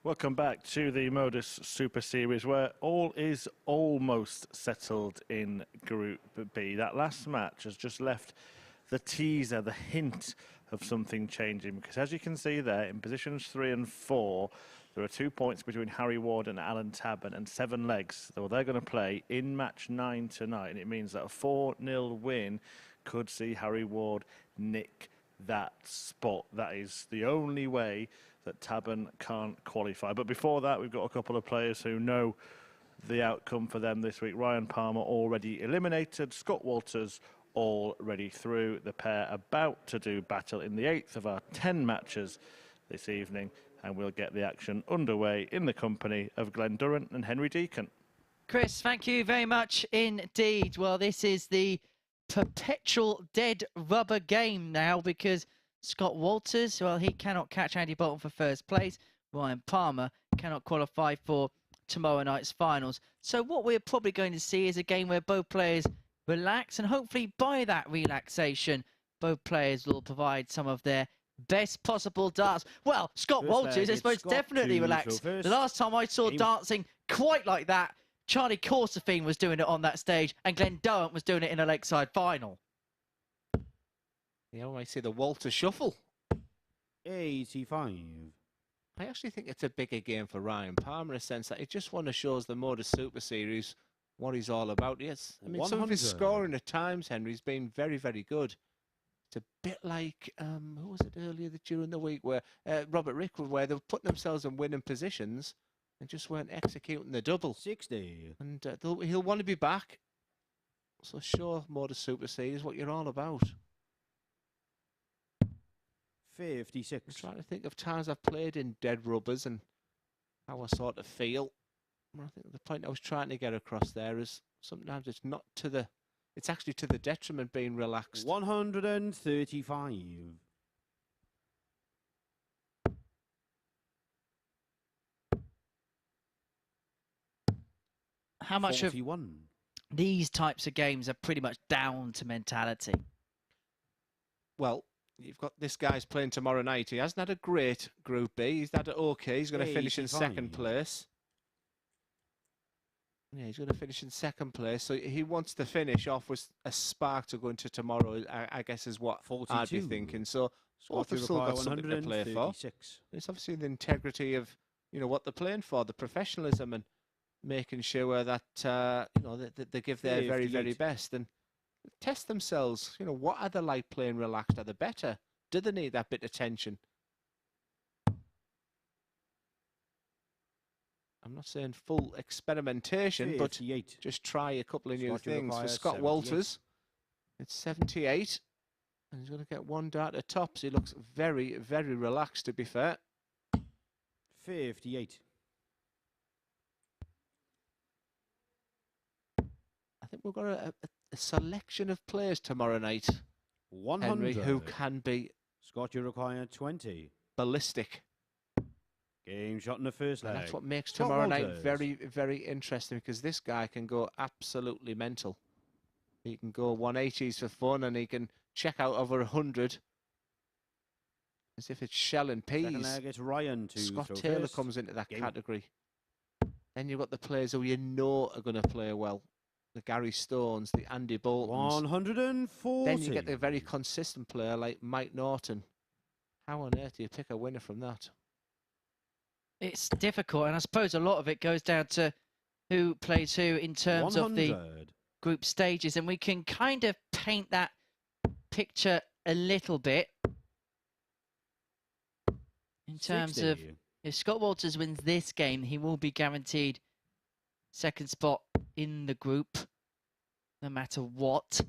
Welcome back to the MODUS Super Series, where all is almost settled in Group B. That last match has just left the teaser, the hint of something changing, because as you can see there, in positions 3 and 4, there are 2 points between Harry Ward and Alan Tabern and 7 legs. So they're going to play in match 9 tonight, and it means that a 4-0 win could see Harry Ward nick that spot. That is the only way that Tabern can't qualify. But before that, we've got a couple of players who know the outcome for them this week. Ryan Palmer already eliminated, Scott Walters already through. The pair about to do battle in the 8th of our 10 matches this evening, and we'll get the action underway in the company of Glenn Durrant and Henry Deacon. Chris, thank you very much indeed. Well, this is the perpetual dead rubber game now, because Scott Walters, well, he cannot catch Andy Boulton for first place. Ryan Palmer cannot qualify for tomorrow night's finals. So what we're probably going to see is a game where both players relax, and hopefully by that relaxation, both players will provide some of their best possible darts. Well, Scott First Walters leg, is most Scott definitely to relaxed. throw The first. last time I saw Game. dancing quite like that, Charlie Corsafine was doing it on that stage, and Glenn Durrant was doing it in a Lakeside final. Yeah, I see the Walter shuffle. 85. I actually think it's a bigger game for Ryan Palmer in a sense that it just want to show us the MODUS Super Series what he's all about. Yes, I mean, some of his 100. scoring at times, Henry's been very, very good. It's a bit like, who was it earlier during the week where Robert Rickwood, where they were putting themselves in winning positions and just weren't executing the double. 60. And he'll want to be back. So sure, MODUS Super Series, what you're all about. 56. I'm trying to think of times I've played in dead rubbers and how I sort of feel. I think the point I was trying to get across there is sometimes it's not to the, it's actually to the detriment being relaxed. 135. How much of 41. these types of games are pretty much down to mentality? Well, you've got this guy's playing tomorrow night. He hasn't had a great Group B. He's had it okay. He's going to finish in 85. second place. Yeah, he's going to finish in second place. So he wants to finish off with a spark to go into tomorrow, I guess is what 42. I'd be thinking. So Scott both have still got something to play for. 136. It's obviously the integrity of, you know, what they're playing for, the professionalism and making sure that, you know, they give their very, very 58. best and test themselves. You know, what are they like playing relaxed? Are they better? Do they need that bit of tension? I'm not saying full experimentation, but 58. just try a couple of new Scott, you things. For require Scott 78. Walters, it's 78. And he's going to get one dart at tops. He looks very, very relaxed, to be fair. 58. I think we've got a selection of players tomorrow night, 100. Henry, who can be Scott, you require 20. ballistic. Game shot in the first leg. And that's what makes Scott tomorrow night Walters. very, very interesting, because this guy can go absolutely mental. He can go 180s for fun, and he can check out over 100 as if it's shell and Second peas. leg, it's Ryan to Scott throw Taylor first. comes into that Game. category. Then you've got the players who you know are going to play well. The Gary Stones, the Andy Boultons. 140. Then you get the very consistent player like Mike Norton. How on earth do you pick a winner from that? It's difficult, and I suppose a lot of it goes down to who plays who in terms of the 100. group stages, and we can kind of paint that picture a little bit in terms of 60. if Scott Walters wins this game, he will be guaranteed second spot in the group, no matter what.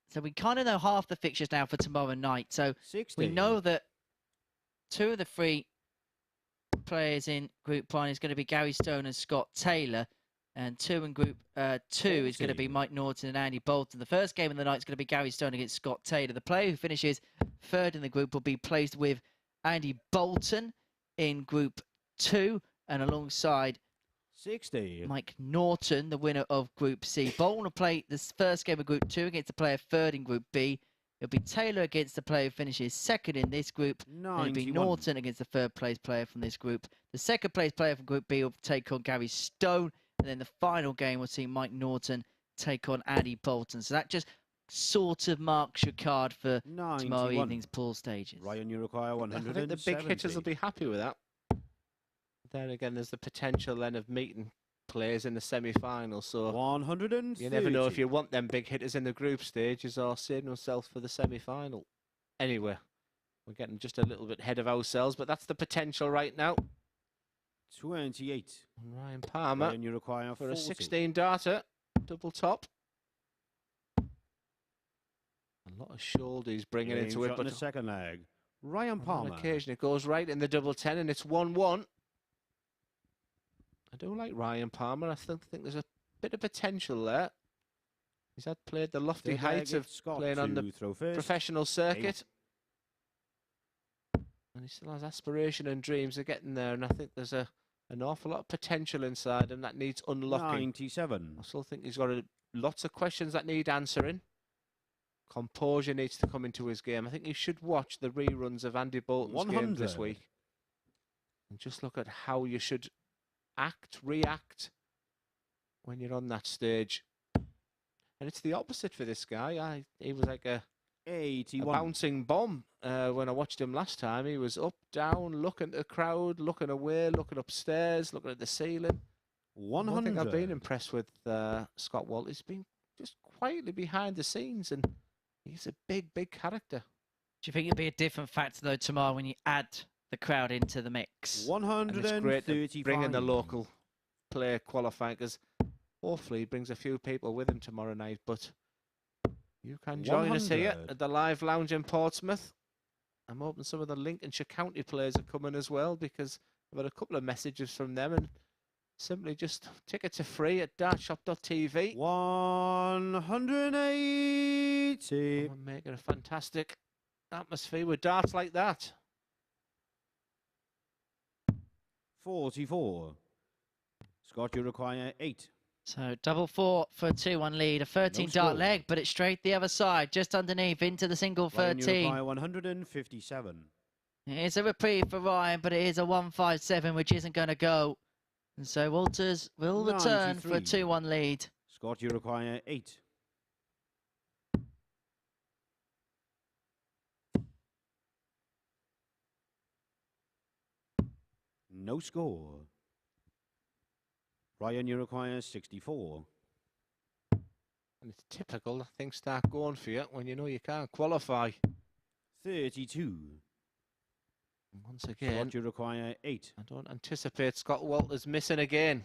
So we kind of know half the fixtures now for tomorrow night. So 60. we know that two of the three players in Group 1 is going to be Gary Stone and Scott Taylor, and two in Group 2 is going to be 40. Mike Norton and Andy Boulton. The first game of the night is going to be Gary Stone against Scott Taylor. The player who finishes third in the group will be placed with Andy Boulton in Group 2, and alongside 60. Mike Norton, the winner of Group C. Boulton will play this first game of Group 2 against the player third in Group B. It'll be Taylor against the player who finishes second in this group. And it'll be 91. Norton against the third place player from this group. The second place player from Group B will take on Gary Stone. And then the final game will see Mike Norton take on Andy Boulton. So that just sort of marks your card for tomorrow 91. evening's pool stages. Ryan, you require I 170. think the big hitters will be happy with that. Then again, there's the potential then of meeting players in the semi-final. So 130. you never know if you want them big hitters in the group stages or saving yourself for the semi-final. Anyway, we're getting just a little bit ahead of ourselves, but that's the potential right now. 28. And Ryan Palmer Ryan, you require for 40. a 16 darter, double top. A lot of shoulders bringing Game into it, shot but in the second leg. Ryan on Palmer. occasion it goes right in the double 10 and it's 1-1. I do like Ryan Palmer. I still think there's a bit of potential there. He's had played the lofty Third leg, heights of it's Scott playing on to the throw first. professional circuit. And he still has aspiration and dreams of getting there. And I think there's a an awful lot of potential inside him that needs unlocking. 97. I still think he's got lots of questions that need answering. Composure needs to come into his game. I think you should watch the reruns of Andy Boulton's game this 100. week and just look at how you should react when you're on that stage. And it's the opposite for this guy. He was like a 81. bouncing bomb when I watched him last time. He was up, down, looking at the crowd, looking away, looking upstairs, looking at the ceiling. 100. One thing I've been impressed with Scott Walt is being just quietly behind the scenes, and he's a big, big character. Do you think it'd be a different factor, though, tomorrow when you add the crowd into the mix? 135. And it's great to bring in the local player qualifying, because hopefully he brings a few people with him tomorrow night. But you can join us here 100. at the Live Lounge in Portsmouth. I'm hoping some of the Lincolnshire County players are coming as well, because I've had a couple of messages from them, and simply just tickets are free at dartshop.tv. 180. And we're making a fantastic atmosphere with darts like that. 44. Scott, you require 8. So double 4 for a 2-1 lead, a 13 dart score. leg, but it's straight the other side, just underneath into the single Ryan, you 13. require 157. It is a reprieve for Ryan, but it is a 157, which isn't going to go. And so Walters will return for a 93. 2-1 lead. Scott, you require 8. No score. Ryan, you require 64. And it's typical that things start going for you when you know you can't qualify. 32. And once again, Scott, you require 8. I don't anticipate Scott Walters missing again.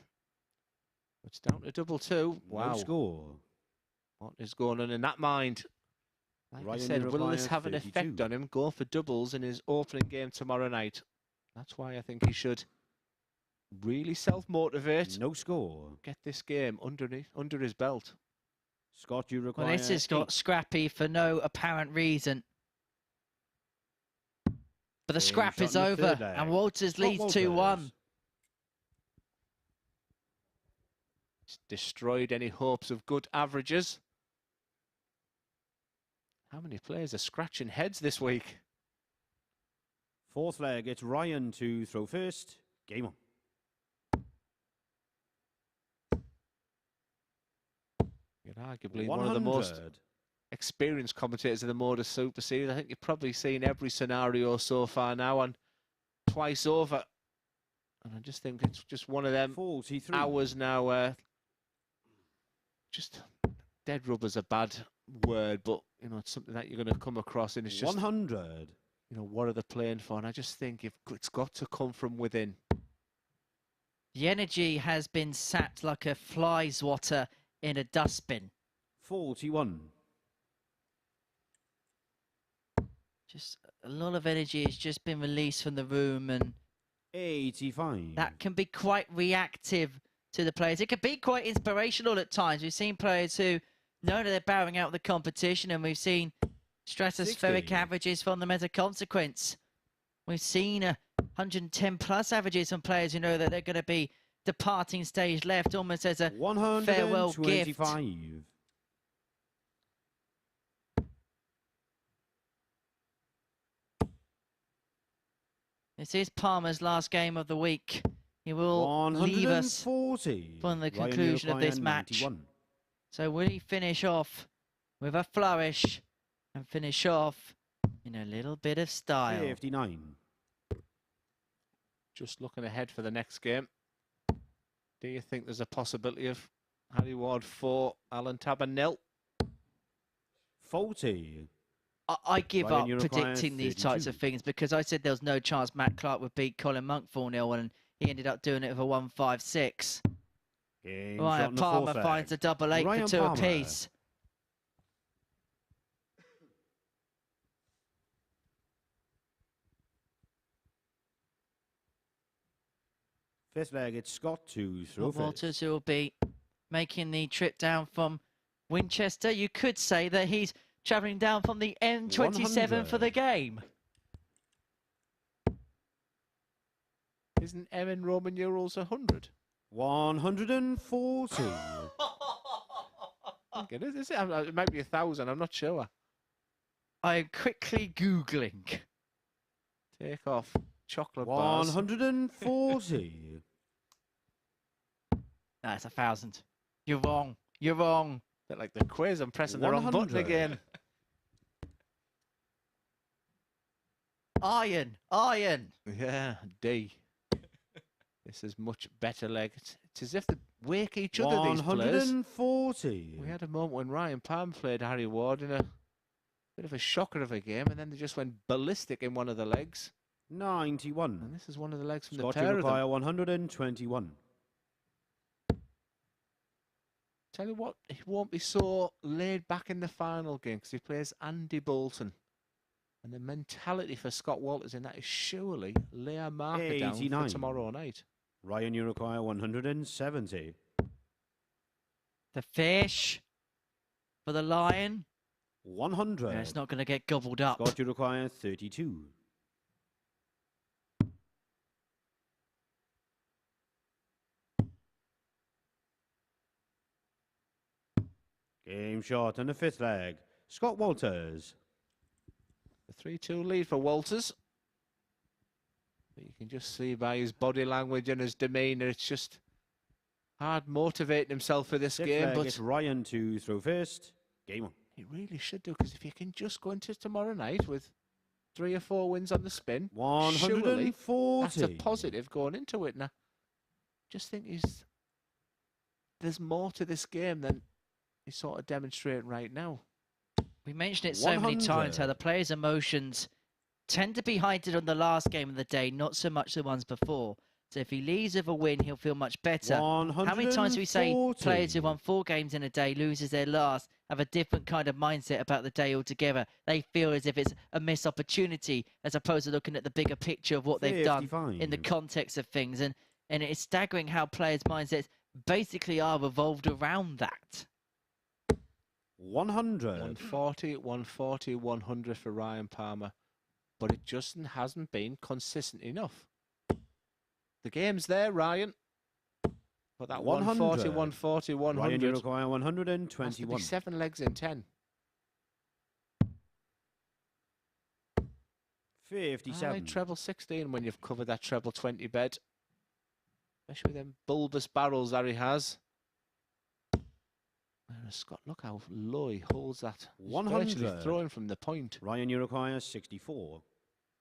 It's down to double 2. Wow. No score. What is going on in that mind? Like Ryan, I said, you will this require have an effect 32. on him? Go for doubles in his opening game tomorrow night. That's why I think he should really self-motivate. No score. Get this game under his belt. Scott, you require Well, this has got 8. scrappy for no apparent reason. But the Game scrap shot is in the over, third leg. and Walters Scott leads Walters. 2-1. It's destroyed any hopes of good averages. How many players are scratching heads this week? Fourth leg, it's Ryan to throw first. Game on. You're arguably one of the most experienced commentators of the MODUS Super Series. I think you've probably seen every scenario so far now and twice over. And I just think it's just one of them 43. hours now. Just dead rubber's a bad word, but you know it's something that you're going to come across, and it's just 100. you know what are they playing for? And I just think it's got to come from within. The energy has been sapped like a fly's water in a dustbin. 41. Just a lot of energy has just been released from the room, and 85. that can be quite reactive to the players. It can be quite inspirational at times. We've seen players who know that they're bowing out of the competition, and we've seen stratospheric 60. averages from them as a consequence. We've seen 110 plus averages from players who know that they're going to be departing stage left almost as a farewell gift. 125. This is Palmer's last game of the week. He will leave us 140. from the Ryan, conclusion you of this require match. 91. So will he finish off with a flourish and finish off in a little bit of style? 59. Just looking ahead for the next game. Do you think there's a possibility of Harry Ward 4, Alan Tabern 0? 40. I give Ryan, up you require predicting these types of 32. things because I said there was no chance Matt Clark would beat Colin Monk 4-0 and he ended up doing it with a 1-5-6. Game shot Ryan in the Palmer fourth finds leg. a double 8 Ryan for 2 Palmer. apiece. Fifth leg, it's Scott to throw Scott first. Walters, who will be making the trip down from Winchester. You could say that he's travelling down from the M27 for the 100. game. Isn't M in Roman numerals 100? 140. I think it is it? It might be 1,000, I'm not sure. I'm quickly Googling. Take off chocolate bars. 140. That's 1,000. You're wrong. You're wrong. Bit like the quiz, I'm pressing the wrong button 100. again. Iron. Yeah, D. This is much better leg. It's as if they wake each other, these players. 140. We had a moment when Ryan Palm played Harry Ward in a bit of a shocker of a game, and then they just went ballistic in one of the legs. 91. And this is one of the legs from Scott, the you pair of require them. 121. Tell you what, he won't be so laid back in the final game because he plays Andy Boulton. And the mentality for Scott Walters in that is surely lay a marker down 89. for tomorrow night. Ryan, you require 170. The fish for the lion. 100. Yeah, it's not going to get gobbled up. Scott, you require 32. Game shot and the fifth leg. Scott Walters. The 3-2 lead for Walters. But you can just see by his body language and his demeanour, it's just hard motivating himself for this Fifth game. leg, But it's Ryan to throw first. Game on. he really should do, because if you can just go into tomorrow night with 3 or 4 wins on the spin, surely 140. that's a positive going into it. And I just think there's more to this game than he's sort of demonstrating right now. We mentioned it so many 100. times how the players' emotions tend to be heightened on the last game of the day, not so much the ones before. So if he leaves with a win, he'll feel much better. How many times do we say 140. players who won 4 games in a day loses their last, have a different kind of mindset about the day altogether? They feel as if it's a missed opportunity as opposed to looking at the bigger picture of what they've done in the 55. context of things. And it's staggering how players' mindsets basically are revolved around that. 100. 140, 140, 100 for Ryan Palmer. But it just hasn't been consistent enough. The game's there, Ryan. But that 140, 140, 100. Ryan, you require Has to 121. be 7 legs in 10. 57. Aye, treble 16 when you've covered that treble 20 bed. Especially with them bulbous barrels that he has. Scott, look how low he holds that. He's 100. virtually throwing from the point. Ryan, you require 64.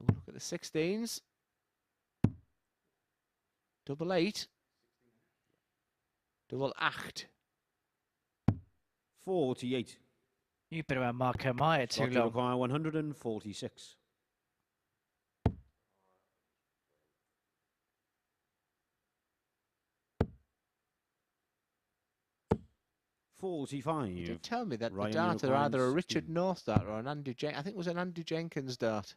Look at the 16s. Double 8. Double 8. 48. You've been around Marco Meyer too Scott, you long. require 146. 45. You did tell me that Ryan, the dart you are either a require Richard 16. North dart or an Andy Jenkins. I think it was an Andy Jenkins dart.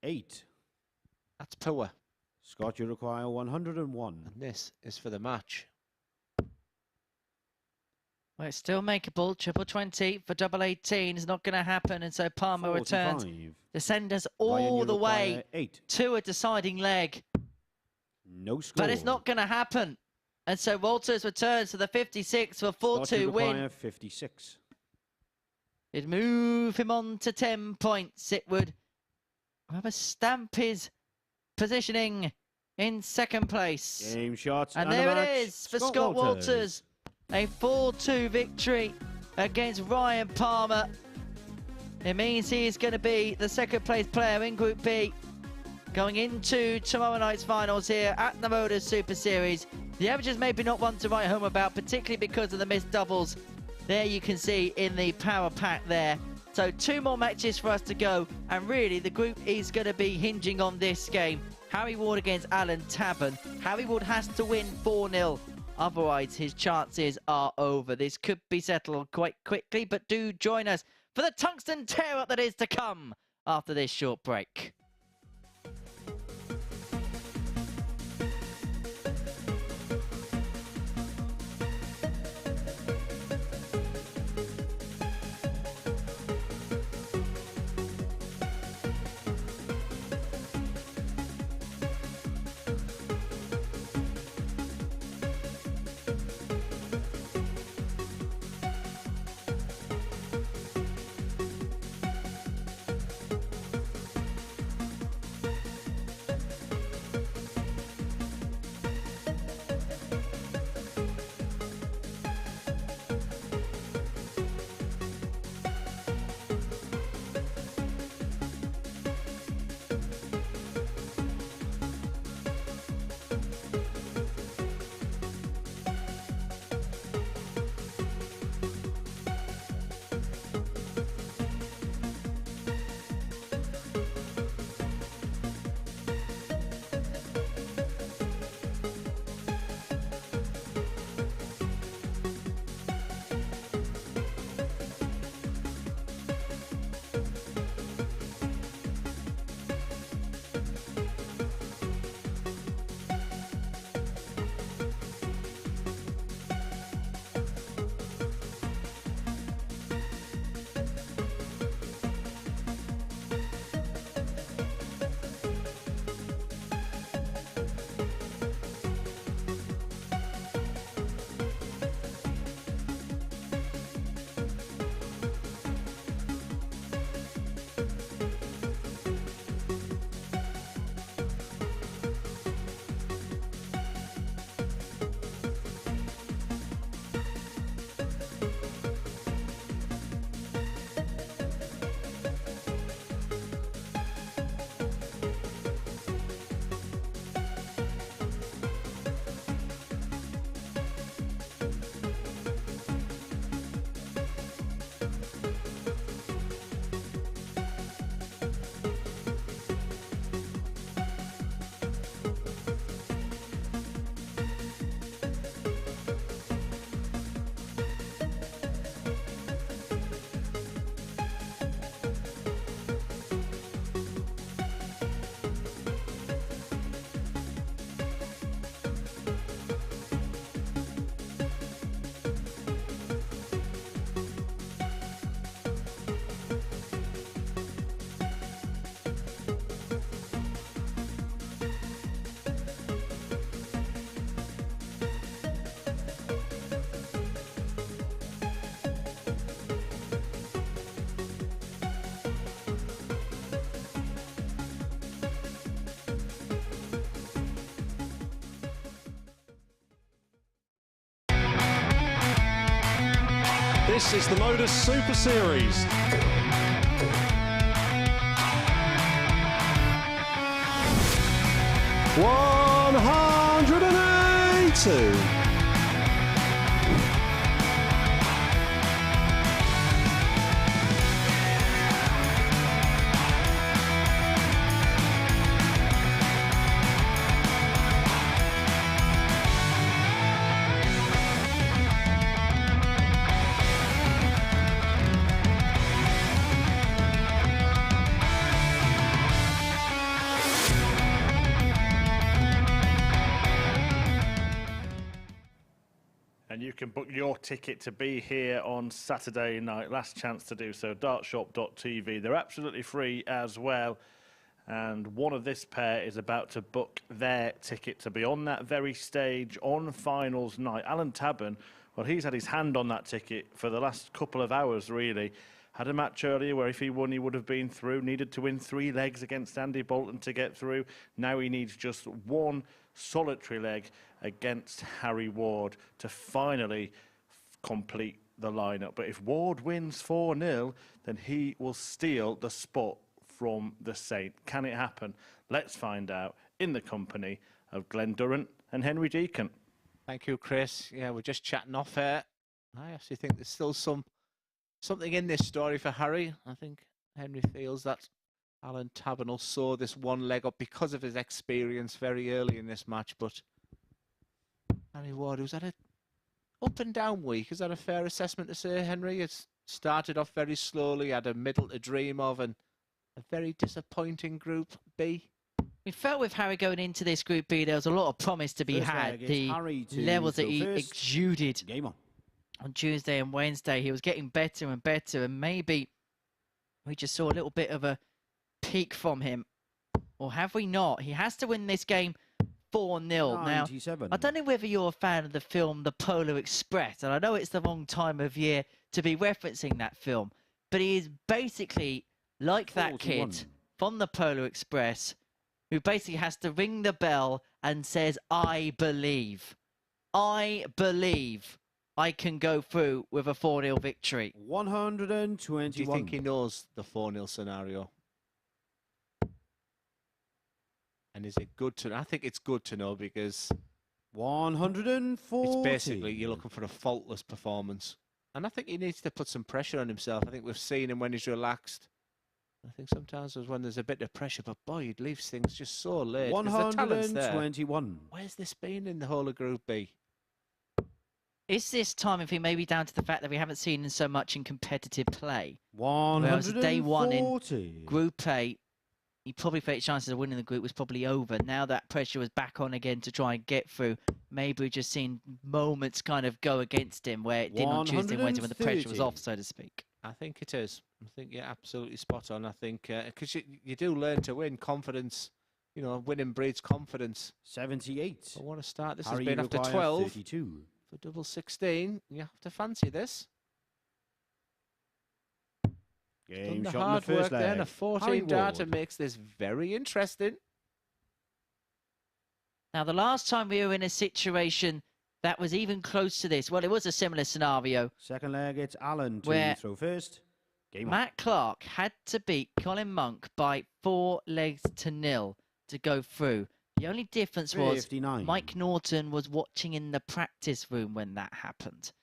8. That's poor. Scott, you require 101. And this is for the match. Well, it's still makeable. Triple 20 for double 18 is not going to happen. And so Palmer returns 45. to send us Ryan, all you the way require 8. to a deciding leg. No score. But it's not going to happen. And so Walters returns to the 56 for a Scott, you 4-2 win. require 56. It'd move him on to 10 points. It would have a stamp his positioning in second place. Game shots. And the there match. it is for Scott Walters. A 4-2 victory against Ryan Palmer. It means he is going to be the second place player in Group B going into tomorrow night's finals here at the MODUS Super Series. The averages maybe not one to write home about, particularly because of the missed doubles. There you can see in the power pack there. So 2 more matches for us to go, and really the group is going to be hinging on this game. Harry Ward against Alan Tabern. Harry Ward has to win 4-0. Otherwise, his chances are over. This could be settled quite quickly, but do join us for the tungsten tear-up that is to come after this short break. This is the MODUS Super Series. $182. And you can book your ticket to be here on Saturday night. Last chance to do so. Dartshop.tv. They're absolutely free as well. And one of this pair is about to book their ticket to be on that very stage on finals night. Alan Tabern, well, he's had his hand on that ticket for the last couple of hours, really. Had a match earlier where if he won, he would have been through. Needed to win 3 legs against Andy Boulton to get through. Now he needs just 1 solitary leg against Harry Ward to finally complete the lineup. But if Ward wins 4-0, then he will steal the spot from the Saint. Can it happen? Let's find out in the company of Glenn Durrant and Henry Deacon. Thank you, Chris. Yeah, we're just chatting off air. I actually think there's still something in this story for Harry. I think Henry feels that Alan Tabern will saw this 1 leg up because of his experience very early in this match. But Harry Ward, who's had an up and down week, is that a fair assessment to say, Henry? It's started off very slowly, had a middle to dream of, and a very disappointing Group B. We felt with Harry going into this Group B, there was a lot of promise to be had. The levels that he exuded on Tuesday and Wednesday, he was getting better and better, and maybe we just saw a little bit of a peak from him. Or have we not? He has to win this game 4-0. Now, I don't know whether you're a fan of the film The Polar Express, and I know it's the wrong time of year to be referencing that film, but he is basically like that kid from The Polar Express who basically has to ring the bell and says, I believe I can go through with a 4-0 victory. 121. Do you think he knows the 4-0 scenario? And is it good to know? I think it's good to know because 140. it's basically you're looking for a faultless performance. And I think he needs to put some pressure on himself. I think we've seen him when he's relaxed. I think sometimes when there's a bit of pressure, but boy, he leaves things just so late. 121. Where's this been in the whole of Group B? Is this time, if he may be down to the fact that we haven't seen him so much in competitive play? 140. Whereas day 1 in Group A, he probably felt his chances of winning the group was probably over. Now that pressure was back on again to try and get through. Maybe we've just seen moments kind of go against him where it didn't on Tuesday and Wednesday when the pressure was off, so to speak. I think it is. I think you're absolutely spot on. I think because you do learn to win. Confidence, you know, winning breeds confidence. 78. I want to start. This Harry has been after 12. 32. For double 16. You have to fancy this. Game Done the shot in hard the first work there. leg. A 14 data makes this very interesting. Now, the last time we were in a situation that was even close to this, well, it was a similar scenario. Second leg, it's Allen where to throw first. Game Matt Clark had to beat Colin Monk by 4 legs to 0 to go through. The only difference was 59. Mike Norton was watching in the practice room when that happened.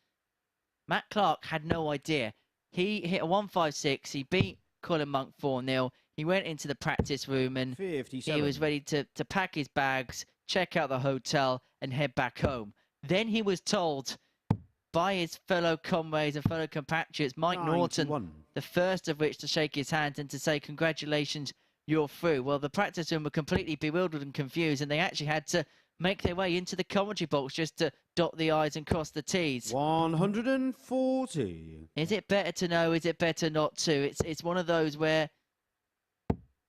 Matt Clark had no idea. He hit a 156. He beat Colin Monk 4-0. He went into the practice room and 57. he was ready to pack his bags, check out the hotel and head back home. Then he was told by his fellow comrades and fellow compatriots, Mike 91. Norton, the first of which to shake his hand and to say, congratulations, you're through. Well, the practice room were completely bewildered and confused, and they actually had to make their way into the commentary box just to dot the I's and cross the T's. 140. Is it better to know? Is it better not to? It's one of those where,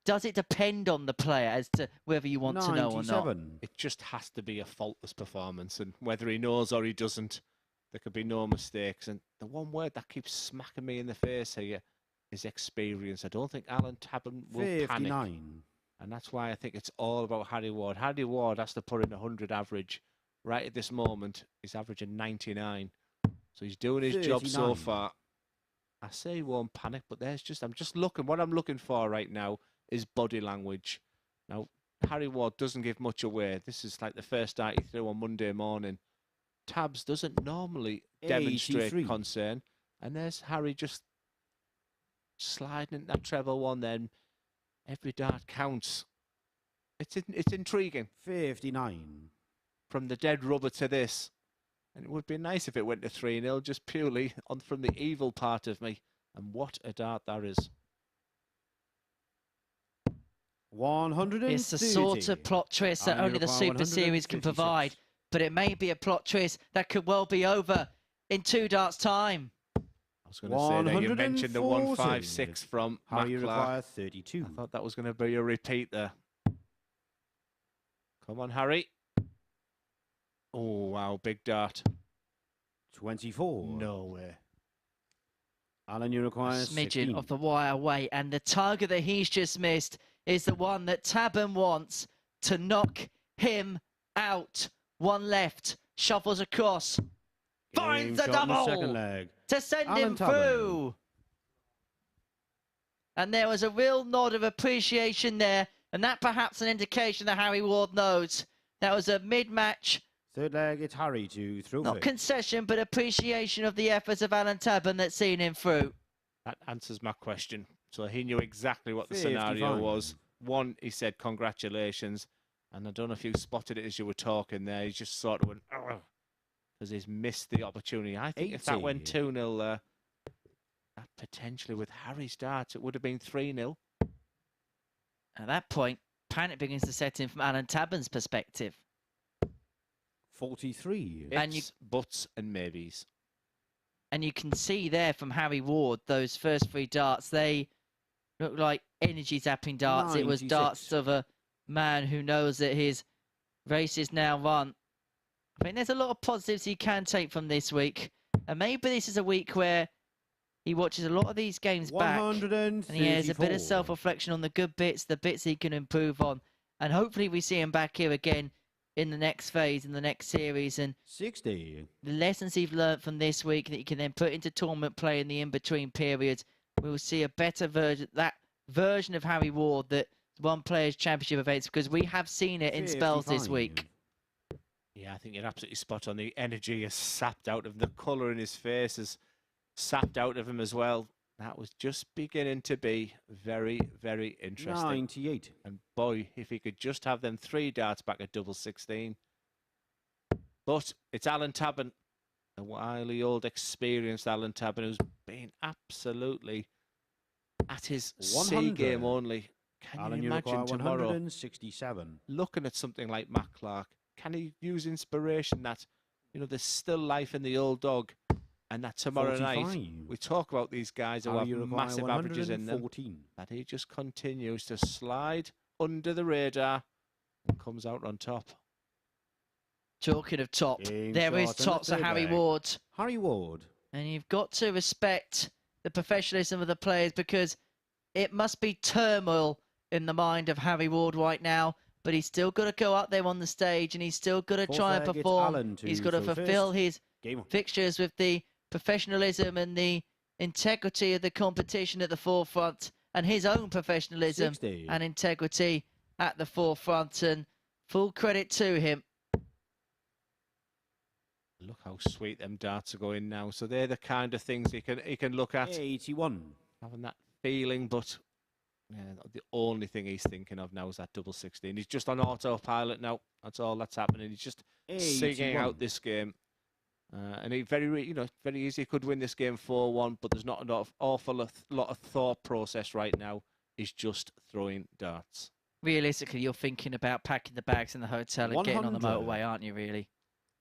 does it depend on the player as to whether you want to know or not? It just has to be a faultless performance, and whether he knows or he doesn't, there could be no mistakes. And the one word that keeps smacking me in the face here is experience. I don't think Alan Tabern will 59. panic. And that's why I think it's all about Harry Ward. Harry Ward has to put in 100 average. Right at this moment, he's averaging 99. So he's doing his job so 39. far. I say he won't panic, but I'm just looking. What I'm looking for right now is body language. Now, Harry Ward doesn't give much away. This is like the first dart he threw on Monday morning. Tabs doesn't normally demonstrate 83. concern. And there's Harry just sliding into that treble one then. Every dart counts. It's intriguing. 59. From the dead rubber to this. And it would be nice if it went to 3-0, just purely from the evil part of me. And what a dart that is. 130. It's the sort of plot twist that only the Super Series can provide. But it may be a plot twist that could well be over in 2 darts' time. I was going to say that you mentioned the 156 from Matt Harry Clark. requires 32. I thought that was going to be a repeat there. Come on, Harry. Oh, wow, big dart. 24. No way. Alan, you require Smidgen 16. of the wire away, and the target that he's just missed is the one that Tabern wants to knock him out. One left, shuffles across, finds the shot in the double second leg. to send Alan him Tabern. through. And there was a real nod of appreciation there, and that perhaps an indication that Harry Ward knows. That was a mid-match, Third leg, it's Harry to throw not first. concession, but appreciation of the efforts of Alan Tabern that's seen him through. That answers my question. So he knew exactly what the scenario 55. was. One, he said, congratulations. And I don't know if you spotted it as you were talking there. He just sort of went, because he's missed the opportunity. I think if that went 2-0, that potentially with Harry's darts, it would have been 3-0. At that point, panic begins to set in from Alan Tabern's perspective. 43. And It's buts and maybes. And you can see there from Harry Ward, those first 3 darts, they look like energy zapping darts. It was 96. darts of a man who knows that his race is now run. I mean, there's a lot of positives he can take from this week. And maybe this is a week where he watches a lot of these games back. And he has a bit of self-reflection on the good bits, the bits he can improve on. And hopefully we see him back here again in the next phase, in the next series. And 60. the lessons he's learned from this week that he can then put into tournament play in the in-between periods, we'll see a better version, that version of Harry Ward that won Players' Championship events, because we have seen it in spells this 55. week. Yeah, I think you're absolutely spot on. The energy is sapped out of him. The colour in his face is sapped out of him as well. That was just beginning to be very, very interesting. 98. And boy, if he could just have them 3 darts back at double 16. But it's Alan Tabern, a wily old experienced Alan Tabern, who's been absolutely at his C 100. game only. Can Alan, you you require imagine tomorrow 167. looking at something like Matt Clark? Can he use inspiration that, you know, there's still life in the old dog, and that tomorrow 45. night we talk about these guys who Alan, have you require massive averages in them, 114. that he just continues to slide under the radar and comes out on top. Talking of top, Game there is shot and top the to Harry third leg. Ward. Harry Ward. And you've got to respect the professionalism of the players, because it must be turmoil in the mind of Harry Ward right now. But he's still got to go up there on the stage, and he's still got to Fourth try and leg, it's perform. Alan to He's got to throw fulfill first. his Game on. fixtures with the professionalism and the integrity of the competition at the forefront, and his own professionalism 60. and integrity at the forefront. And full credit to him. Look how sweet them darts are going now. So they're the kind of things he can look at, 81. having that feeling. But yeah, the only thing he's thinking of now is that double 16. He's just on autopilot now. That's all that's happening. He's just singing 81. out this game. And he very easy. He could win this game 4-1, but there's not an awful lot of thought process right now. He's just throwing darts. Realistically, you're thinking about packing the bags in the hotel and getting on the 100. motorway, aren't you, really?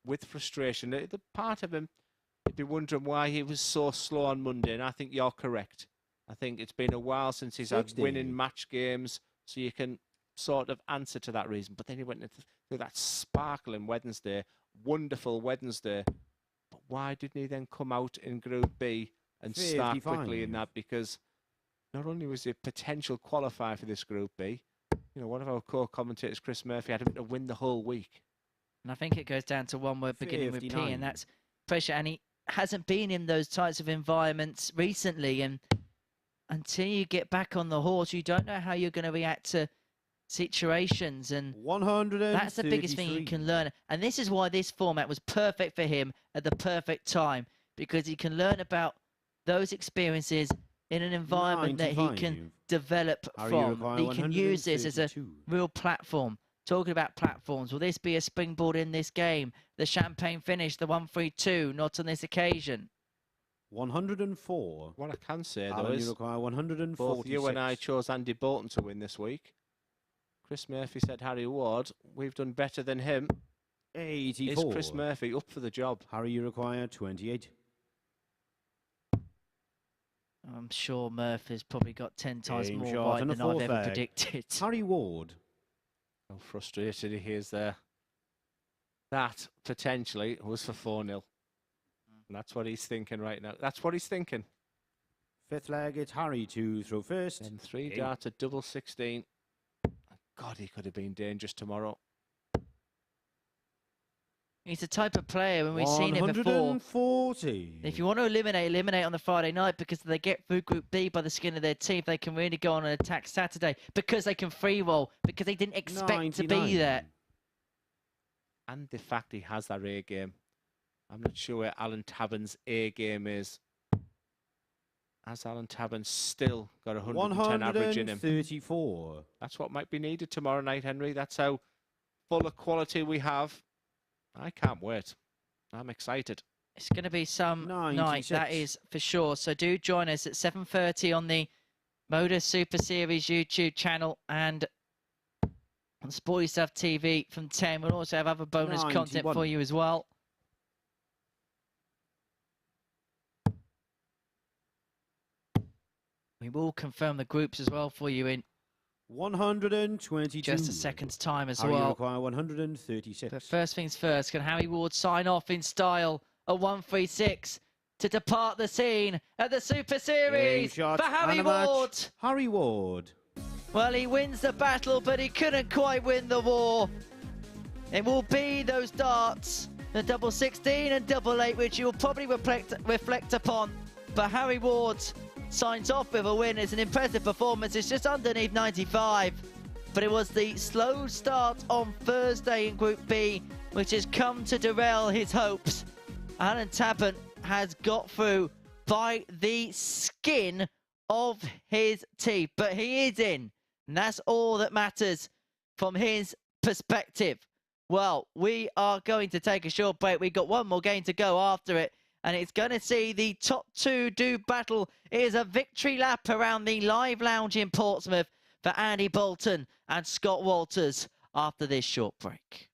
With frustration, the part of him, he'd be wondering why he was so slow on Monday, and I think you're correct. I think it's been a while since he's 60. had winning match games, so you can sort of answer to that reason. But then he went through that sparkling Wednesday, wonderful Wednesday. But why didn't he then come out in Group B and start quickly in 55. that? Because not only was he a potential qualifier for this Group B, you know, one of our co-commentators, Chris Murphy, had him to win the whole week. And I think it goes down to one word beginning with P, 59. and that's pressure. And hasn't been in those types of environments recently, and until you get back on the horse, you don't know how you're going to react to situations, and 133. that's the biggest thing you can learn. And this is why this format was perfect for him at the perfect time, because he can learn about those experiences in an environment that he can develop from. He can use this as a real platform. Talking about platforms, will this be a springboard in this game? The champagne finish, the 1-3-2, not on this occasion. 104. What I can say, though, Alan, is you require 146. both you and I chose Andy Boulton to win this week. Chris Murphy said Harry Ward. We've done better than him. 84. Is Chris Murphy up for the job? Harry, you require 28. I'm sure Murphy's probably got 10 times Game more shot right and a than I've fourth ever leg. predicted. Harry Ward. How frustrated he is there. That, potentially, was for 4-0. And that's what he's thinking right now. That's what he's thinking. Fifth leg, it's Harry to throw first. And 3 darts at double 16. God, he could have been dangerous tomorrow. He's the type of player, when we've seen it before. 140. If you want to eliminate on the Friday night, because they get through Group B by the skin of their teeth, they can really go on an attack Saturday, because they can free roll, because they didn't expect to be there. And the fact he has that A game. I'm not sure where Alan Tabern's A game is. Has Alan Tabern still got 110 average in him? 134. That's what might be needed tomorrow night, Henry. That's how full of quality we have. I can't wait. I'm excited. It's going to be some 96. night, that is for sure. So do join us at 7:30 on the MODUS Super Series YouTube channel and on Sporty Stuff TV from 10. We'll also have other bonus 91. content for you as well. We will confirm the groups as well for you in 122. just a second's time as Harry, you well. require 136. But first things first, can Harry Ward sign off in style at 136 to depart the scene at the Super Series Game shot for Harry and a match. Ward? Harry Ward. Well, he wins the battle, but he couldn't quite win the war. It will be those darts, the double 16 and double 8, which you will probably reflect upon. But Harry Ward signs off with a win. It's an impressive performance. It's just underneath 95. But it was the slow start on Thursday in Group B, which has come to derail his hopes. Alan Tabern has got through by the skin of his teeth. But he is in, and that's all that matters from his perspective. Well, we are going to take a short break. We've got one more game to go after it, and it's going to see the top two do battle. It is a victory lap around the Live Lounge in Portsmouth for Andy Boulton and Scott Walters after this short break.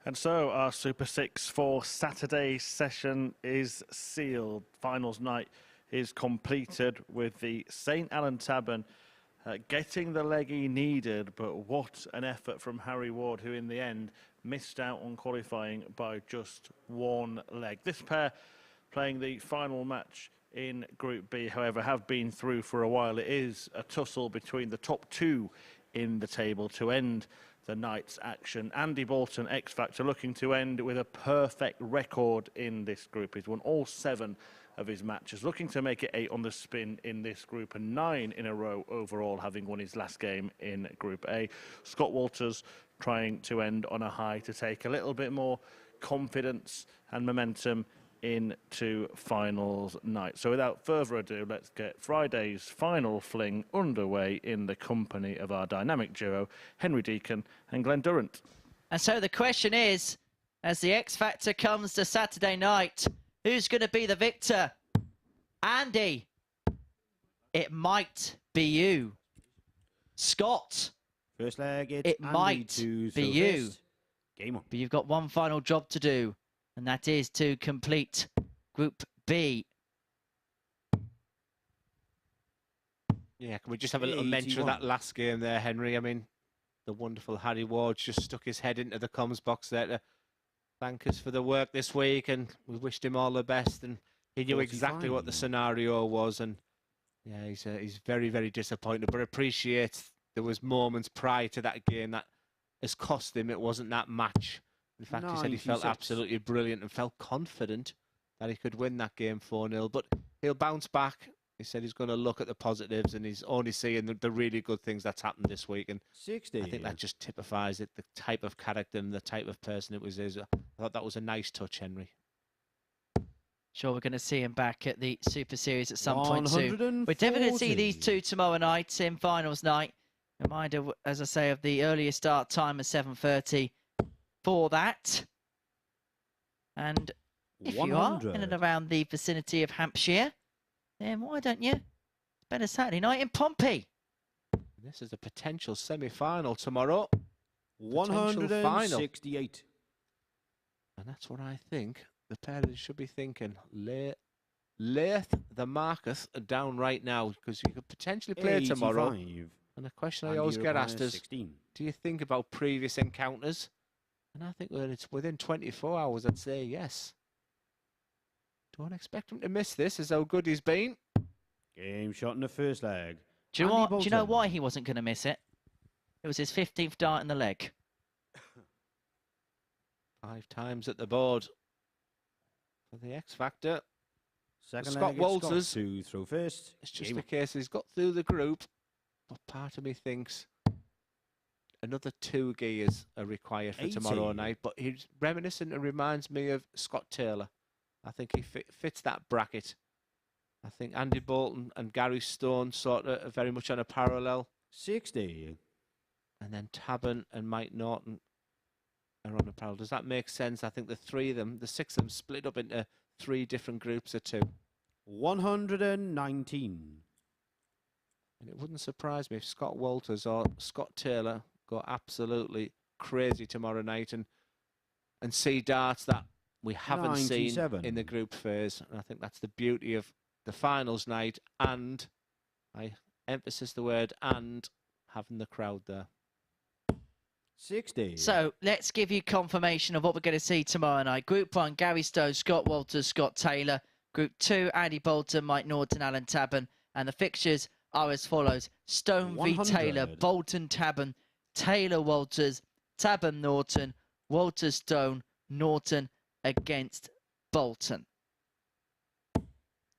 And so our Super 6 for Saturday session is sealed. Finals night is completed with the St. Allen Tabern getting the leg he needed, but what an effort from Harry Ward, who in the end missed out on qualifying by just one leg. This pair playing the final match in Group B, however, have been through for a while. It is a tussle between the top two in the table to end the night's action. Andy Boulton, X Factor, looking to end with a perfect record in this group. He's won all 7 of his matches, looking to make it 8 on the spin in this group and 9 in a row overall, having won his last game in Group A. Scott Walters trying to end on a high to take a little bit more confidence and momentum into finals night. So without further ado, let's get Friday's final fling underway in the company of our dynamic duo, Henry Deacon and Glenn Durrant. And so the question is, as the X Factor comes to Saturday night, who's going to be the victor? Andy, it might be you. Scott, First leg, it's it Andy might to be throw you. first. Game on. But you've got one final job to do, and that is to complete Group B. Yeah, can we just have a little mention of that last game there, Henry? I mean, the wonderful Harry Ward just stuck his head into the comms box there to thank us for the work this week, and we wished him all the best, and he knew exactly what the scenario was, and yeah, he's very, very disappointed, but appreciates there was moments prior to that game that has cost him. It wasn't that match. In fact, he said he felt absolutely brilliant and felt confident that he could win that game 4-0, but he'll bounce back. He said he's going to look at the positives, and he's only seeing the really good things that's happened this week. And 60. I think that just typifies it, the type of character and the type of person it was. I thought that was a nice touch, Henry. Sure, we're going to see him back at the Super Series at some point soon. We're definitely going to see these two tomorrow night in finals night. Reminder, as I say, of the earlier start time of 7:30 for that. And if you are in and around the vicinity of Hampshire, then why don't you spend a Saturday night in Pompey? This is a potential semi-final tomorrow. 168. And that's what I think the parents should be thinking. Lath the Marcus down right now, because you could potentially play tomorrow. And the question I always get asked is, do you think about previous encounters? And I think when it's within 24 hours, I'd say yes. Don't expect him to miss this, as how good he's been. Game shot in the first leg. Do you know what? Do you know why he wasn't going to miss it? It was his 15th dart in the leg. 5 times at the board for the X Factor. Second Scott leg, Walters to throw first. It's just the case he's got through the group, but part of me thinks another 2 gears are required for tomorrow night. But he's reminiscent and reminds me of Scott Taylor. I think he fits that bracket. I think Andy Boulton and Gary Stone sort of are very much on a parallel. 60. And then Tabern and Mike Norton are on a parallel. Does that make sense? I think the 6 of them split up into 3 different groups of 2. 119. And it wouldn't surprise me if Scott Walters or Scott Taylor go absolutely crazy tomorrow night and see darts that we haven't seen in the group phase. And I think that's the beauty of the finals night, and I emphasize the word and, having the crowd there. 60. So let's give you confirmation of what we're going to see tomorrow night. Group 1, Gary Stone, Scott Walters, Scott Taylor. Group 2, Andy Boulton, Mike Norton, Alan Tabern. And the fixtures are as follows: Stone 100. v Taylor, Boulton Tabern, Taylor Walters, Tabern Norton, Walters Stone, Norton against Boulton.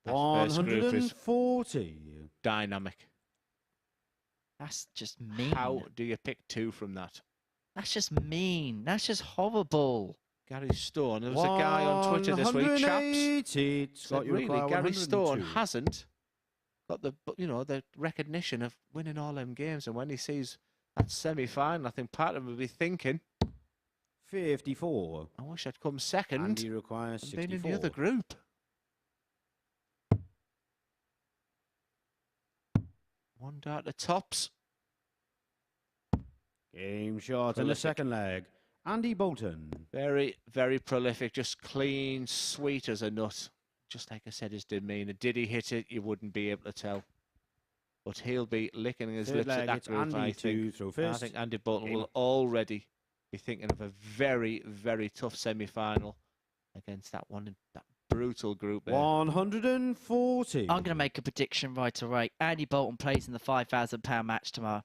140. Dynamic. That's just mean. How do you pick 2 from that? That's just mean. That's just horrible. Gary Stone. There was a guy on Twitter this week, chaps. Scott, really, Gary Stone hasn't got the recognition of winning all them games, and when he sees that semi-final, I think part of him will be thinking, 54. I wish I'd come second. And he requires 64. Been in the other group. One dart to tops. Game shot in the second leg. Andy Boulton. Very, very prolific, just clean, sweet as a nut. Just like I said, his demeanour. Did he hit it? You wouldn't be able to tell. But he'll be licking his Third lips at leg, that it's group, Andy I to think. throw I first. think Andy Boulton Game will on. already be thinking of a very, very tough semi-final against that one, that brutal group there. 140. I'm going to make a prediction right away. Andy Boulton plays in the £5,000 match tomorrow.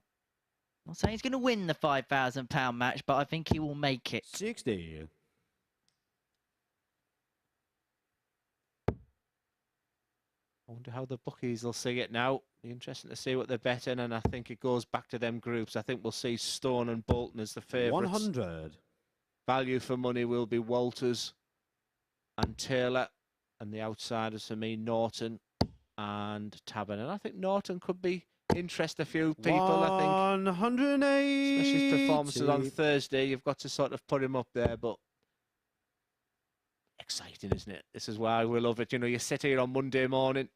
I'm not saying he's going to win the £5,000 match, but I think he will make it. 60. I wonder how the bookies will see it now. Be interesting to see what they're betting, and I think it goes back to them groups. I think we'll see Stone and Boulton as the favourites. 100. Value for money will be Walters and Taylor, and the outsiders for me, Norton and Tabern. And I think Norton could be interest a few people. I think, 180. especially his performances on Thursday, you've got to sort of put him up there. But exciting, isn't it? This is why we love it. You know, you sit here on Monday morning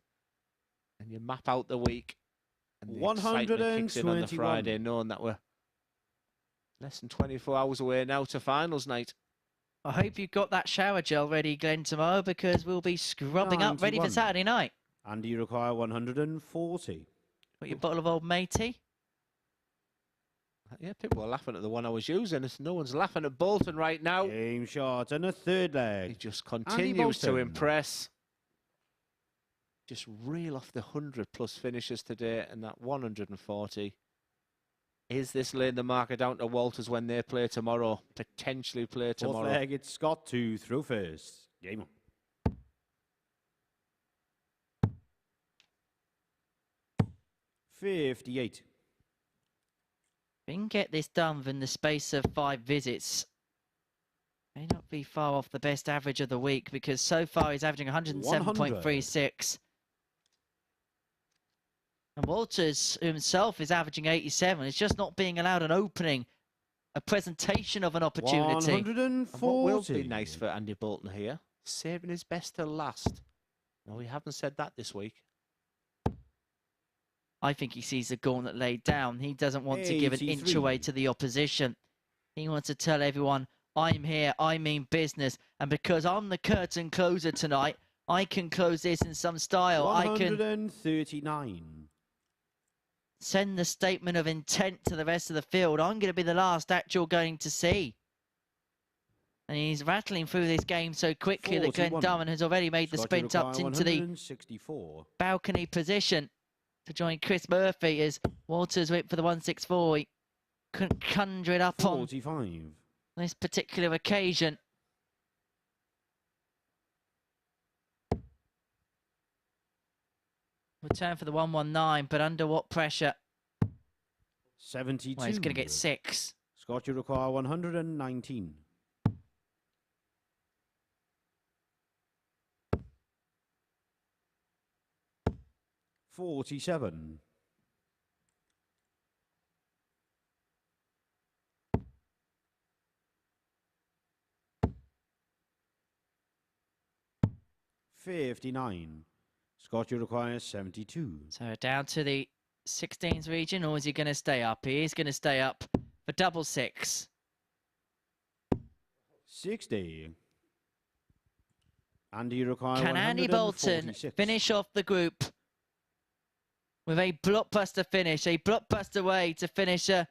and you map out the week, and the excitement kicks in on the Friday, knowing that we're less than 24 hours away now to finals night. I hope you've got that shower gel ready, Glenn, tomorrow, because we'll be scrubbing up ready for 91. Saturday night. And you require 140. Got your bottle of Old Matey? Yeah, people are laughing at the one I was using. No one's laughing at Boulton right now. Game shot and a third He leg. just continues to Boulton. impress. Just reel off the 100-plus finishes today, and that 140. Is this laying the marker down to Walters when they play tomorrow? Potentially play Fourth tomorrow. leg, it's Scott to throw first. Game on. $58. We can get this done within the space of 5 visits. May not be far off the best average of the week, because so far he's averaging 107.36. And Walters himself is averaging 87. It's just not being allowed an opening, a presentation of an opportunity. 140. And what will be nice for Andy Boulton here, saving his best till last. No, we haven't said that this week. I think he sees the gauntlet laid down. He doesn't want to give an inch 83. away to the opposition. He wants to tell everyone, I'm here, I mean business. And because I'm the curtain closer tonight, I can close this in some style. I can 139. send the statement of intent to the rest of the field. I'm going to be the last act you're going to see. And he's rattling through this game so quickly that Glenn 41. Durham has already made the Scott, sprint you up require into the 164. balcony position to join Chris Murphy as Walters went for the 164. He couldn't conjure it up on 45. this particular occasion. Return for the 119, but under what pressure? 72. Well, he's going to get 6. Scott, you require 119. $47. $59. Scott, you require 72. So down to the 16s region, or is he going to stay up? He is going to stay up for double 6. 60. Andy, you require Can Andy Boulton 146. finish off the group with a blockbuster finish, a blockbuster way to finish a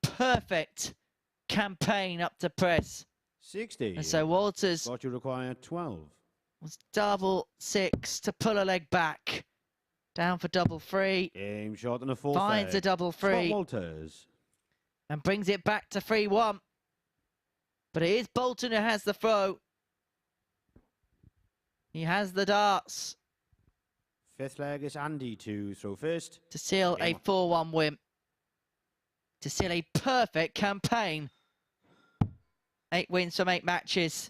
perfect campaign up to press? 60. And so Walters Scott, you require 12. was double 6 to pull a leg back. Down for double 3. Game shot and a fourth Finds leg. a double Scott 3 Walters. and brings it back to 3-1. But it is Boulton who has the throw. He has the darts Fifth leg is Andy to throw first. to seal a Game 4-1 win. To seal a perfect campaign. 8 wins from 8 matches.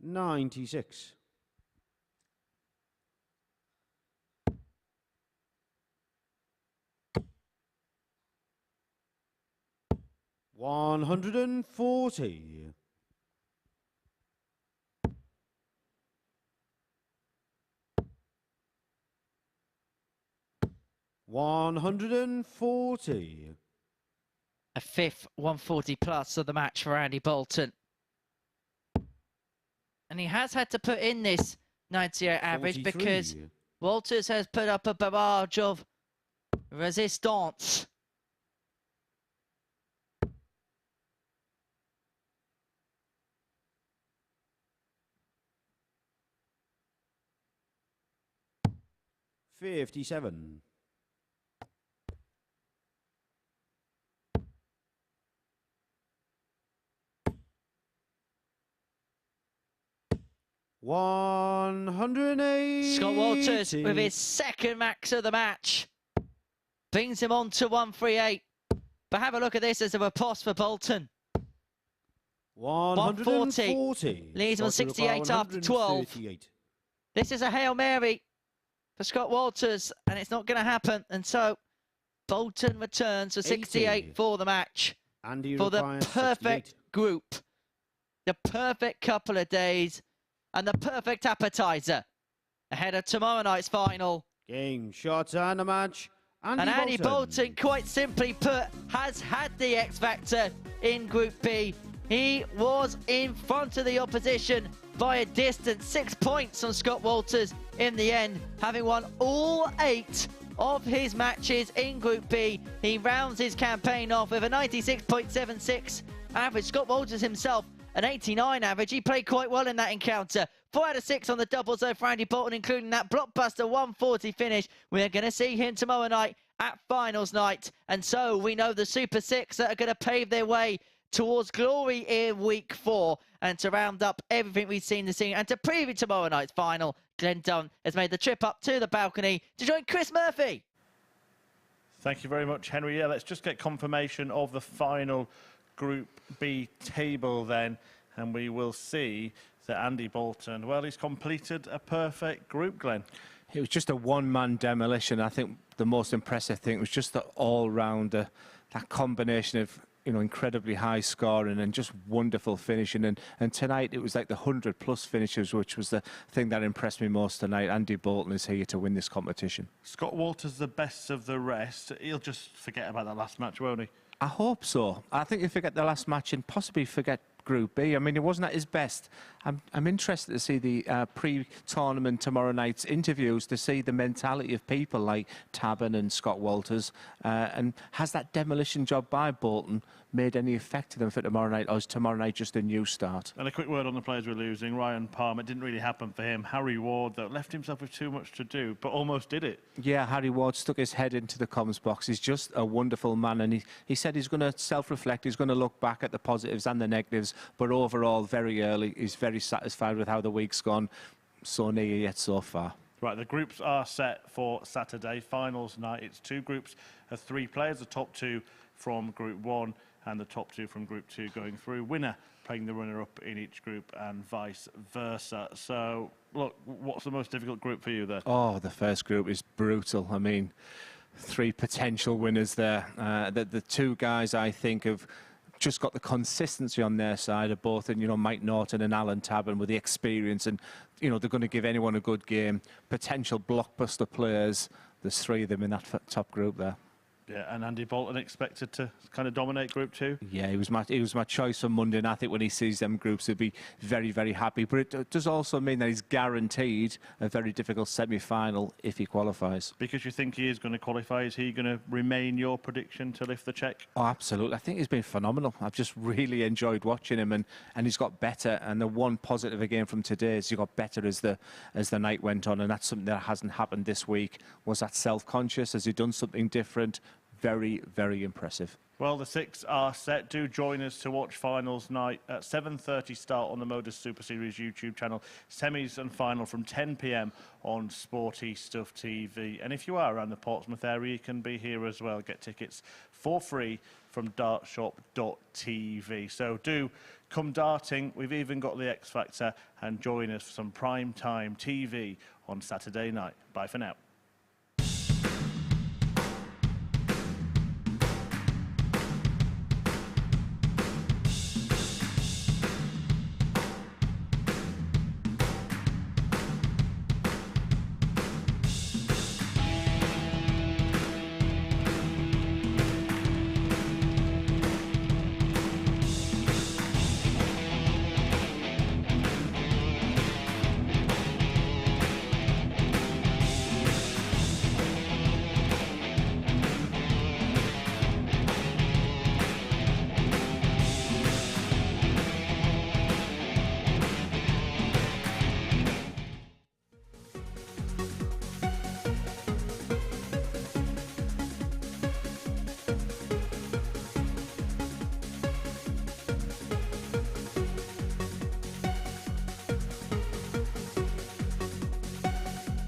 96. $140. $140. A fifth 140 plus of the match for Andy Boulton. And he has had to put in this 98 average 43. because Walters has put up a barrage of resistance. $57. $180. Scott Walters with his second max of the match. Brings him on to 138. But have a look at this as a riposte for Boulton. 140. Leads him on 68 after 12. This is a Hail Mary for Scott Walters, and it's not going to happen. And so Boulton returns for 68 80. for the match. Andy for the requires perfect 68. group, the perfect couple of days, and the perfect appetizer ahead of tomorrow night's final. Game shots and a match. Andy Boulton, quite simply put, has had the X Factor in Group B. He was in front of the opposition by a distance, 6 points on Scott Walters in the end, having won all 8 of his matches in Group B. He rounds his campaign off with a 96.76 average. Scott Walters himself, an 89 average. He played quite well in that encounter. 4 out of 6 on the doubles though for Andy Boulton, including that blockbuster 140 finish. We're going to see him tomorrow night at finals night. And so we know the Super 6 that are going to pave their way towards glory in week 4. And to round up everything we've seen this evening and to preview tomorrow night's final, Glenn Dunn has made the trip up to the balcony to join Chris Murphy. Thank you very much, Henry. Yeah, let's just get confirmation of the final Group B table then, and we will see that Andy Boulton, well, he's completed a perfect group, Glenn. It was just a one-man demolition. I think the most impressive thing was just the all-rounder, that combination of, you know, incredibly high scoring and just wonderful finishing. And tonight it was like the 100-plus finishes, which was the thing that impressed me most tonight. Andy Boulton is here to win this competition. Scott Walters, the best of the rest. He'll just forget about that last match, won't he? I hope so. I think he'll forget the last match and possibly forget Group B. I mean, he wasn't at his best. I'm interested to see the pre-tournament tomorrow night's interviews to see the mentality of people like Tabern and Scott Walters. And has that demolition job by Boulton made any effect to them for tomorrow night, or is tomorrow night just a new start? And a quick word on the players we're losing. Ryan Palmer, it didn't really happen for him. Harry Ward, though, left himself with too much to do, but almost did it. Yeah, Harry Ward stuck his head into the comms box. He's just a wonderful man, and he said he's going to self-reflect, he's going to look back at the positives and the negatives, but overall, very early, he's very satisfied with how the week's gone. So near yet so far. Right, the groups are set for Saturday, finals night. It's 2 groups of 3 players, the top 2 from Group 1 and the top 2 from Group 2 going through. Winner playing the runner-up in each group and vice versa. So, look, what's the most difficult group for you there? Oh, the first group is brutal. I mean, 3 potential winners there. The 2 guys I think have just got the consistency on their side of both, and, you know, Mike Norton and Alan Tabern with the experience, and, you know, they're going to give anyone a good game. Potential blockbuster players. There's 3 of them in that top group there. Yeah, and Andy Boulton expected to kind of dominate Group 2? Yeah, he was my choice for Monday, and I think when he sees them groups, he'll be very, very happy. But it does also mean that he's guaranteed a very difficult semi-final if he qualifies. Because you think he is going to qualify, is he going to remain your prediction to lift the check? Oh, absolutely. I think he's been phenomenal. I've just really enjoyed watching him, and he's got better. And the one positive again from today is he got better as the night went on, and that's something that hasn't happened this week. Was that self-conscious? Has he done something different? Very, very impressive. Well, the 6 are set. Do join us to watch finals night at 7:30 start on the MODUS Super Series YouTube channel. Semis and final from 10 p.m. on Sporty Stuff TV. And if you are around the Portsmouth area, you can be here as well. Get tickets for free from dartshop.tv. So do come darting. We've even got the X Factor, and join us for some prime time TV on Saturday night. Bye for now.